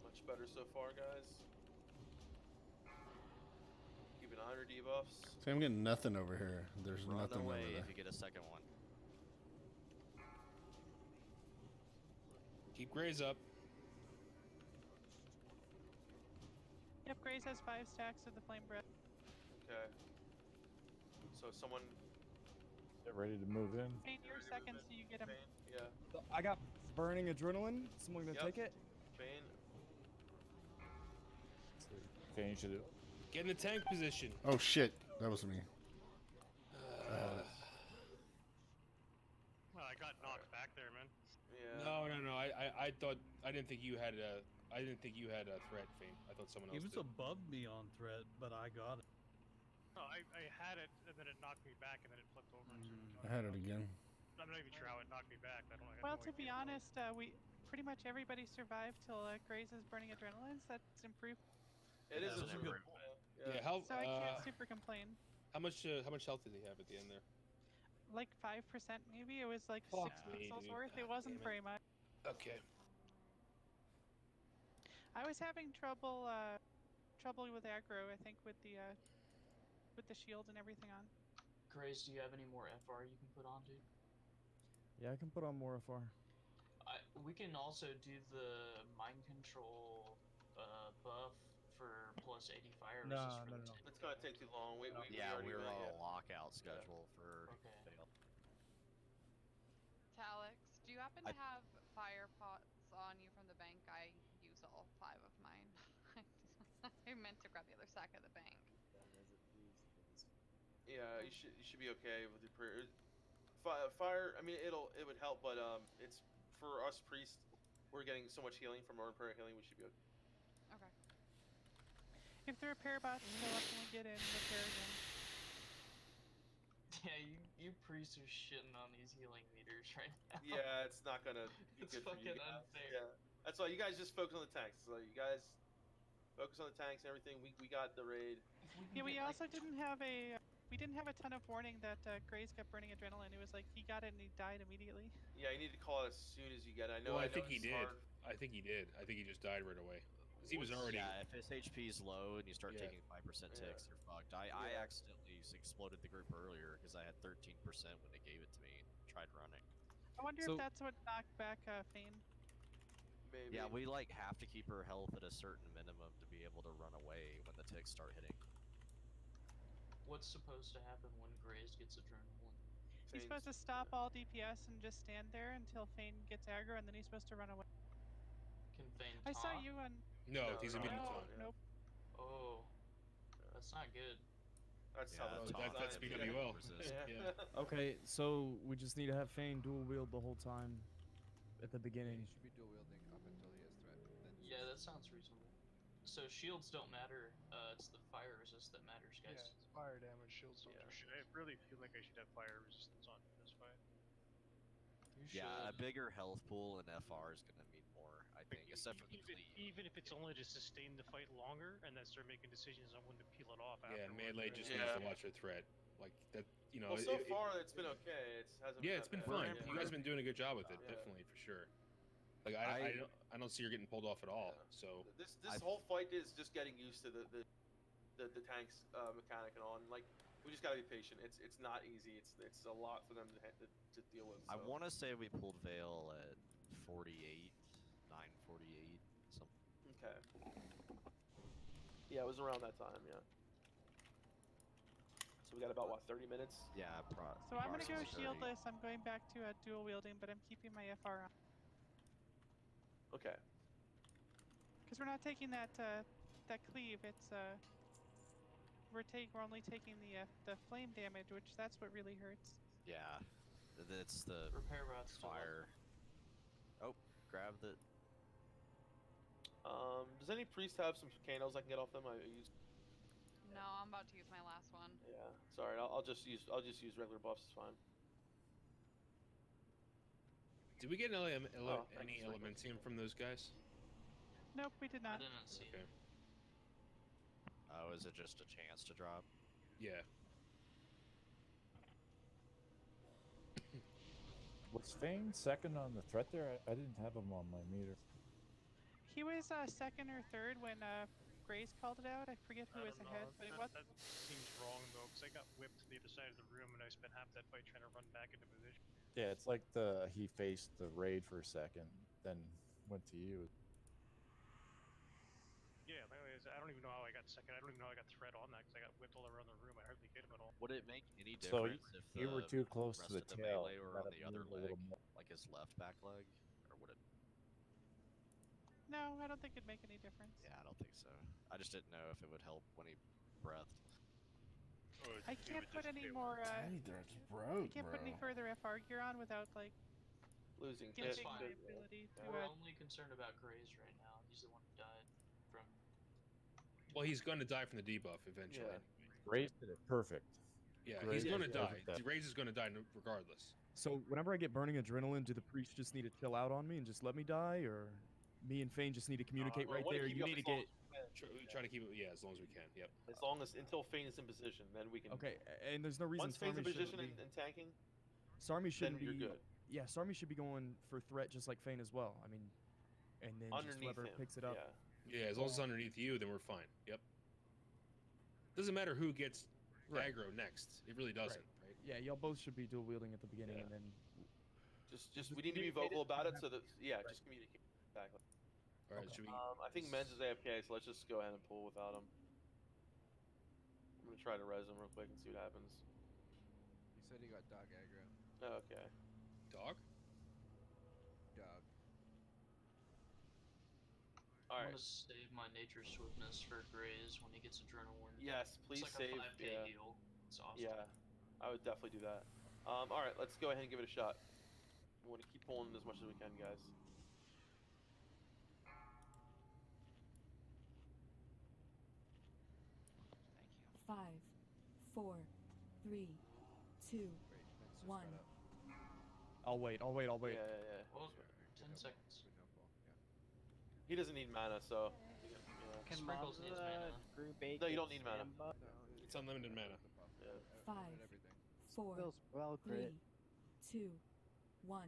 Much better so far, guys. counter debuffs. See, I'm getting nothing over here. There's Run nothing over away there. if you get a second one. Keep Grays up. Yep, Grace has 5 stacks of the flame breath. Okay. So someone. Get ready to move in. Fane, you're second, so you get him. Yeah. I got burning adrenaline. Someone gonna take it? Fane. Okay, you should. Get in the tank position. Oh shit, that was me. Well, I got knocked back there, man. Yeah. No. I thought I didn't think you had a threat, Fane. I thought someone He else was did. above me on threat, but I got it. No, I had it, and then it knocked me back, and then it flipped over. I had it again. I'm not even sure how it knocked me back. I don't. I have Well, no to be idea. honest, we pretty much everybody survived till Graze's burning adrenaline. So that's improved. It is Yeah, a good. Yeah. How? So I can't super complain. How much health did he have at the end there? Like 5% maybe. It was like Fuck 6 me, pixels dude. worth. It God wasn't damn it. very much. Okay. I was having trouble with aggro. I think with the shield and everything on. Grace, do you have any more FR you can put on, dude? Yeah, I can put on more FR. We can also do the mind control buff for plus 80 fire No, resist for no, the no. tank. It's gonna take too long. We Yeah, already we're really, on yeah. a lockout schedule for Okay. fail. Talix, do you happen to have fire pots on you from the bank? I use all 5 of mine. I meant to grab the other sack at the bank. Yeah, you should be okay with your prayer. Fire. I mean, it would help, but it's for us priests. We're getting so much healing from our prayer healing. We should be okay. Okay. If the repair bots show up when we get in, repair again. Yeah, you priests are shitting on these healing meters right now. Yeah, it's not gonna be It's good for you fucking guys. unfair. Yeah, that's why you guys just focus on the tanks. So you guys focus on the tanks and everything. We got the raid. Yeah, we also didn't have a ton of warning that Grace kept burning adrenaline. It was like he got it and he died immediately. Yeah, you need to call it as soon as you get it. I know. Well, I know think he it's did. hard. I think he did. I think he just died right away. Because he was already. Yeah, if his HP is low and you start Yeah. taking 5% ticks, you're fucked. I Yeah. accidentally exploded the group earlier because I had 13% when they gave it to me and tried running. I wonder if that's what knocked back Fane. Maybe. Yeah, we like have to keep her health at a certain minimum to be able to run away when the ticks start hitting. What's supposed to happen when Grace gets adrenaline? He's supposed to stop all DPS and just stand there until Fane gets aggro, and then he's supposed to run away. Can Fane I saw taunt? you on. No, he's immune to No, taunt. nope. Oh, that's not good. That's Yeah, tough. That's BWL. Yeah. Okay, so we just need to have Fane dual wield the whole time at the beginning. He should be dual wielding up until he has threat. Then Yeah, that sounds reasonable. So shields don't matter. It's the fire resist that matters, Yeah, guys. it's fire damage. Shields don't do shit. I really feel like I should have fire resistance on this fight. You Yeah, a should. bigger health pool in FR is going to mean more, I think, except for the cleave. Even if it's only to sustain the fight longer and then start making decisions on when to peel it off. Yeah, afterwards, melee right? just needs to watch her threat. Like that, you know. Well, so far it's been okay. It hasn't. Yeah, been it's been that fine. bad. You guys have been doing a good job with it, Yeah. definitely for sure. Like I don't see her getting pulled off at all. So This whole fight is just getting used to the tanks mechanic and all. And like we just gotta be patient. It's not easy. It's a lot for them to deal with. I so. want to say we pulled Veil at 48, 948, something. Okay. Yeah, it was around that time. Yeah. So we got about what 30 minutes. Yeah, So I'm gonna go approximately 30. shieldless. I'm going back to dual wielding, but I'm keeping my FR on. Okay. Because we're not taking that cleave. It's we're only taking the flame damage, which that's what really hurts. Yeah, it's the Repair bots still fire. Oh, grab the. Does any priest have some candles I can get off them? I use. No, I'm about to use my last one. Yeah. Sorry. I'll just use regular buffs. It's fine. did we get any thank you, elementium from those guys? Nope, we did I not. didn't see Okay. it. Oh, is it just a chance to drop? Yeah. Was Fane second on the threat there? I didn't have him on my meter. He was second or third when Grace called it out. I forget who was ahead, but it was. That seems wrong though, because I got whipped to the other side of the room and I spent half that fight trying to run back into position. Yeah, it's like he faced the raid for a second, then went to you. Yeah, I don't even know how I got second. I don't even know how I got threat on that because I got whipped all around the room. I hardly hit him at all. Would it make any So difference if you were the too close rest to the of the tail. melee were on the other leg, like his left back leg, or would it? No, I don't think it'd make any difference. Yeah, I don't think so. I just didn't know if it would help when he breathed. I can't put any more. Tiny Dirt's broke, I can't put any bro. further FR gear on without like losing That's giving fine. my ability to. We're only concerned about Grays right now. He's the one who died from. Well, he's going to die from the debuff eventually. Yeah. Grace did it perfect. Yeah, Grace he's going to did die. perfect. Graves is going to die regardless. So whenever I get burning adrenaline, do the priests just need to chill out on me and just let me die, or me and Fane just need to communicate right there? You need to get. We try to keep it, as long as we can. Yep. As long as until Fane is in position, then we can. Okay, and there's no reason. Once Fane's in Sarmi position shouldn't be- and tanking, Sarmi shouldn't then be. you're good. Yeah, Sarmi should be going for threat just like Fane as well. I mean, and then just Underneath whoever him, picks it up. Yeah, as long as it's underneath you, then we're fine. Yep. Doesn't matter who gets aggro next. It really doesn't. Right. Yeah, y'all both should be dual wielding at the beginning, and then. Just we need to be vocal about it, so that just communicate. Exactly. All right, should we? I think Men's is AFK, so let's just go ahead and pull without him. I'm gonna try to res him real quick and see what happens. He said he got dog aggro. Oh, okay. Dog? Dog. All I'm right. gonna save my nature swiftness for Grays when he gets adrenaline. Yes, please it's like save. A 5K heal. It's awesome. Yeah, I would definitely do that. All right, let's go ahead and give it a shot. We want to keep pulling as much as we can, guys. Thank you. 5, 4, 3, 2, 1. I'll wait. Yeah. Well, 10 seconds. He doesn't need mana, so. Can Sprinkles needs mana. No, you don't need mana. It's unlimited mana. 5, 4, Well, 3, 2, 1.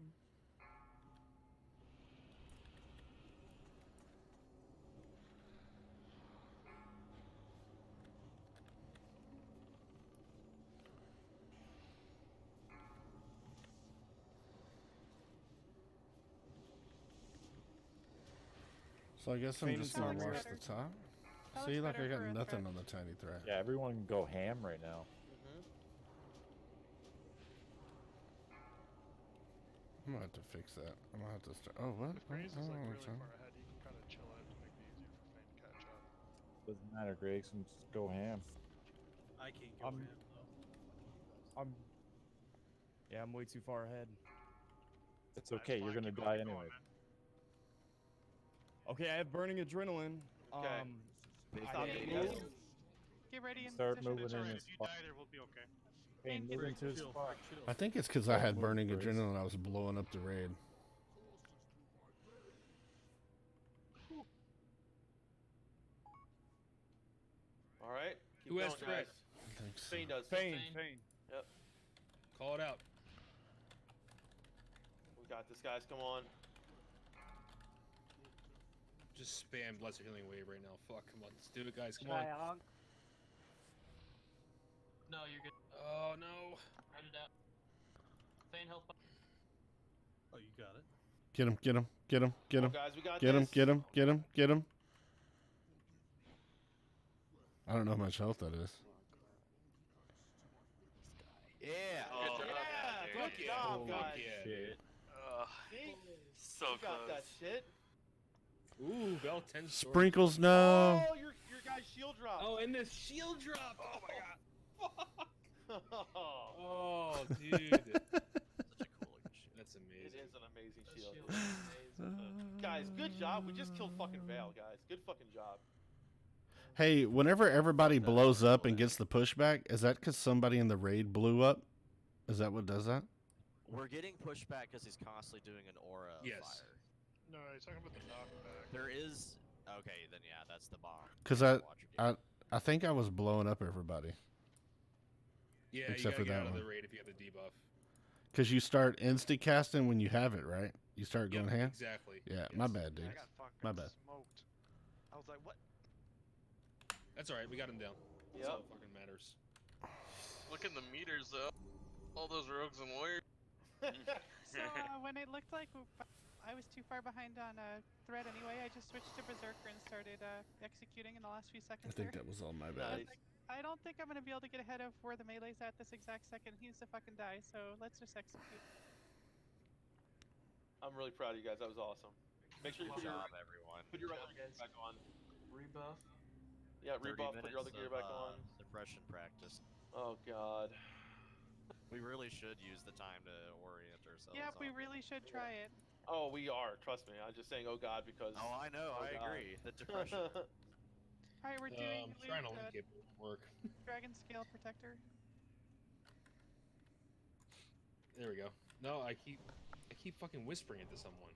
So I guess I'm Fane just and gonna Sarmi watch are- the top. That See, looks like I better got for a nothing threat. on the tiny threat. Yeah, everyone can go ham right now. I'm gonna have to fix that. I'm gonna have to start. Oh, what? Grace is Oh, like really okay. far ahead. You can kind of chill out to make it easier for Fane to catch up. Doesn't matter, Grace, and just go ham. I can't go ham though. I'm way too far ahead. It's okay. You're gonna die anyway. Okay, I have burning adrenaline. Okay. I it, move. yes. Get ready and Start position. moving It's in alright. his If you spot. die there, we'll be okay. Fane, move into his spot. I think it's because I had Move, burning Grace. adrenaline and I was blowing up the raid. All right. Keep Who going, has threat? guys. Thanks. Fane does. Fane. Yep. Call it out. We got this, guys. Come on. Just spam Blessed Healing Wave right now. Fuck, come on. Let's do it, guys. Come on. No, you're good. Oh, no. Write it out. Fane help. Oh, you got it. Get him, get him, get him, get him. Guys, we got Get him, this. get him, get him, get him. I don't know how much health that is. Yeah. Oh, Good job, Holy guys. shit. See? So You got that shit. Ooh, Bell 10 Sprinkles, no. Oh, your guy's shield drop. Oh, and this shield drop. Oh my god. Oh, dude. Such a cool looking shit. That's It amazing. is an amazing That shield. shield is amazing. Guys, good job. We just killed fucking Vale, guys. Good fucking job. Hey, whenever everybody blows up and gets the pushback, is that because somebody in the raid blew up? Is that what does that? We're getting pushback because he's constantly doing an aura of Yes. fire. No, he's talking about the knockback. There is. Okay, then yeah, that's the bomb. Because I think I was blowing up everybody. Yeah, Except you for gotta get that out of one. the raid if you have the debuff. Because you start insta casting when you have it, right? You start going Yep, ham. exactly. Yeah, Yes. my bad, dude. I got fucking My bad. smoked. I was like, what? That's all right. We got him down. That's all Yep. that fucking matters. Look at the meters though. All those rogues and warriors. So when it looked like I was too far behind on threat anyway, I just switched to Berserker and started executing in the last few I seconds think there. that was all my I bad. was like, I don't think I'm gonna be able to get ahead of where the melee's at this exact second. He needs to fucking die, so let's just execute. I'm really proud of you guys. That was awesome. Make sure you Good put your job, everyone. put your Good other job, gear guys. back on. Rebuff. Yeah, 30 rebuff. Put your other minutes gear of, back on. suppression practice. Oh god. We really should use the time to orient ourselves. Yep, we on really should try it. Oh, we are. Trust me. I'm just saying. Oh god, because. Oh, I know. I God. agree. The depression. All right, we're doing I'm trying to link it, but it won't work. Dragon Scale Protector. There we go. No, I keep fucking whispering it to someone.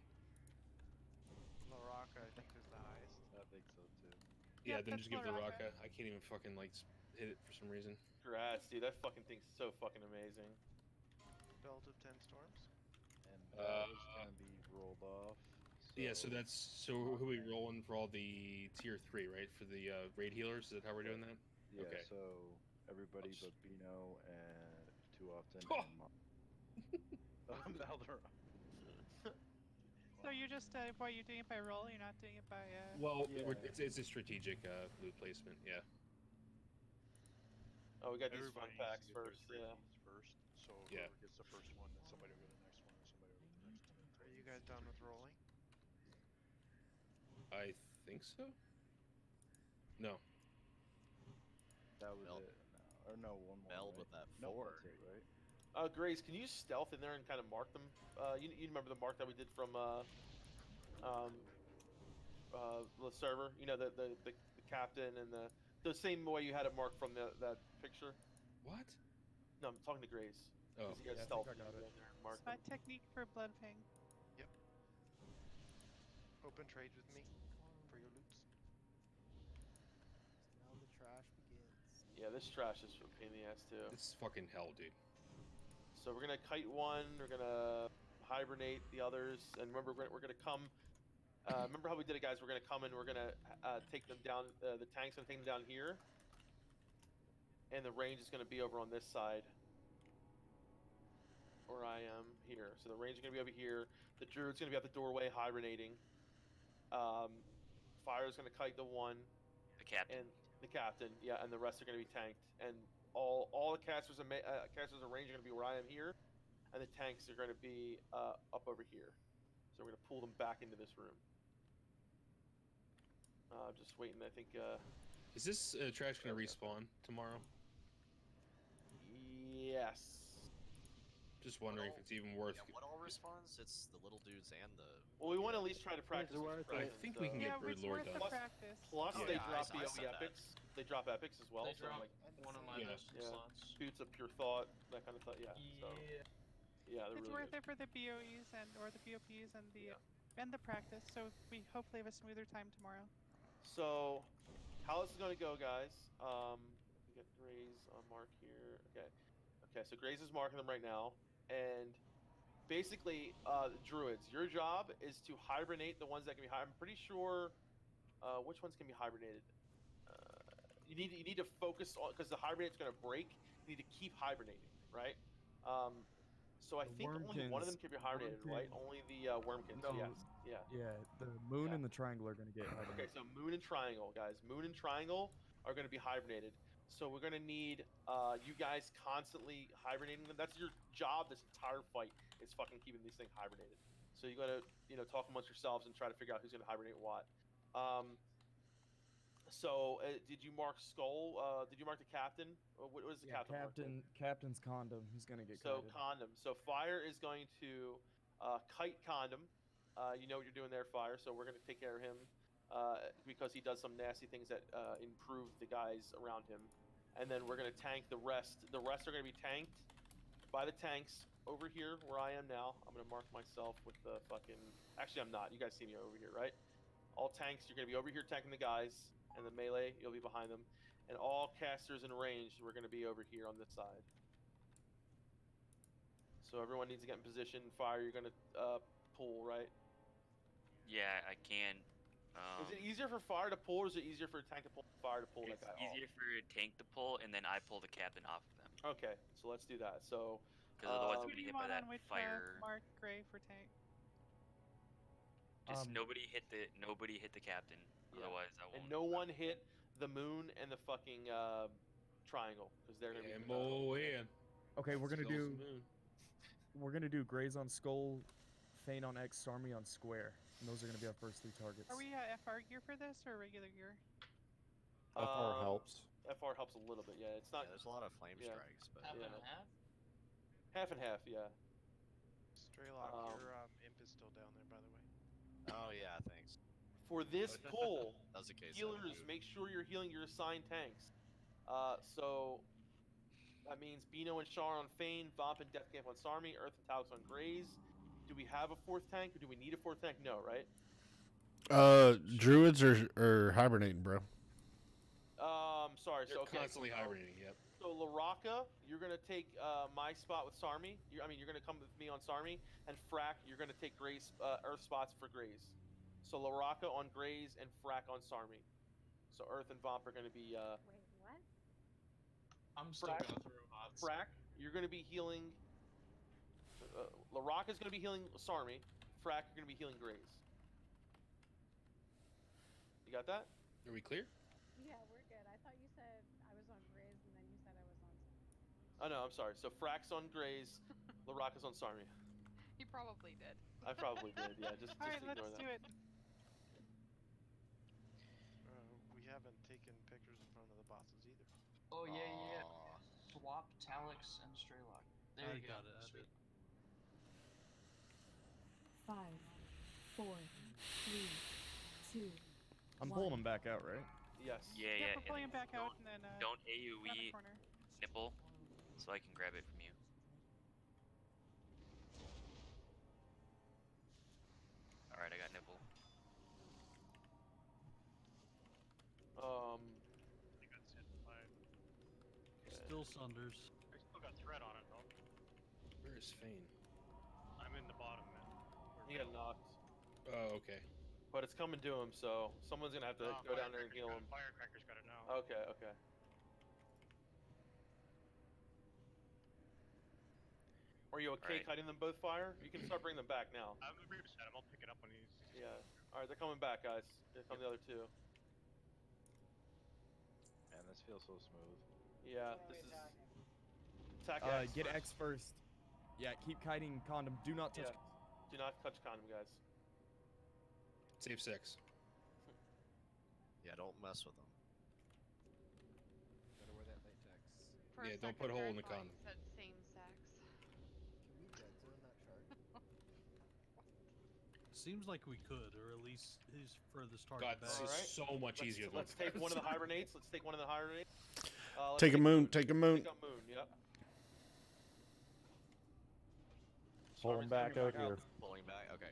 Laraka, I think, is the highest. I think so too. Yeah, Yep, then that's just give the Laraka. Raka. I can't even fucking like hit it for some reason. Congrats, dude. That fucking thing's so fucking amazing. Belt of 10 Storms. And that was gonna be rolled off. Yeah, so who are we rolling for all the tier 3, right? For the raid healers? Is that how we're doing that? Yeah, Okay. so everybody but Bino and too often Oh! and Valderon. So you're just what you're doing it by roll. You're not doing it by. Well, Yeah. it's a strategic loot placement. Yeah. Oh, we got these Everybody fun needs packs to get their first. 3 Yeah. keys first. So Yeah. whoever gets the first one, then somebody will get the next one, and somebody will get the next one. Are you guys done with rolling? I think so. No. That was Meld. it. Or no, one more. Meld right? with that No, 4. that's it, right? Grace, can you stealth in there and kind of mark them? You remember the mark that we did from the server? You know, the captain and the same way you had it marked from that picture. What? No, I'm talking to Grace. Oh. You guys Yeah, I stealth think I got in it. there and mark My them. technique for Blood Fang. Yep. Open trade with me for your loots. So now the trash begins. Yeah, this trash is a pain in the ass too. It's fucking hell, dude. So we're gonna kite one. We're gonna hibernate the others, and remember we're gonna come. Remember how we did it, guys? We're gonna come and we're gonna take them down. The tank's gonna take them down here, and the range is gonna be over on this side, where I am here. So the range is gonna be over here. The druid's gonna be at the doorway hibernating. Fire's gonna kite the one. The captain. And the captain, yeah, and the rest are gonna be tanked. And all the casters and casters of range are gonna be where I am here, and the tanks are gonna be up over here. So we're gonna pull them back into this room. Just waiting. I think. Is this trash gonna respawn tomorrow? Yes. Just wondering if it's even worth. Yeah, what all responds? It's the little dudes and the. Well, we want to at least try to practice. I think we can get Brood Lord done. Plus, Oh, they yeah, drop I BOE said that. epics. They drop epics as well. They so drop like, one of my best slots. Boots of Pure Thought, that kind of stuff. Yeah. So, yeah, they're It's really worth it for the BOEs or the BOPs and the practice. So we hopefully have a smoother time tomorrow. So, how this is going to go, guys? We get Gray's mark here. Okay. Okay, so Gray's is marking them right now. And basically, the druids, your job is to hibernate the ones that can be I'm pretty sure which ones can be hibernated. You need to focus on, because the hibernate's going to break. You need to keep hibernating, right? So I think only one of them can be hibernated, right? Only the wormkins. No, Yes. Yeah. Yeah, the moon and the triangle are gonna get hibernated. Okay, so moon and triangle, guys. Moon and triangle are going to be hibernated. So we're going to need you guys constantly hibernating them. That's your job this entire fight, is fucking keeping these things hibernated. So you got to, talk amongst yourselves and try to figure out who's going to hibernate what. Did you mark Skull? Did you mark the captain? What was the captain? Captain's condom. He's gonna get So kited. condom. So Fire is going to kite condom. You know what you're doing there, Fire. So we're going to take care of him because he does some nasty things that improve the guys around him. And then we're going to tank the rest. The rest are going to be tanked by the tanks over here where I am now. I'm going to mark myself with the fucking... Actually, I'm not. You guys see me over here, right? All tanks, you're going to be over here tanking the guys. And the melee, you'll be behind them. And all casters in range, we're going to be over here on this side. So everyone needs to get in position. Fire, you're going to pull, right? Yeah, I can. Is it easier for fire to pull, or is it easier for a tank to pull, fire to pull that It's guy easier for a tank to pull, and then I pull the captain off of them. off? Okay, so let's do that. So. Because otherwise, I'm Who do gonna you hit by want that on which fire. Mark Gray for tank? Just nobody hit the captain. Yeah. Otherwise, I won't. And no one hit the moon and the fucking triangle, because they're gonna be. Okay, we're gonna Skills do. the moon. We're gonna do Graze on Skull, Feign on X, Sarmy on Square, and those are gonna be our first 3 targets. Are we FR gear for this or regular gear? FR helps. FR helps a little bit. Yeah, it's not. Yeah, there's a lot of flame yeah. strikes, but Half and half. Half and half, yeah. Straylock, your imp is still down there, by the way. oh yeah, thanks. For this pull, That was the case. healers, make sure you're healing your assigned tanks. So that means Bino and Char on Feign, Vomp and Death Camp on Sarmy, Earth and Talix on Graze. Do we have a 4th tank, or do we need a 4th tank? No, right? Druids are hibernating, bro. Sorry. They're so okay. constantly hibernating. Yep. So Laraka, you're gonna take my spot with Sarmy. You're gonna come with me on Sarmy, and Frack, you're gonna take Graze Earth spots for Graze. So Laraka on Graze and Frack on Sarmy. So Earth and Vomp are gonna be. Wait, what? I'm still Frack, going through odds. Frack, you're gonna be healing. Laraka's gonna be healing Sarmy. Frack, you're gonna be healing Graze. You got that? Are we clear? Yeah, we're good. I thought you said I was on Grizz and then you said I was on. Oh no, I'm sorry. So Frack's on Graze, Laraka's on Sarmy. He probably did. I probably did. Yeah, just All right, ignore let's that. do it. We haven't taken pictures in front of the bosses either. Oh yeah. Swap Talix and Straylock. There I you go. got it. Sweet. 5, 4, 3, 2. I'm pulling them back out, right? Yes. Yeah, Yeah. we're pulling him back out and then Don't around the AoE corner. nipple, so I can grab it from you. All right, I got nipple. I think that's it. Still Sunders. I still got threat on it though. Where is Feign? I'm in the bottom, man. He got knocked. Oh, okay. But it's coming to him, so someone's gonna have to go down there and heal him. Firecracker's got it now. Okay, okay. Are you okay Alright. cutting them both fire? You can start bringing them back now. I'm gonna reset him. I'll pick it up when he's. Yeah. All right, they're coming back, guys. Here come the other 2. Man, this feels so smooth. Yeah, this is. Attack X. Get X first. Yeah, keep kiting condom. Do not touch. Yeah. Do not touch condom, guys. Save 6. Yeah, don't mess with them. Better wear that latex. For a Yeah, don't second put a hole there, in the I thought condom. you said same sex. Can we dead zone that shark? Seems like we could, or at least his furthest God, target this back. is so much easier than Let's take one of the hibernates. Let's take one of the hibernates. Let's Take a moon. Take a moon. Take a moon. Yep. Pull him back out here. Pulling back. Okay.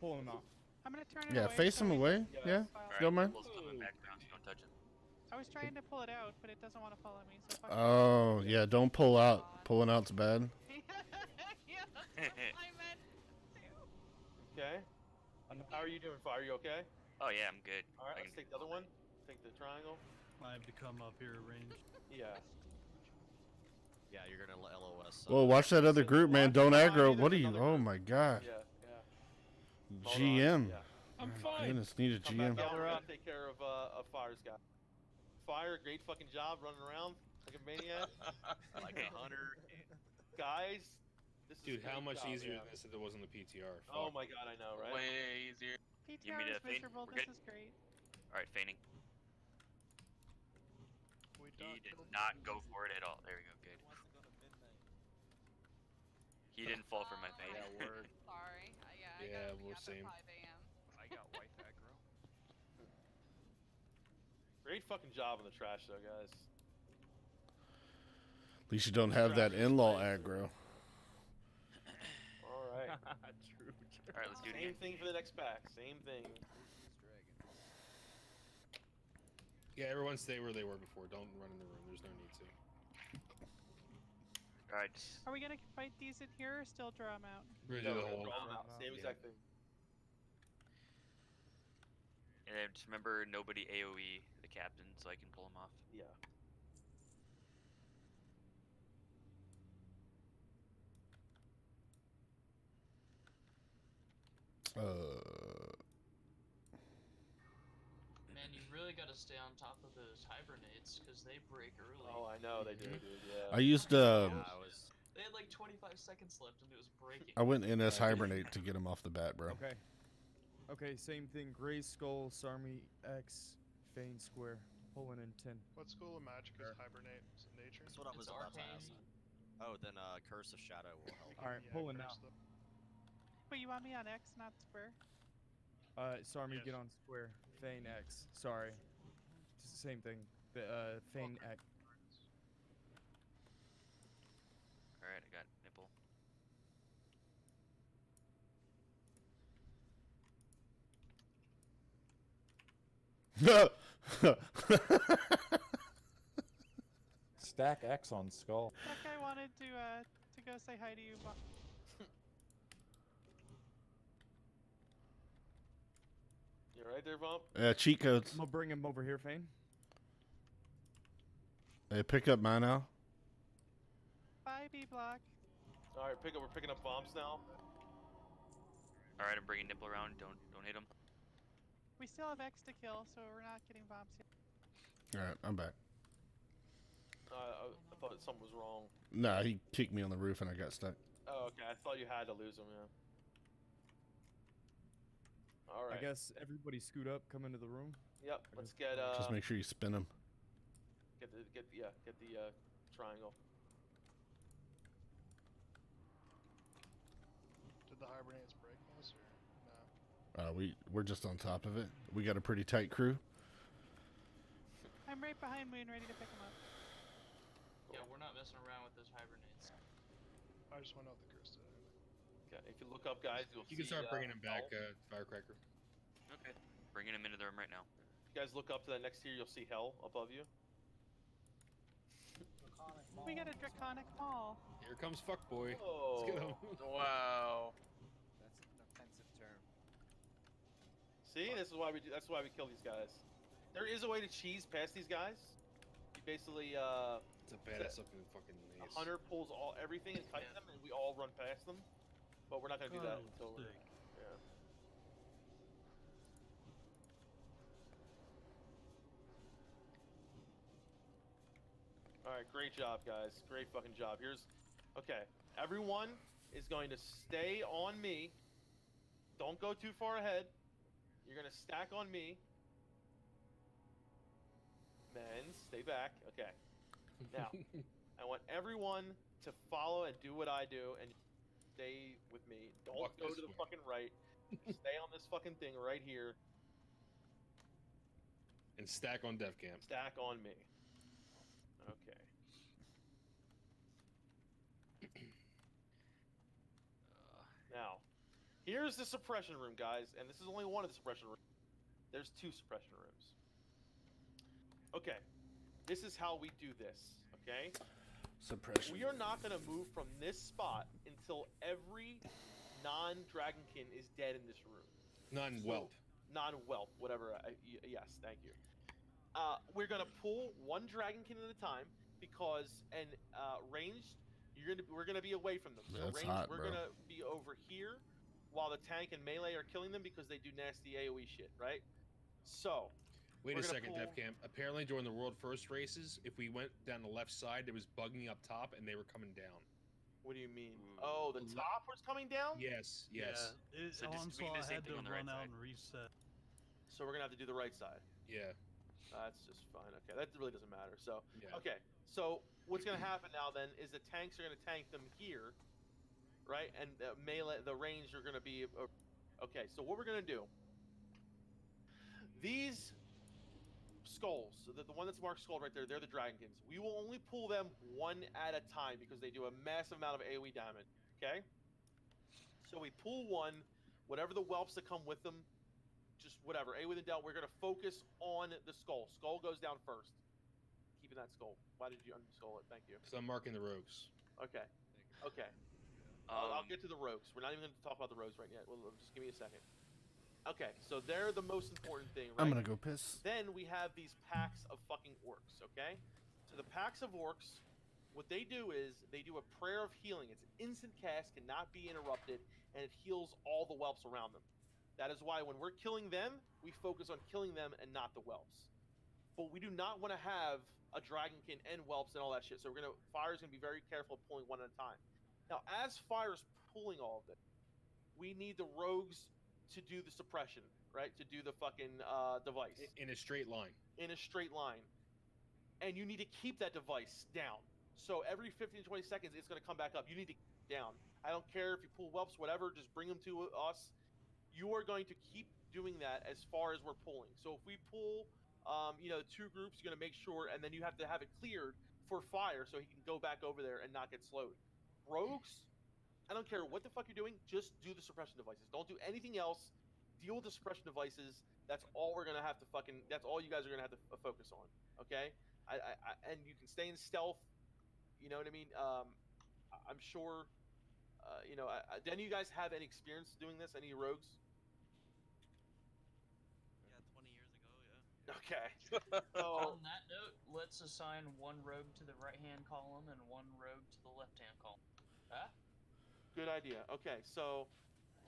Pulling him out. I'm gonna turn it Yeah, away. face so him we away. can Yeah. file. Don't mind. Nipple's coming back around, so don't touch him. I was trying to pull it out, but it doesn't want to follow me. So fuck Oh yeah, don't pull out. Pulling out's bad. Yeah, that's what I meant too. Okay. How are you doing, Fire? Are you okay? Oh yeah, I'm good. All right, I let's can- take the other one. Take the triangle. I have to come up here range. Yeah. Yeah, you're gonna LOS. Whoa, watch that other group, man. Don't aggro. What are you? Oh my god. Yeah, yeah. GM. Yeah. I'm My fine. Goodness, need a Come GM. back down. We're gonna take care of Fire's guy. Fire, great fucking job running around like a maniac. Like a hunter. Guys, this is Dude, a how great much job, easier yeah. than this if it was on the PTR? Oh Fuck. my god, I know, right? Way easier. You want me PTR to is feign? miserable. We're This good? is great. All right, feigning. We He did not go for it at all. There we go. Good. He didn't fall for my feint. Yeah, word. Sorry. I Yeah, gotta be we're up same. at 5 a.m. I got wife aggro. Great fucking job on the trash, though, guys. At least you don't have that in-law aggro. All right. True. All right, let's do it Same again. thing for the next pack. Same thing. Yeah, everyone stay where they were before. Don't run in the room. There's no need to. All right. Are we gonna fight these in here or still draw them out? We're gonna do the whole. Draw 'em out. Same exact thing. And then just remember, nobody AOE the captain, so I can pull him off. Yeah. Man, you really got to stay on top of those hibernates because they break early. Oh, I know they do, dude. Yeah. I used They had like 25 seconds left and it was breaking. I went NS hibernate to get him off the bat, bro. Okay. Okay, same thing. Gray Skull, Sarmy X, Fane Square, pulling in 10. What school of magic is hibernate? Is it nature? That's what I was about to ask. Oh, then Curse of Shadow will help. All right, pulling now. Wait, you want me on X, not square? Sarmy, get on square. Fane X. Sorry. It's the same thing. The Fane X. Alright, I got nipple. Stack X on skull. That guy wanted to go say hi to you. You right there, Vomp? Cheat codes. I'm gonna bring him over here, Fane. Hey, pick up mine now. Bye, B block. All right, we're picking up bombs now. All right, I'm bringing nipple around. Don't hit him. We still have X to kill, so we're not getting bombs yet. All right, I'm back. I thought something was wrong. Nah, he kicked me on the roof and I got stuck. Oh, okay. I thought you had to lose him, yeah. All right. I guess everybody scoot up, come into the room. Yep. Let's get Just make sure you spin him. Get the triangle. Did the hibernates break us or no? We're just on top of it. We got a pretty tight crew. I'm right behind Moon, ready to pick him up. Yeah, we're not messing around with those hibernates. I just want to know if the curse did anything. Okay, if you look up, guys, you'll You see. can start bringing him back, Firecracker. Okay, bringing him into the room right now. If you guys look up to that next tier, you'll see hell above you. We got a draconic maul. Here comes fuckboy. Oh. Let's get him. Wow. That's an offensive term. See, this is why we do. That's why we kill these guys. There is a way to cheese past these guys. You basically It's a badass looking fucking maze. a hunter pulls everything and kites them, and we all run past them. But we're not gonna do that until we're. Yeah. All right, great job, guys. Great fucking job. Okay. Everyone is going to stay on me. Don't go too far ahead. You're gonna stack on me. Men, stay back. Okay. Now, I want everyone to follow and do what I do, and stay with me. Don't Walk go this to the way. fucking right. Stay on this fucking thing right here. And stack on dev camp. Stack on me. Okay. Now, here's the suppression room, guys, and this is only one of the suppression rooms. There's 2 suppression rooms. Okay, this is how we do this, okay? Suppression. We are not going to move from this spot until every non-dragonkin is dead in this room. Non-whelp. Non-whelp, whatever. Yes, thank you. We're going to pull one dragonkin at a time because, ranged, we're gonna be away from them. So That's ranged, hot, we're bro. gonna be over here, while the tank and melee are killing them because they do nasty AOE shit, right? So. Wait a second, dev camp. Apparently, during the world first races, if we went down the left side, there was bugging up top, and they were coming down. What do you mean? Oh, the top was coming down? Yes. Yes. Yeah, So just we can do the same thing on the right side. And reset. So we're gonna have to do the right side. Yeah. That's just fine. Okay, that really doesn't matter. So Yeah. okay, so what's gonna happen now then is the tanks are gonna tank them here, right? And the melee, the range are gonna be okay. So what we're gonna do? These skulls, so the one that's marked skull right there, they're the dragonsons. We will only pull them one at a time because they do a massive amount of AoE damage. Okay. So we pull one, whatever the whelps that come with them. Just whatever, A with a dealt, we're going to focus on the skull. Skull goes down first. Keeping that skull. Why did you unskull it? Thank you. So I'm marking the rogues. Okay. Okay. I'll get to the rogues. We're not even going to talk about the rogues right yet. Well, just give me a second. Okay, so they're the most important thing, right? I'm gonna go piss. Then we have these packs of fucking orcs, okay? So the packs of orcs, what they do is they do a prayer of healing. It's an instant cast, cannot be interrupted, and it heals all the whelps around them. That is why when we're killing them, we focus on killing them and not the whelps. But we do not want to have a dragonkin and whelps and all that shit. So Fire's gonna be very careful of pulling one at a time. Now, as Fire's pulling all of this, we need the rogues to do the suppression, right? To do the fucking device in a straight line. In a straight line, and you need to keep that device down. So every 15 to 20 seconds, it's going to come back up. You need to keep it down. I don't care if you pull whelps, whatever. Just bring them to us. You are going to keep doing that as far as we're pulling. So if we pull, 2 groups, you're going to make sure, and then you have to have it cleared for Fire so he can go back over there and not get slowed. Rogues, I don't care what the fuck you're doing, just do the suppression devices. Don't do anything else. Deal with the suppression devices. That's all we're gonna have to that's all you guys are gonna have to focus on. Okay? And you can stay in stealth. You know what I mean? I'm sure. Do any of you guys have any experience doing this? Any rogues? Yeah, 20 years ago, yeah. Okay. On that note, let's assign one rogue to the right-hand column and one rogue to the left-hand column. Huh? Good idea. Okay, so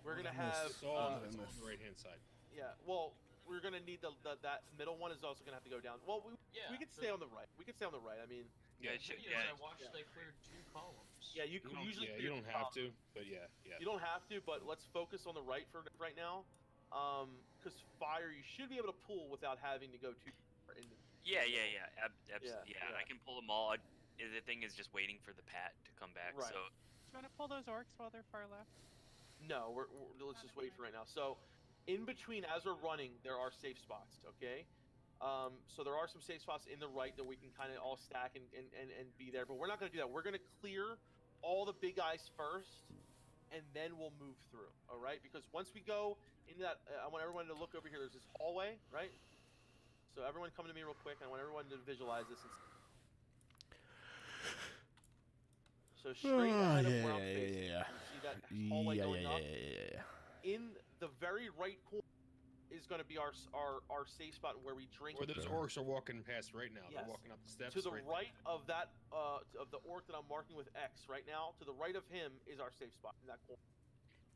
we're gonna have it's all on the right-hand side. Yeah. Well, we're gonna need that middle one is also gonna have to go down. Well, we could stay on the right. We could stay on the right. I mean, I watched they cleared 2 columns. Yeah, you usually. Yeah, you don't have to, but yeah. You don't have to, but let's focus on the right for right now. Because Fire, you should be able to pull without having to go too far into. Yeah. I can pull them all. The thing is just waiting for the pat to come back. Right. So. Do you want to pull those orcs while they're far left? No, let's just wait for right now. So, in between, as we're running, there are safe spots. Okay. So there are some safe spots in the right that we can kind of all stack and be there, but we're not going to do that. We're going to clear all the big guys first, and then we'll move through. All right? Because once we go into that, I want everyone to look over here. There's this hallway, right? So everyone come to me real quick. I want everyone to visualize this. So straight ahead of where I'm facing, you see that hallway going up? In the very right corner is going to be our safe spot where we drink. Where those orcs are walking past right now. Yes. They're walking up the steps. To the right of that of the orc that I'm marking with X right now, to the right of him is our safe spot in that corner.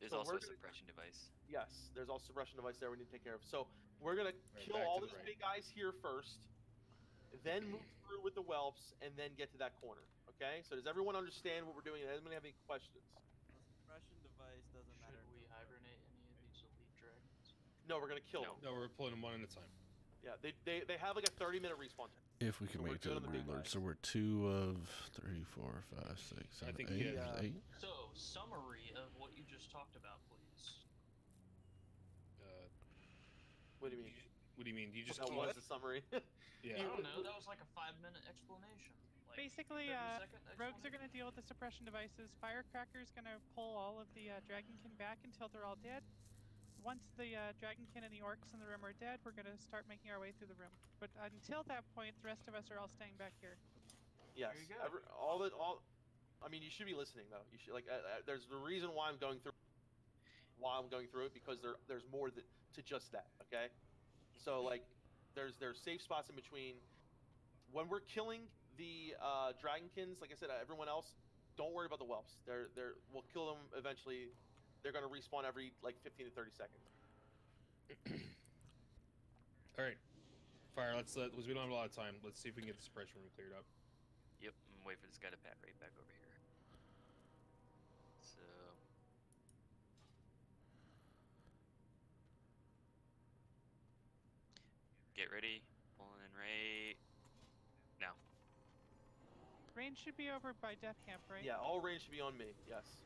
There's also a suppression device. Yes, there's also a suppression device there we need to take care of. So we're gonna kill all these big guys here first, then move through with the whelps, and then get to that corner. Okay? So does everyone understand what we're doing? Does anyone have any questions? Suppression device doesn't matter. Should we hibernate any of these elite dragons? No, we're gonna kill them. No, we're pulling them one at a time. Yeah, they have like a 30-minute respawn time. If we can make it to the Broodlord. So we're 2 of 3, 4, 5, 6, 7, 8. 8. So, summary of what you just talked about, please. What do you mean? What do you mean? You just that was a summary. Yeah. I don't know. That was like a 5-minute explanation. Like Basically, 30-second rogues are going to deal with the suppression devices. Firecracker's going to pull all of the dragonkin back until they're all dead. Once the dragonkin and the orcs in the room are dead, we're going to start making our way through the room. But until that point, the rest of us are all staying back here. Yes. There you go. I mean, you should be listening though. You should there's the reason why I'm going through it because there's more to just that. Okay. So like, there's safe spots in between. When we're killing the dragonkins, like I said, everyone else, don't worry about the whelps. We'll kill them eventually. They're gonna respawn every like 15 to 30 seconds. All right, Fire. We don't have a lot of time. Let's see if we can get the suppression room cleared up. Yep, I'm waiting for this guy to pat right back over here. So. Get ready. Pulling in right now. Range should be over by Death Camp, right? Yeah, all range should be on me. Yes.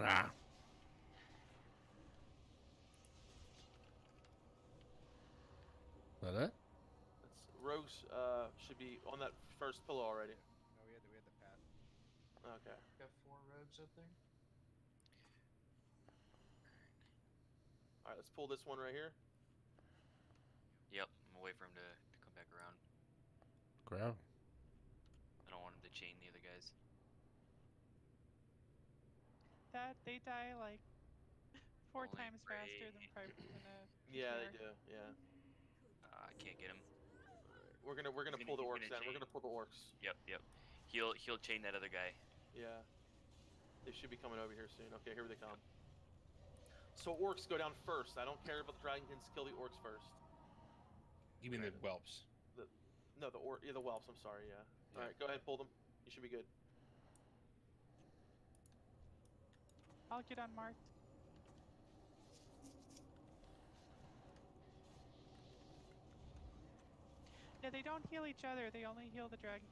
Ah. That it? Rogues should be on that first pillow already. No, we had the path. Okay. Got 4 rogues up there. All right, let's pull this one right here. Yep, I'm gonna wait for him to come back around. Grab. I don't want him to chain the other guys. That they die like 4 times faster than a Yeah, they PTR. do. Yeah. I can't get him. We're gonna pull the orcs then. We're gonna pull the orcs. Yep. He'll chain that other guy. Yeah. They should be coming over here soon. Okay, here they come. So orcs go down first. I don't care about the dragons. Kill the orcs first. You mean the whelps? The whelps. I'm sorry. Yeah. All right, go ahead, pull them. You should be good. I'll get unmarked. Yeah, they don't heal each other. They only heal the dragon.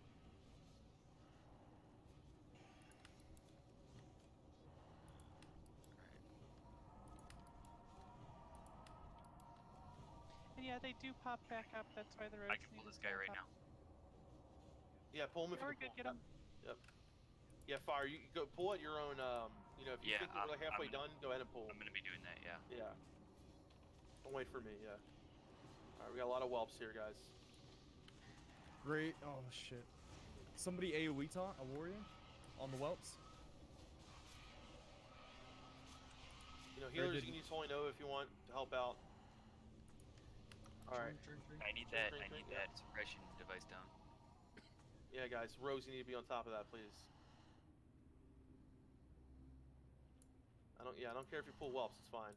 And yeah, they do pop back up. That's why the roads. I can pull this guy right now. Yeah, pull him if you can. Get him. Yep. Yeah, Fire. You go pull at your own. You know, if you think we're like halfway done, go ahead and pull. I'm gonna be doing that. Yeah. Yeah. Don't wait for me. Yeah. All right, we got a lot of whelps here, guys. Great. Oh shit. Somebody AoE taunt a warrior on the whelps. You know, healers, you can use Holy Nova if you want to help out. All right. I need that suppression device down. Yeah, guys. Rose, you need to be on top of that, please. I don't care if you pull whelps. It's fine.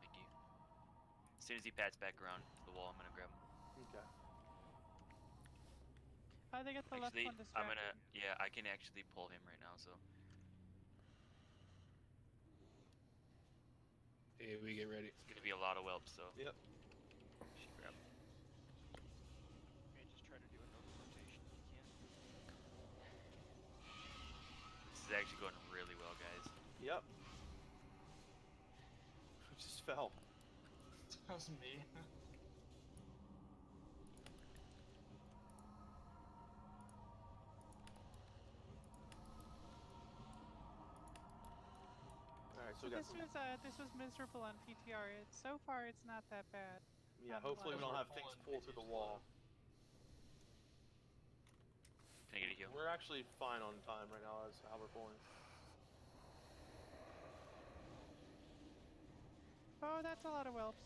Thank you. As soon as he pats back around to the wall, I'm gonna grab him. Okay. They get the left one distracted. I can actually pull him right now, so. Hey, we get ready. It's gonna be a lot of whelps, so. Yep. Should grab him. Okay, just try to do another rotation if you can. This is actually going really well, guys. Yep. I just fell. That was me. Alright, So this was miserable on PTR. So far it's not that bad. Yeah, hopefully we don't have things pull through the wall. Can I get a heal? We're actually fine on time right now as how we're pulling. Oh, that's a lot of whelps.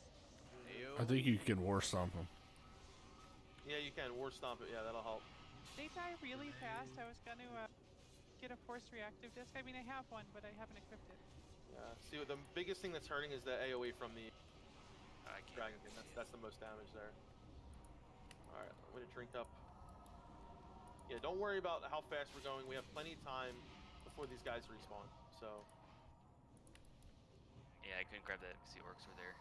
I think you can war stomp them. Yeah, you can. War Stomp it. Yeah, that'll help. They die really fast. I was gonna get a force reactive disc. I mean, I have one, but I haven't equipped it. Yeah. See, the biggest thing that's hurting is the AoE from the dragon. That's the most damage there. All right, I'm gonna drink up. Yeah, don't worry about how fast we're going. We have plenty of time before these guys respawn. So. Yeah, I couldn't grab that because the orcs were there.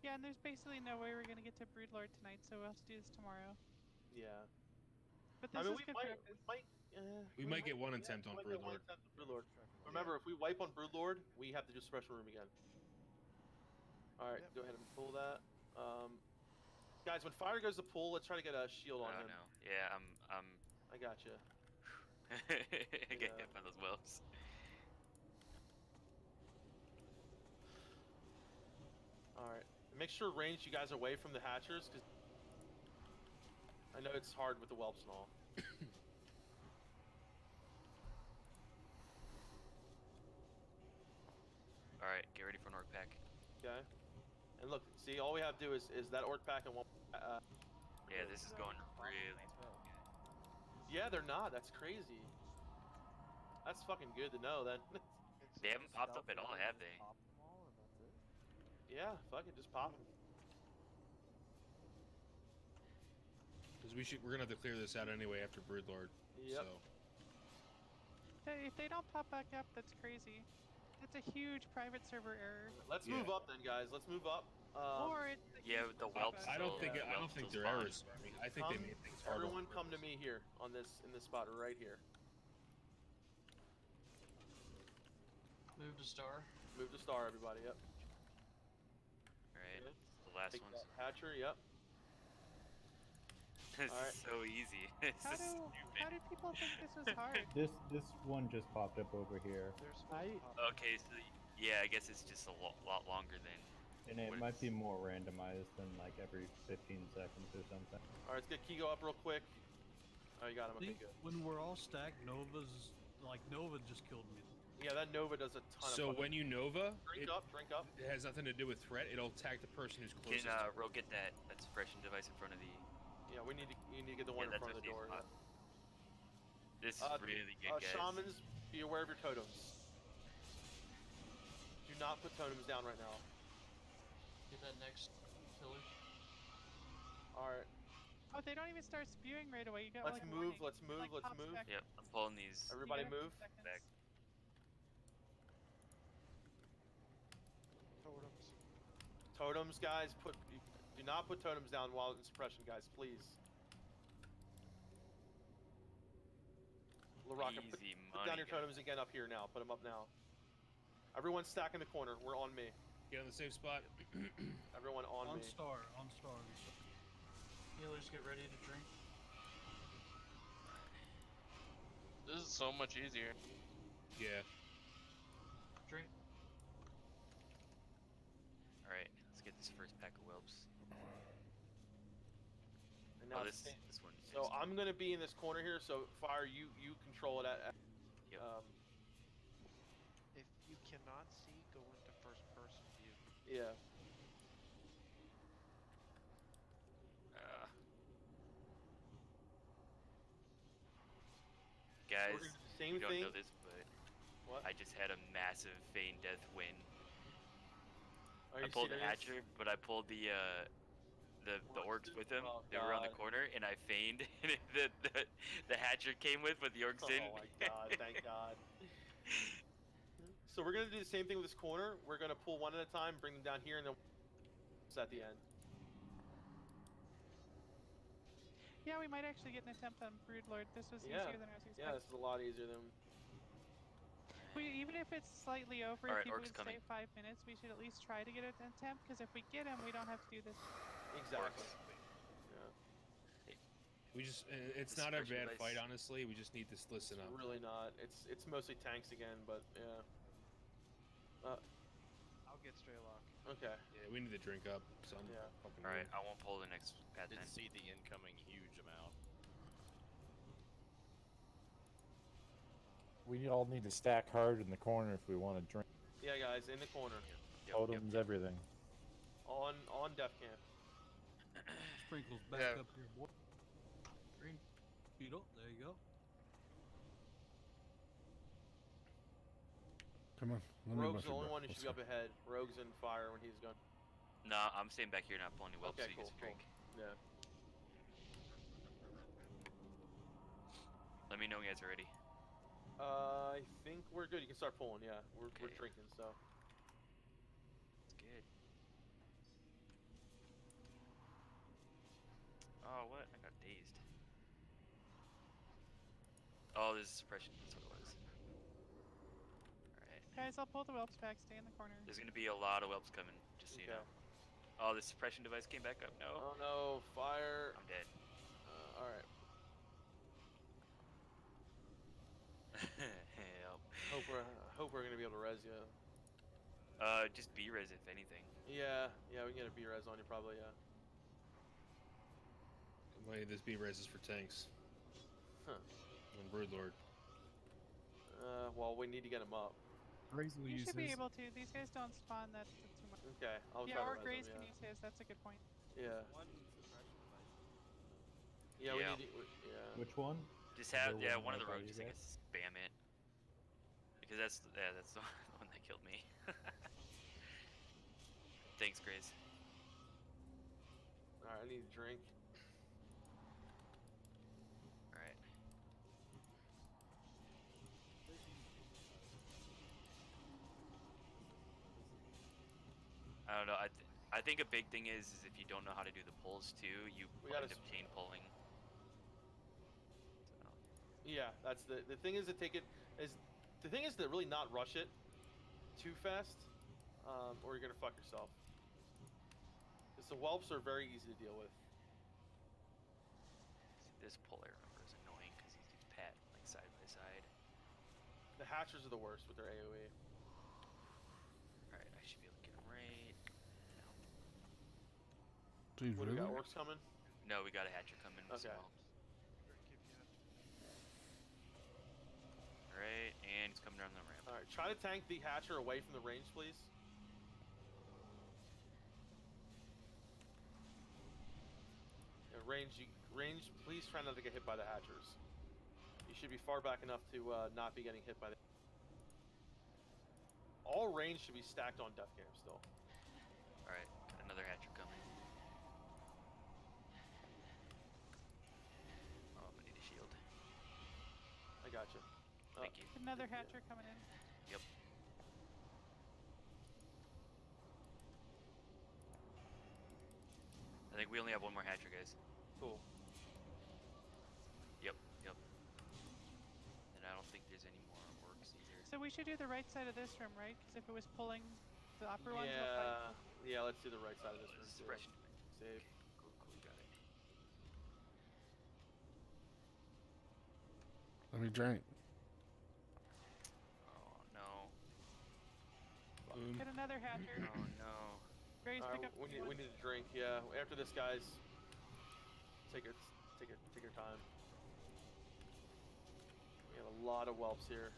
Yeah, and there's basically no way we're gonna get to Broodlord tonight, so we'll have to do this tomorrow. Yeah. But this is good practice. We might get one attempt on Broodlord. Remember, if we wipe on Broodlord, we have to do Suppression Room again. Alright, go ahead and pull that. Guys, when Fire goes to pull, let's try to get a shield on him. No. Yeah, I got you. I get hit by those whelps. Alright. Make sure range you guys are away from the hatchers, because I know it's hard with the whelps and all. Alright, get ready for an orc pack. Okay. And look, see, all we have to do is that orc pack and one. Yeah, this is going really well. Yeah, they're not. That's crazy. That's fucking good to know then. They haven't popped up at all, have they? Yeah, fuck it, just pop them. Because we're gonna have to clear this out anyway after Broodlord. Yep. So. If they don't pop back up, that's crazy. That's a huge private server error. Let's move up then, guys. Let's move up. Or it's the whelps. I don't think they're errors. I think they made things harder. Everyone, come to me here on in this spot right here. Move to star. Move to star, everybody. Yep. Alright, the last Take ones. that Hatcher. Yep. This Alright. is so easy. This How is stupid. did people think this was hard? This one just popped up over here, They're supposed to pop up. Okay, so yeah, I guess it's just a lot longer than. and it what might it's- be more randomized than like every 15 seconds or something. Alright, let's get Kigo up real quick. Oh, you got him. Okay, See, good. when we're all stacked, Nova just killed me. Yeah, that Nova does a ton of So fucking- when you Nova, Drink up. it has nothing to do with threat. It'll attack the person who's closest. Can to it. Ro get that suppression device in front of the? Yeah, you need to get the one in that's front of the door. what Yeah. This is really good, guys. Shamans, be aware of your totems. Do not put totems down right now. Get that next pillar. Alright. Oh, they don't even start spewing right away. You got Let's like move, warning. let's move, Like, let's pops move. back. Yep, I'm pulling these. Everybody You get a few move. seconds. Back. Totems. Totems, guys, do not put totems down while in suppression, guys, please. LaRocca, put Easy down money, your guys. totems again up here now. Put them up now. Everyone stack in the corner. We're on me. Get on the same spot. Everyone on me. On star. Healers, get ready to drink. This is so much easier. Yeah. Drink. All right, let's get this first pack of whelps. And now Oh, it's- this one. So I'm gonna be in this corner here. So Fire, you control it Yep. If you cannot see, go into first person view. Yeah. Guys, We're gonna do the same you don't thing. know this, but What? I just had a massive feign death win. Are I you pulled serious? the Hatcher, but I pulled the orcs with him. Oh, They were around the God. corner, and I feigned. And the Hatcher came with the orcs in. Oh my God! Thank God. So we're gonna do the same thing with this corner. We're gonna pull one at a time, bring them down here, and then it's at the end. Yeah, we might actually get an attempt on Broodlord. This was Yeah. easier than I was expecting. Yeah, this is a lot easier than. Even if it's slightly over, Alright, if people orcs would say coming. 5 minutes, we should at least try to get an attempt. Because if we get him, we don't have to do this. Exactly. Orcs. Yeah. We just, it's The not a suppression bad device. fight, honestly. We just need to listen It's up. really not. It's mostly tanks again, but yeah. I'll get Straylock. Okay. Yeah, we need to drink up. So I'm Yeah. fucking. All right, I won't pull the next path then. Didn't see the incoming huge amount. We all need to stack hard in the corner if we want to drink. Yeah, guys, in the corner, Totems, everything. on Death Camp. Sprinkles back Yeah. up here, boy. Green. Beetle, there you go. Come on. Let me Rogue's mush the it, only bro. one who Let's should be go. up ahead. Rogue's in fire when he's gone. Nah, I'm staying back here, not pulling any whelps Okay, so you cool, get some drink. Yeah. Let me know when you guys are ready. I think we're good. You can start pulling. Yeah, we're Okay. drinking. So. It's good. Oh, what? I got dazed. Oh, this is suppression. That's what it was. Alright. Guys, I'll pull the whelps back. Stay in the corner. There's gonna be a lot of whelps coming, just so you Okay. know. Oh, the suppression device came back up. No. Oh no! Fire. I'm dead. All right. Help. Hope we're gonna be able to res you. Just B-res if anything. Yeah, we can get a B-res on you probably. Yeah. Wait, this B-res is for tanks. Huh. And Broodlord. Well, we need to get him up. Graze will You use should be his. able to. These guys don't spawn that too much. Okay, I'll Yeah, try or to res Graze him. can use his. That's a good point. Yeah. One suppression device. Yeah. Yeah. We need. Yeah. Which one? Just have Is there one of the by rogues you just like guys? spam it. Because that's the one that killed me. Thanks, Grace. All right. I need a drink. All right. I don't know. I think a big thing is if you don't know how to do the pulls too, you We end gotta up chain pulling. So. Yeah. That's the thing is to take it is the thing is to really not rush it too fast, or you're gonna fuck yourself. Because the whelps are very easy to deal with. This pull, I remember, is annoying because he gets pat like side by side. The hatchers are the worst with their AoE. Alright, I should be able to get him right now. Dude, What do really? we got? Orcs coming? No, we got a hatcher coming. Okay. Alright, and he's coming down the ramp. Alright, try to tank the hatcher away from the range, please. Yeah, range, please try not to get hit by the hatchers. You should be far back enough to not be getting hit by the... All range should be stacked on Death Camp still. Alright, got another hatcher coming. Oh, I need a shield. I got you. Thank you. Another hatcher coming in. Yep. I think we only have one more hatcher, guys. Cool. Yep. And I don't think there's any more orcs either. So we should do the right side of this room, right? Because if it was pulling the upper ones, it'll probably pull. Yeah, let's do the right side of this room. Suppression. Save. Cool, got it. Let me drink. Oh no. Get another hatcher. Oh no. Grace, pick up. We need a drink. Yeah. After this, guys, take your time. We have a lot of whelps here.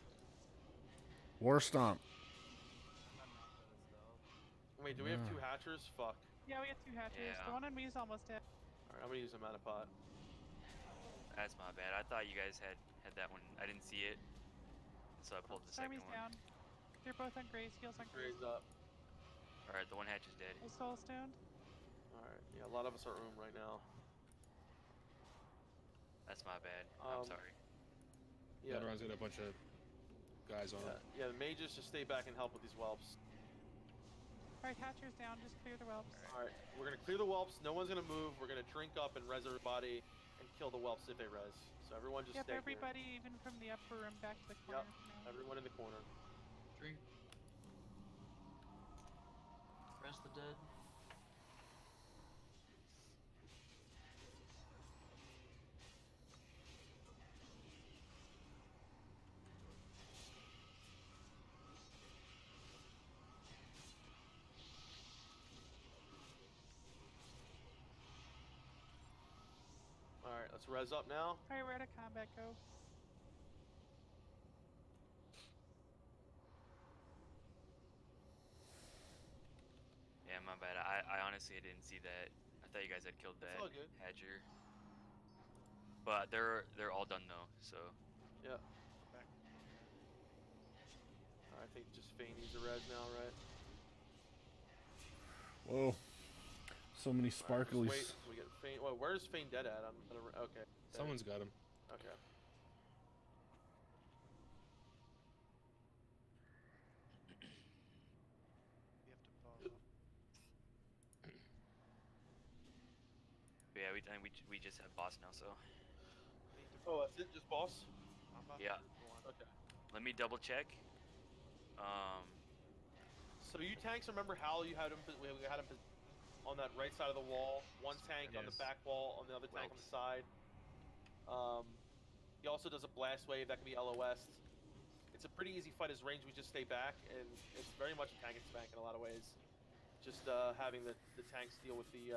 War Stomp. Wait, do we have 2 hatchers? Fuck. Yeah, we got 2 hatchers. Yeah. The one on me is almost dead. Alright, I'm gonna use a mana pot. That's my bad. I thought you guys had that one. I didn't see it, so I pulled the second Army's one. down. They're both on Grace. Heals on Grace. Raise up. Alright, the one hatch is dead. Is Soul stoned? Alright, yeah, a lot of us are room right now. That's my bad. I'm sorry. Yeah. Everyone's got a bunch of guys on it. Yeah, the mages just stay back and help with these whelps. Alright, hatcher's down. Just clear the whelps. Alright, we're gonna clear the whelps. No one's gonna move. We're gonna drink up and res everybody and kill the whelps if they res. So everyone just Yep, stay everybody, even from the upper room, back to the corner. Yep, everyone in the corner. Drink. Rest the dead. Alright, let's res up now. Alright, we're out of combat. Go. Yeah, my bad. I honestly didn't see that. I thought you guys had killed that all good. hatcher. But they're all done though, so. Yeah. I think just Fane needs a res now, right? Whoa. So many Alright, sparklies. wait, we get Fane. Well, where's Fane dead at? Okay. Someone's got him. Okay. We have to pause. Yeah, we just have boss now, so. Oh, that's it? Just boss? Yeah. Okay. Let me double check. So you tanks, remember how you had him? We had him on that right side of the wall. One tank on the back wall, on the other tank on the side. He also does a blast wave that can be LOS. It's a pretty easy fight. His range, we just stay back, and it's very much a tank and spank in a lot of ways. Just having the tanks deal with he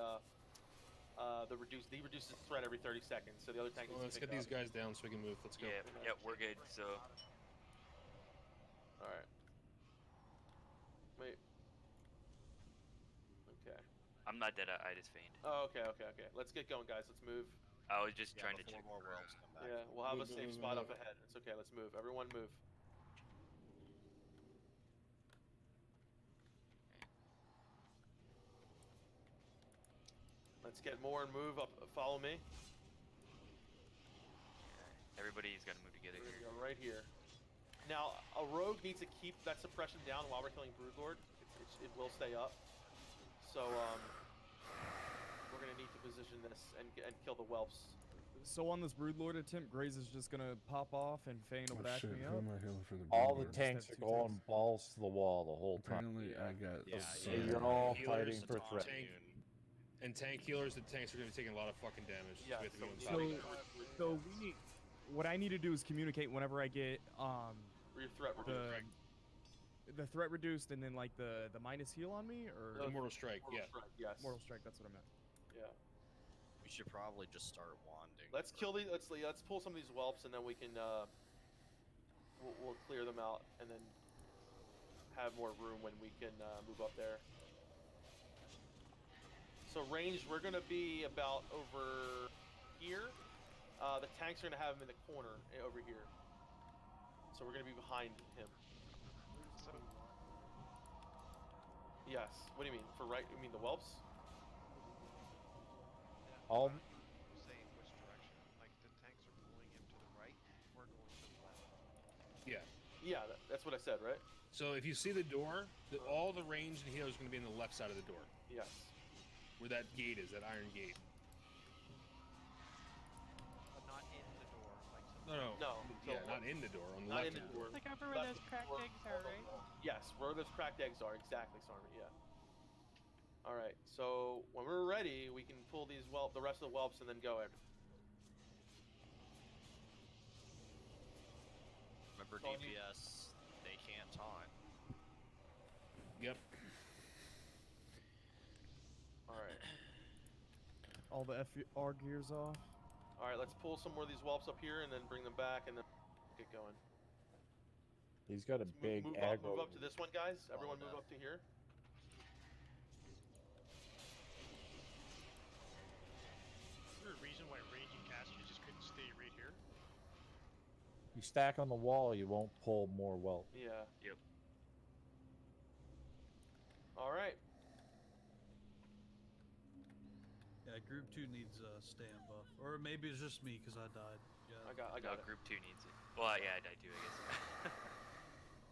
reduces threat every 30 seconds, so the other tank. Well, let's get these guys down so we can move. Let's go. Yeah, we're good. So. All right. Wait. Okay. I'm not dead. I just feigned. Oh, okay. Let's get going, guys. Let's move. I was just trying to check. More whelps come back. Yeah, we'll have a Move, safe move, spot move. up ahead. It's okay. Let's move. Everyone move. Let's get more and move up. Follow me. Everybody's got to move together We're here. gonna go right here. Now, a rogue needs to keep that suppression down while we're killing Broodlord. It will stay up. So, we're gonna need to position this and kill the whelps. So on this Broodlord attempt, Graze is just gonna pop off and Fane will back shit, me who up. am I healing for the All the Broodlord? tanks are Just have 2 going tanks. balls to the wall the whole time. Apparently, I got. Yeah, So yeah. you're all Healers, fighting it's for on threat. you, and And tank healers, the tanks are going to be taking a lot of fucking damage. Yeah, we have to be on so top of So, that. so we need. What I need to do is communicate whenever I get your threat reduced. The threat reduced, and then like the minus heal on me, or The Mortal Strike. Mortal Strike, yes. Mortal Strike. That's what I meant. Yeah. We should probably just start wanding. Let's kill these. Let's pull some of these whelps, and then we can we'll clear them out, and then have more room when we can move up there. So range, we're gonna be about over here. The tanks are gonna have him in the corner over here. So we're gonna be behind him. So, Yes. What do you mean? For right? You mean the whelps? All saying which direction? Like the tanks are pulling him to the right, we're going to the left. Yeah. Yeah, that's what I said, right? So if you see the door, all the range and healers are going to be on the left side of the door. Yes. Where that gate is, that iron gate. But not in the door. Like No. No. Yeah, not in the door. On the Not left in the hand. door. Like over where those cracked eggs are, right? Yes, where those cracked eggs are, exactly, Sarmi. Yeah. All right. So when we're ready, we can pull these the rest of the whelps, and then go. Remember DPS, they can't taunt. Yep. All right. All the FR gears off. All right. Let's pull some more of these whelps up here, and then bring them back, and then get going. He's got a big move aggro. Move up to this one, guys. Everyone, move up to here. Is there a reason why raging casters just couldn't stay right here? You stack on the wall, you won't pull more whelp. Yeah. Yep. All right. Yeah, group 2 needs a stand buff. Or maybe it's just me because I died. Yeah. I got it. Group 2 needs it. Well, yeah, I died too, I guess.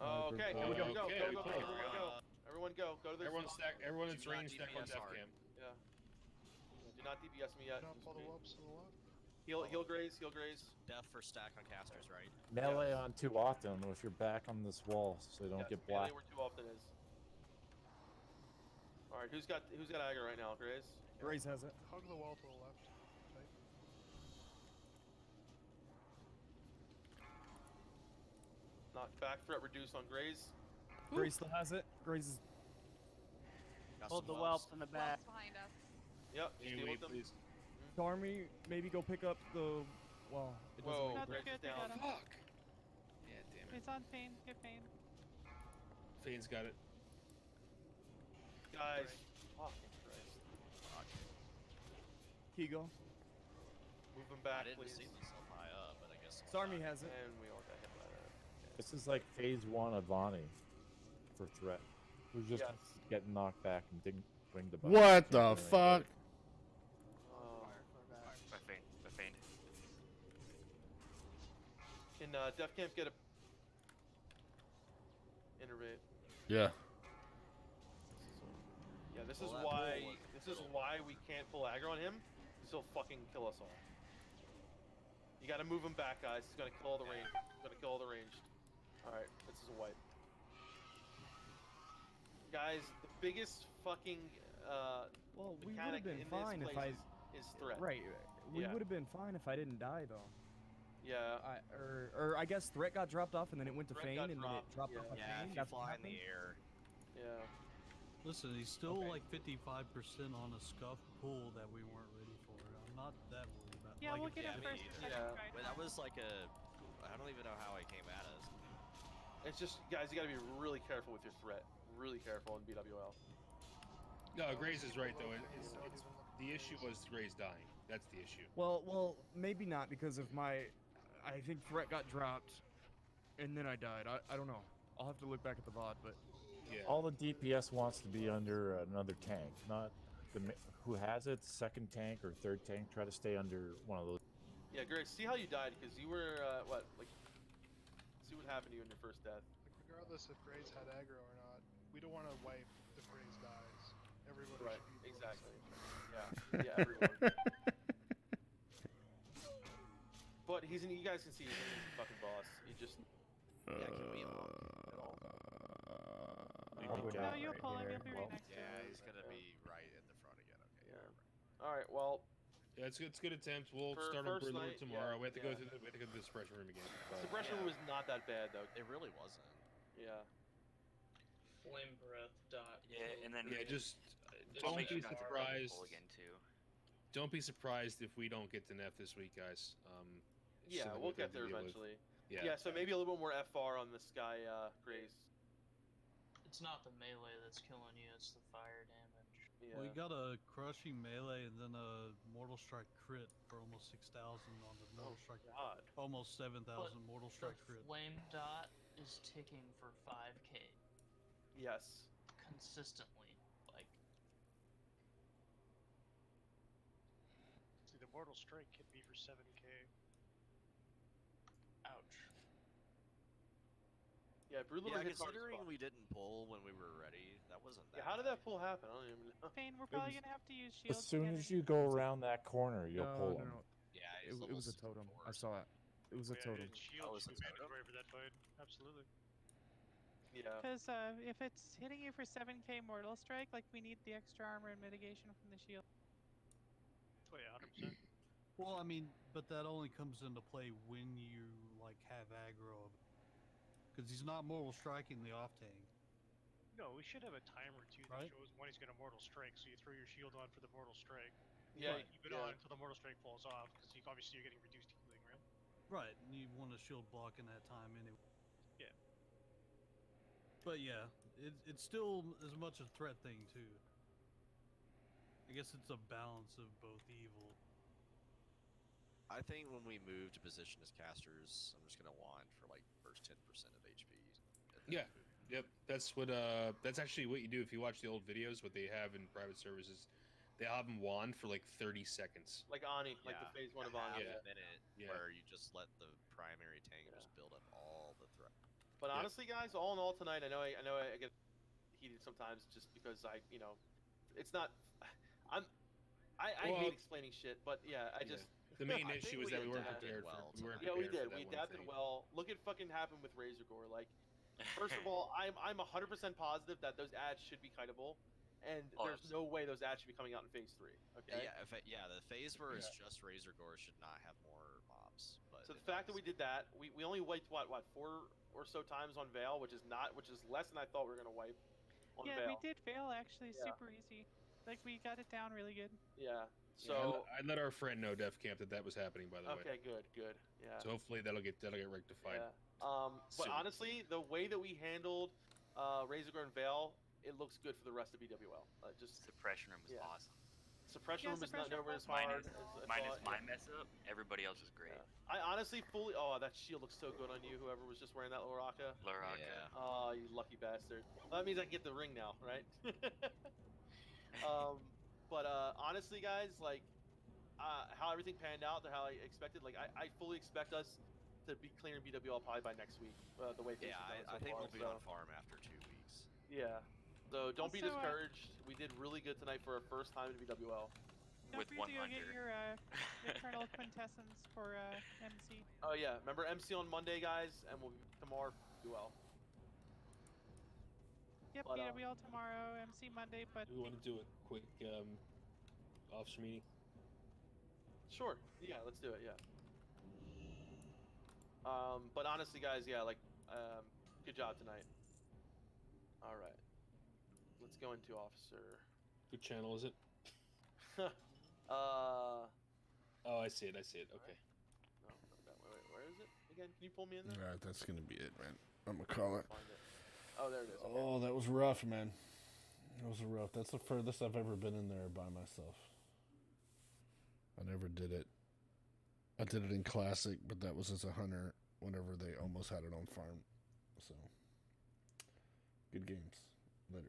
Okay, here we go. Go. Okay, Everyone go. Everyone go. Go to this. Everyone stack. Everyone that's Do not ranged stack on DPS death hard. cam. Yeah. Do not DPS me yet. Do not pull the whelps to the left. Heal graze. Heal graze. Death for stack on casters, right? Melee on too often if you're back on this wall, so they don't get Melee blocked. where too often is. All right, who's got aggro right now? Graze. Graze has it. Hug the wall to the left. Tight. Knock back. Threat reduced on Graze. Graze still has it. Graze is. Hold the whelps in the back. Whelps behind us. Yep. Can you Stay wait, with them. please? Army, maybe go pick up the. Well, it doesn't Whoa, make That's Graze good, is they down. got him. Fuck. Yeah, damn it. It's on Fane. Get Fane. Fane's got it. Guys. Fucking Christ. Kigo. Move them back, I didn't please. see myself high up, but I guess. Sarmi has it. And we all got hit by that. This is like phase 1 of Vonnie for threat. We're just Yes. getting knocked back and didn't bring the What the fuck? By Fane. Can Def Camp get a innervate? Yeah. Yeah, this Well, is that why pull we can't pull aggro on him. He'll fucking kill us all. You gotta move him back, guys. He's gonna kill all the range. He's gonna kill all the ranged. Alright, this is a wipe. Guys, the biggest fucking Well, we would mechanic have been in fine this if place is threat. Right. We Yeah. would have been fine if I didn't die though. Yeah. Or I guess threat got dropped off and then it went to Threat Fane got and then it dropped, dropped off of Yeah, Fane. if you That's what fly in the happened? air. Yeah. Listen, he's still like 55% on a scuff pull that we weren't ready for. I'm not that worried about. Yeah, like, we'll if get we him get first. it, Second Yeah. try. But that was like a. I don't even know how he came at us. It's just, guys, you gotta be really careful with your threat. Really careful in BWL. No, Graze is right though. The issue was Graze dying. That's the issue. Well, maybe not because of my. I think threat got dropped, and then I died. I don't know. I'll have to look back at the VOD, but. Yeah. All the DPS wants to be under another tank, not who has it, second tank or third tank. Try to stay under one of those. Yeah, Grace, see how you died, because you were, see what happened to you in your first death. Like regardless if Graze had aggro or not, we don't want to wipe if Graze dies. Everybody Right, should be exactly. Yeah, everyone. But you guys can see he's a fucking boss. He just, Yeah, can we at all? Oh, you'll pull him. You'll be right next to Yeah, him. he's gonna be right in the front again. Okay. Yeah. Right. All right. Well, Yeah, it's good attempt. We'll For start on first Broodlord night, tomorrow. yeah, We have to yeah. go through the suppression room again. But, suppression Yeah. was not that bad though. It really wasn't. Yeah. Flame breath dot. Yeah, and then yeah, just I'll don't make be sure not to double surprised. pull again too. Don't be surprised if we don't get to NEF this week, guys. Yeah, something we'll we've had get to there deal with. eventually. Yeah. So maybe a little bit more FR on this guy, Grace. It's not the melee that's killing you; it's the fire damage. Yeah. We got a crushing melee and then a Mortal Strike crit for almost 6,000 on the Mortal Strike. God. Almost 7,000 Mortal Strike The crit. flame dot is ticking for 5k. Yes. Consistently, like. See, the Mortal Strike hit me for 7k. Ouch. Yeah, Broodlord hits hard as considering fuck. we didn't pull when we were ready, that wasn't that Yeah, how did bad. that pull happen? I don't even know. Fane, we're probably gonna have to use As shields soon again. as you go around that corner, you'll No, pull no, them. no. Yeah, It was a totem. I saw it. It was a totem. Shield was should a be totem? mandatory for that fight. Absolutely. Yeah. Because if it's hitting you for 7k Mortal Strike, like we need the extra armor and mitigation from the shield. Oh yeah, 100%. Well, I mean, but that only comes into play when you like have aggro, because he's not Mortal Striking the off tank. No, we should have a timer too that Right. shows when he's gonna Mortal Strike. So you throw your shield on for the Mortal Strike. Yeah. You keep it on until the Mortal Strike falls off, because obviously you're getting reduced healing, right? Right, and you want a shield block in that time anyway. Yeah. But yeah, it's still as much a threat thing too. I guess it's a balance of both evil. I think when we move to position as casters, I'm just gonna wand for like first 10% of HP. Yeah. Yep. That's what. That's actually what you do if you watch the old videos. What they have in private services, they have them wand for like 30 seconds. Like Ani, like the phase 1 of Ani. Half a minute where you just let the primary tank just build up all the threat. But honestly, guys, all in all tonight, I know I get heated sometimes just because it's not. I hate explaining shit, but yeah, I just. The main issue is that we weren't prepared for. We did. We adapted well. Look at fucking happened with Razorgore. Like, first of all, I'm 100% positive that those ads should be kiteable, and there's no way those ads should be coming out in phase 3. Okay. Yeah, the phase where it's just Razorgore should not have more mobs. But so the fact that we did that, we only wiped what 4 or so times on Veil, which is less than I thought we were gonna wipe. On Yeah, Veil. we did Veil actually super easy. Like we got it down really good. Yeah. So I let our friend know, Def Camp, that was happening. By the way. Okay, good. Yeah. So hopefully that'll get rectified. Yeah. But honestly, the way that we handled Razorgore and Veil, it looks good for the rest of BWL. Just suppression room was awesome. Suppression room is not nowhere as hard. Minus my mess up. Everybody else was great. I honestly fully. Oh, that shield looks so good on you. Whoever was just wearing that Loraka. Yeah. Oh, you lucky bastard. Well, that means I can get the ring now, right? But honestly, guys, like how everything panned out to how I expected. Like I fully expect us to be clearing BWL probably by next week. The way things are going I so think far, we'll be on farm after 2 weeks. Yeah. So don't be Also, discouraged. We did really good tonight for our first time in BWL. Don't forget to go get your Eternal Quintessence for MC. Oh yeah, remember MC on Monday, guys, and we'll be tomorrow for BWL. Yep, But, BWL tomorrow, MC Monday, but Do we want to do a quick officer meeting? Sure. Yeah, let's do it. Yeah. But honestly, guys, yeah, like, good job tonight. All right. Let's go into officer. Good channel, is it? Oh, I see it. Okay. No, not that way. Wait, where is it again? Can you pull me in there? Alright, that's gonna be it, man. I'm gonna call it. Find it. Oh, there it is. Okay. Oh, that was rough, man. That was rough. That's the furthest I've ever been in there by myself. I never did it. I did it in Classic, but that was as a hunter whenever they almost had it on farm. So, good games. Later.